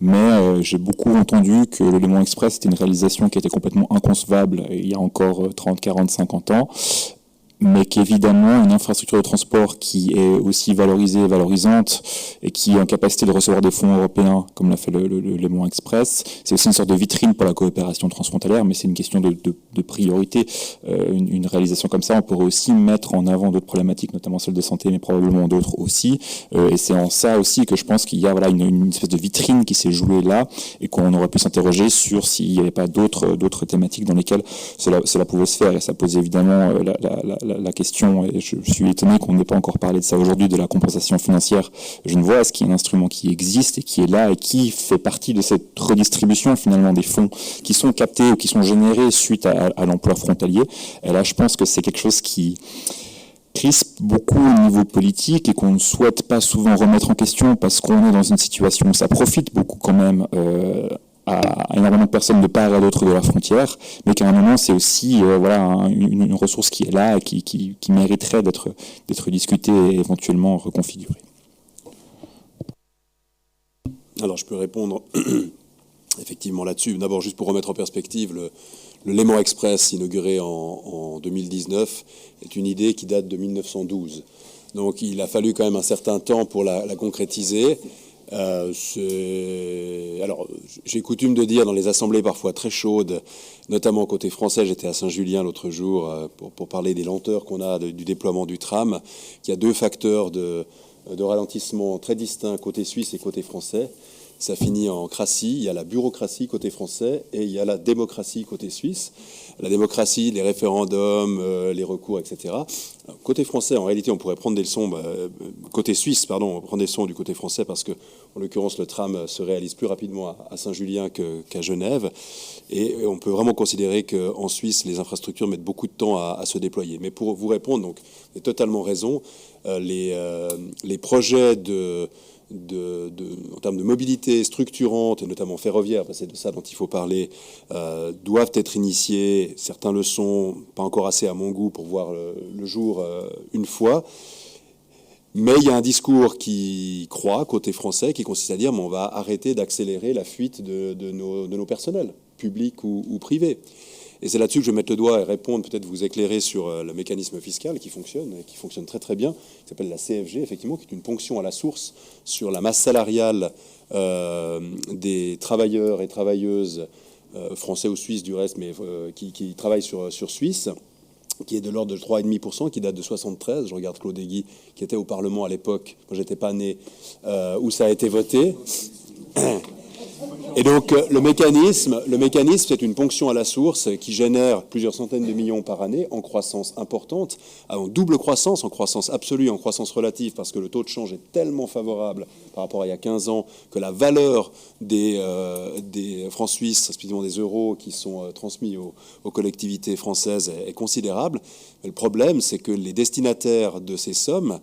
mais j'ai beaucoup entendu que le Léman Express était une réalisation qui était complètement inconcevable il y a encore 30, 40, 50 ans, mais qu'évidemment, une infrastructure de transport qui est aussi valorisée et valorisante et qui est en capacité de recevoir des fonds européens, comme l'a fait le Léman Express, c'est aussi une sorte de vitrine pour la coopération transfrontalière, mais c'est une question de priorité. Une réalisation comme ça, on pourrait aussi mettre en avant d'autres problématiques, notamment celles de santé, mais probablement d'autres aussi. Et c'est en ça aussi que je pense qu'il y a une espèce de vitrine qui s'est jouée là et qu'on aurait pu s'interroger sur s'il n'y avait pas d'autres thématiques dans lesquelles cela pouvait se faire. Et ça pose évidemment la question, et je suis étonné qu'on n'ait pas encore parlé de ça aujourd'hui, de la compensation financière genevoise, qui est un instrument qui existe et qui est là et qui fait partie de cette redistribution finalement des fonds qui sont captés ou qui sont générés suite à l'emploi frontalier. Et là, je pense que c'est quelque chose qui crispe beaucoup au niveau politique et qu'on ne souhaite pas souvent remettre en question parce qu'on est dans une situation où ça profite beaucoup quand même à énormément de personnes de part et d'autre de la frontière, mais qu'à un moment c'est aussi une ressource qui est là et qui mériterait d'être discutée et éventuellement reconfigurée. Alors je peux répondre effectivement là-dessus. D'abord, juste pour remettre en perspective, le Léman Express, inauguré en 2019, est une idée qui date de 1912. Donc il a fallu quand même un certain temps pour la concrétiser. Alors, j'ai coutume de dire dans les assemblées parfois très chaudes, notamment côté français, j'étais à Saint-Julien l'autre jour pour parler des lenteurs qu'on a du déploiement du tram, qu'il y a deux facteurs de ralentissement très distincts côté suisse et côté français. Ça finit en cratie. Il y a la bureaucratie côté français et il y a la démocratie côté suisse. La démocratie, les référendums, les recours, etc. Alors, côté français, en réalité, on pourrait prendre des leçons, côté suisse, pardon, on prend des leçons du côté français parce que, en l'occurrence, le tram se réalise plus rapidement à Saint-Julien qu'à Genève. Et on peut vraiment considérer qu'en Suisse, les infrastructures mettent beaucoup de temps à se déployer. Mais pour vous répondre, donc, vous avez totalement raison, les projets en termes de mobilité structurante, et notamment ferroviaire, parce que c'est de ça dont il faut parler, doivent être initiés. Certains le sont, pas encore assez à mon goût pour voir le jour une fois. Mais il y a un discours qui croît, côté français, qui consiste à dire on va arrêter d'accélérer la fuite de nos personnels, publics ou privés. Et c'est là-dessus que je vais mettre le doigt et répondre, peut-être vous éclairer sur le mécanisme fiscal qui fonctionne très très bien, qui s'appelle la CFG, effectivement, qui est une ponction à la source sur la masse salariale des travailleurs et travailleuses français ou suisses du reste, mais qui travaillent sur Suisse, qui est de l'ordre de 3,5%, qui date de 1973. Je regarde Claude Aiguy, qui était au Parlement à l'époque, moi j'étais pas né, où ça a été voté. Et donc le mécanisme, c'est une ponction à la source qui génère plusieurs centaines de millions par année en croissance importante, en double croissance, en croissance absolue, en croissance relative, parce que le taux de change est tellement favorable par rapport à il y a 15 ans que la valeur des francs suisses, respectivement des euros qui sont transmis aux collectivités françaises est considérable. Mais le problème, c'est que les destinataires de ces sommes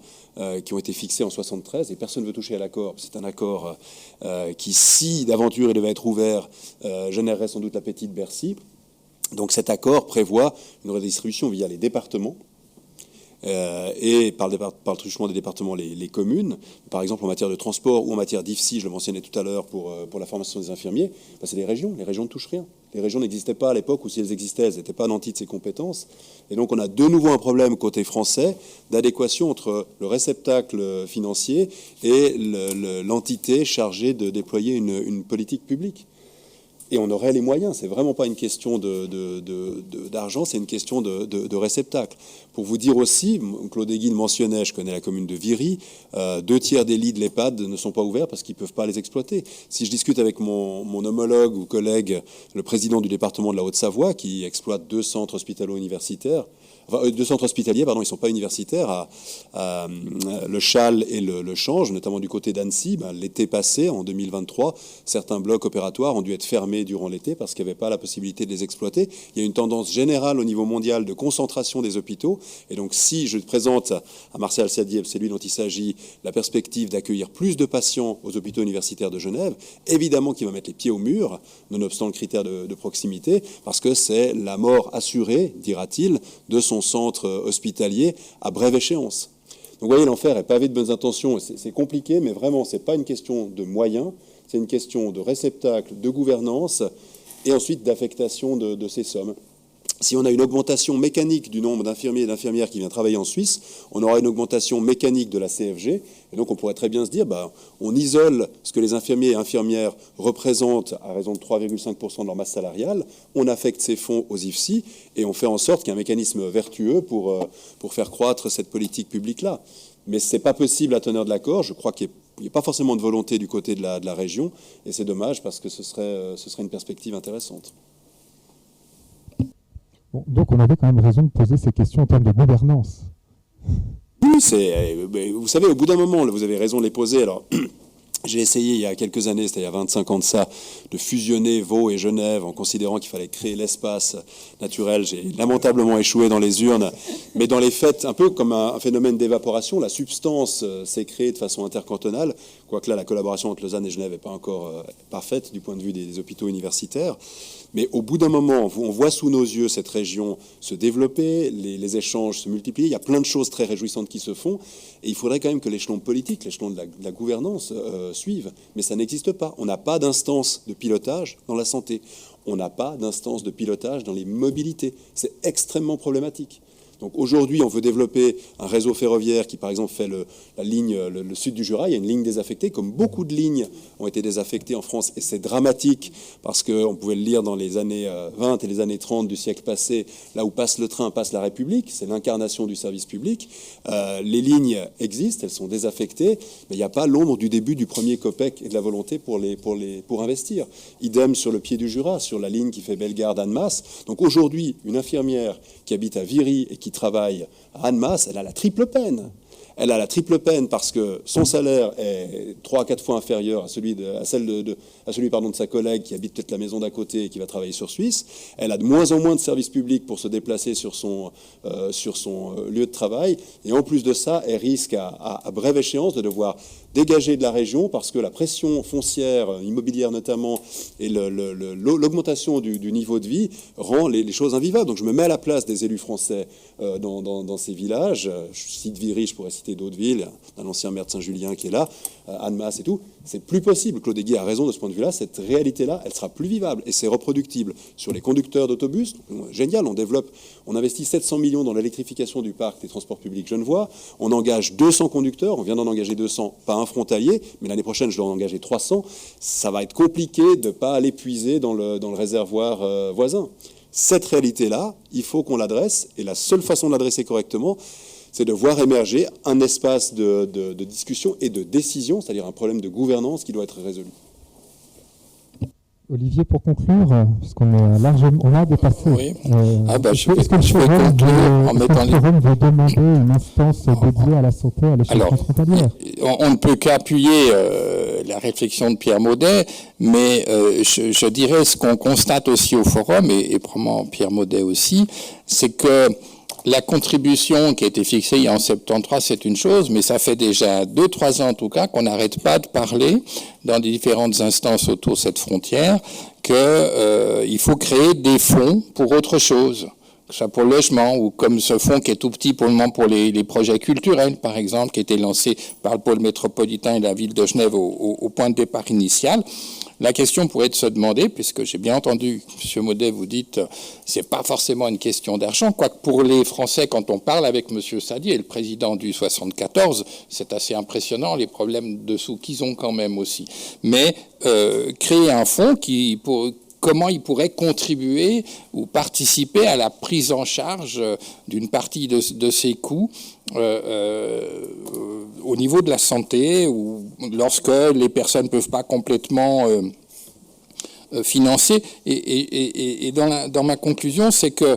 qui ont été fixés en 1973, et personne ne veut toucher à l'accord. C'est un accord qui, si d'aventure il devait être ouvert, générerait sans doute l'appétit de Bercy. Donc cet accord prévoit une redistribution via les départements et par le truchement des départements, les communes. Par exemple, en matière de transport ou en matière d'IFSI, je le mentionnais tout à l'heure pour la formation des infirmiers, c'est les régions. Les régions ne touchent rien. Les régions n'existaient pas à l'époque, ou si elles existaient, elles n'étaient pas nantis de ces compétences. Et donc on a de nouveau un problème côté français d'adéquation entre le réceptacle financier et l'entité chargée de déployer une politique publique. Et on aurait les moyens. C'est vraiment pas une question d'argent, c'est une question de réceptacle. Pour vous dire aussi, Claude Aiguille le mentionnait, je connais la commune de Viry, 2/3 des lits de l'EHPAD ne sont pas ouverts parce qu'ils ne peuvent pas les exploiter. Si je discute avec mon homologue ou collègue, le président du département de la Haute-Savoie, qui exploite 2 centres hospitalo-universitaires, enfin, 2 centres hospitaliers, pardon, ils ne sont pas universitaires, le Châle et le Change, notamment du côté d'Annecy, l'été passé, en 2023, certains blocs opératoires ont dû être fermés durant l'été parce qu'il n'y avait pas la possibilité de les exploiter. Il y a une tendance générale au niveau mondial de concentration des hôpitaux. Et donc, si je présente à Martial Sadiev, c'est lui dont il s'agit, la perspective d'accueillir plus de patients aux hôpitaux universitaires de Genève, évidemment qu'il va mettre les pieds au mur, nonobstant le critère de proximité, parce que c'est la mort assurée, dira-t-il, de son centre hospitalier à brève échéance. Donc, vous voyez, l'enfer est pavé de bonnes intentions. C'est compliqué, mais vraiment, c'est pas une question de moyens, c'est une question de réceptacle, de gouvernance et ensuite d'affectation de ces sommes. Si on a une augmentation mécanique du nombre d'infirmiers et d'infirmières qui viennent travailler en Suisse, on aura une augmentation mécanique de la CFG. Et donc, on pourrait très bien se dire, on isole ce que les infirmiers et infirmières représentent à raison de 3,5% de leur masse salariale, on affecte ces fonds aux IFSI et on fait en sorte qu'il y ait un mécanisme vertueux pour faire croître cette politique publique-là. Mais ce n'est pas possible à teneur de l'accord. Je crois qu'il n'y a pas forcément de volonté du côté de la région. Et c'est dommage parce que ce serait une perspective intéressante. Bon, donc on avait quand même raison de poser ces questions en termes de gouvernance. Oui, vous savez, au bout d'un moment, vous avez raison de les poser. Alors, j'ai essayé il y a quelques années, c'était il y a 25 ans de ça, de fusionner Vaud et Genève en considérant qu'il fallait créer l'espace naturel. J'ai lamentablement échoué dans les urnes, mais dans les faits, un peu comme un phénomène d'évaporation, la substance s'est créée de façon intercantonale, quoique là, la collaboration entre Lausanne et Genève n'est pas encore parfaite du point de vue des hôpitaux universitaires. Mais au bout d'un moment, on voit sous nos yeux cette région se développer, les échanges se multiplier. Il y a plein de choses très réjouissantes qui se font. Et il faudrait quand même que l'échelon politique, l'échelon de la gouvernance suive. Mais ça n'existe pas. On n'a pas d'instance de pilotage dans la santé. On n'a pas d'instance de pilotage dans les mobilités. C'est extrêmement problématique. Donc aujourd'hui, on veut développer un réseau ferroviaire qui, par exemple, fait la ligne, le sud du Jura. Il y a une ligne désaffectée, comme beaucoup de lignes ont été désaffectées en France. Et c'est dramatique parce qu'on pouvait le lire dans les années 20 et les années 30 du siècle passé, là où passe le train, passe la République. C'est l'incarnation du service public. Les lignes existent, elles sont désaffectées, mais il n'y a pas l'ombre du début du premier COPEC et de la volonté pour investir. Idem sur le pied du Jura, sur la ligne qui fait Bellegarde-Annemasse. Donc aujourd'hui, une infirmière qui habite à Viry et qui travaille à Annemasse, elle a la triple peine. Elle a la triple peine parce que son salaire est 3 à 4 fois inférieur à celui de sa collègue qui habite peut-être la maison d'à côté et qui va travailler sur Suisse. Elle a de moins en moins de services publics pour se déplacer sur son lieu de travail. Et en plus de ça, elle risque à brève échéance de devoir dégager de la région parce que la pression foncière, immobilière notamment, et l'augmentation du niveau de vie rend les choses invivables. Donc je me mets à la place des élus français dans ces villages. Je cite Viry, je pourrais citer d'autres villes, un ancien maire de Saint-Julien qui est là, Annemasse et tout. C'est plus possible. Claude Aiguille a raison de ce point de vue-là. Cette réalité-là, elle sera plus vivable et c'est reproductible. Sur les conducteurs d'autobus, génial, on investit 700 millions dans l'électrification du parc des transports publics genevois. On engage 200 conducteurs. On vient d'en engager 200, pas un frontalier, mais l'année prochaine, je dois en engager 300. Ça va être compliqué de ne pas aller puiser dans le réservoir voisin. Cette réalité-là, il faut qu'on l'adresse et la seule façon de l'adresser correctement, c'est de voir émerger un espace de discussion et de décision, c'est-à-dire un problème de gouvernance qui doit être résolu. Olivier, pour conclure, puisqu'on a dépassé. Oui. Je vais conclure en mettant les... forum veut demander une instance dédiée à la santé à l'échelle transfrontalière. On ne peut qu'appuyer la réflexion de Pierre Maudet, mais je dirais ce qu'on constate aussi au forum, et probablement Pierre Maudet aussi, c'est que la contribution qui a été fixée il y a en 73, c'est une chose, mais ça fait déjà 2-3 ans en tout cas qu'on n'arrête pas de parler dans les différentes instances autour de cette frontière qu'il faut créer des fonds pour autre chose. que ce soit pour le logement, ou comme ce fonds qui est tout petit pour le moment pour les projets culturels, par exemple, qui a été lancé par le pôle métropolitain et la ville de Genève au point de départ initial. La question pourrait être de se demander, puisque j'ai bien entendu, M. Maudet, vous dites, c'est pas forcément une question d'argent, quoique pour les Français, quand on parle avec M. Sadier, le président du 74, c'est assez impressionnant, les problèmes de sous qu'ils ont quand même aussi. Mais créer un fonds comment il pourrait contribuer ou participer à la prise en charge d'une partie de ces coûts au niveau de la santé, ou lorsque les personnes ne peuvent pas complètement financer. Et dans ma conclusion, c'est que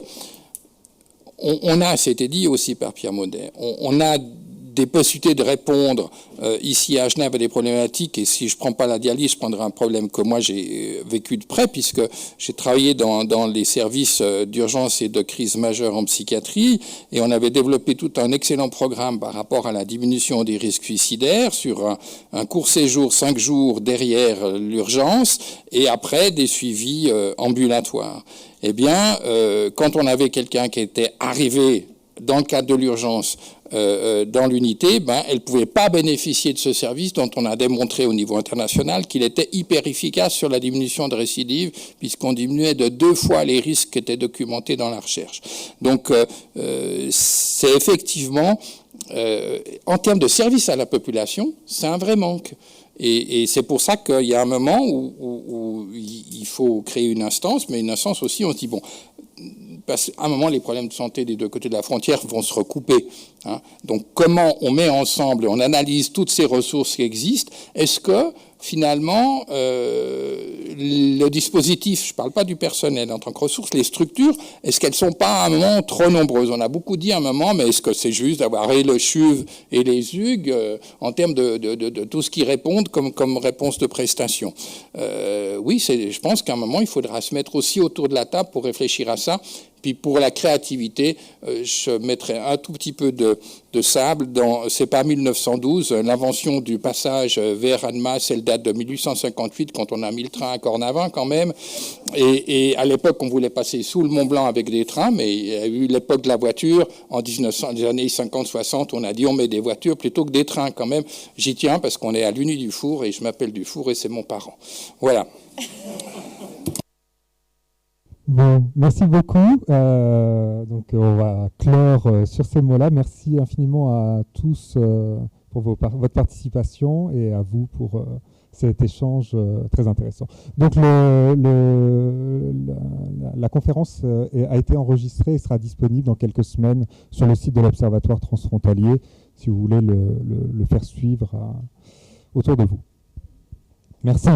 on a, c'était dit aussi par Pierre Maudet, on a des possibilités de répondre ici à Genève à des problématiques, et si je ne prends pas la dialyse, je prendrai un problème que moi j'ai vécu de près, puisque j'ai travaillé dans les services d'urgence et de crise majeure en psychiatrie, et on avait développé tout un excellent programme par rapport à la diminution des risques suicidaires sur un court séjour, 5 jours derrière l'urgence, et après des suivis ambulatoires. Eh bien, quand on avait quelqu'un qui était arrivé dans le cadre de l'urgence dans l'unité, elle ne pouvait pas bénéficier de ce service dont on a démontré au niveau international qu'il était hyper efficace sur la diminution de récidive, puisqu'on diminuait de 2 fois les risques qui étaient documentés dans la recherche. Donc, c'est effectivement, en termes de service à la population, c'est un vrai manque. Et c'est pour ça qu'il y a un moment où il faut créer une instance, mais une instance aussi, on se dit, bon, parce qu'à un moment, les problèmes de santé des deux côtés de la frontière vont se recouper. Hein. Donc, comment on met ensemble et on analyse toutes ces ressources qui existent? Est-ce que, finalement, le dispositif, je ne parle pas du personnel en tant que ressources, les structures, est-ce qu'elles ne sont pas à un moment trop nombreuses? On a beaucoup dit à un moment, mais est-ce que c'est juste d'avoir et le CHUV et les UG en termes de tout ce qui répondent comme réponse de prestation? Oui, je pense qu'à un moment, il faudra se mettre aussi autour de la table pour réfléchir à ça. Puis pour la créativité, je mettrai un tout petit peu de sable. C'est pas 1912, l'invention du passage vers Annemasse, elle date de 1858, quand on a mis le train à Cornavin quand même. Et à l'époque, on voulait passer sous le Mont Blanc avec des trains, mais il y a eu l'époque de la voiture. En les années 50-60, on a dit on met des voitures plutôt que des trains quand même. J'y tiens parce qu'on est à l'Uni du Four et je m'appelle Dufour et c'est mon parent. Voilà. Bon, merci beaucoup. Donc, on va clore sur ces mots-là. Merci infiniment à tous pour votre participation et à vous pour cet échange très intéressant. Donc, la conférence a été enregistrée et sera disponible dans quelques semaines sur le site de l'Observatoire transfrontalier, si vous voulez le faire suivre autour de vous. Merci.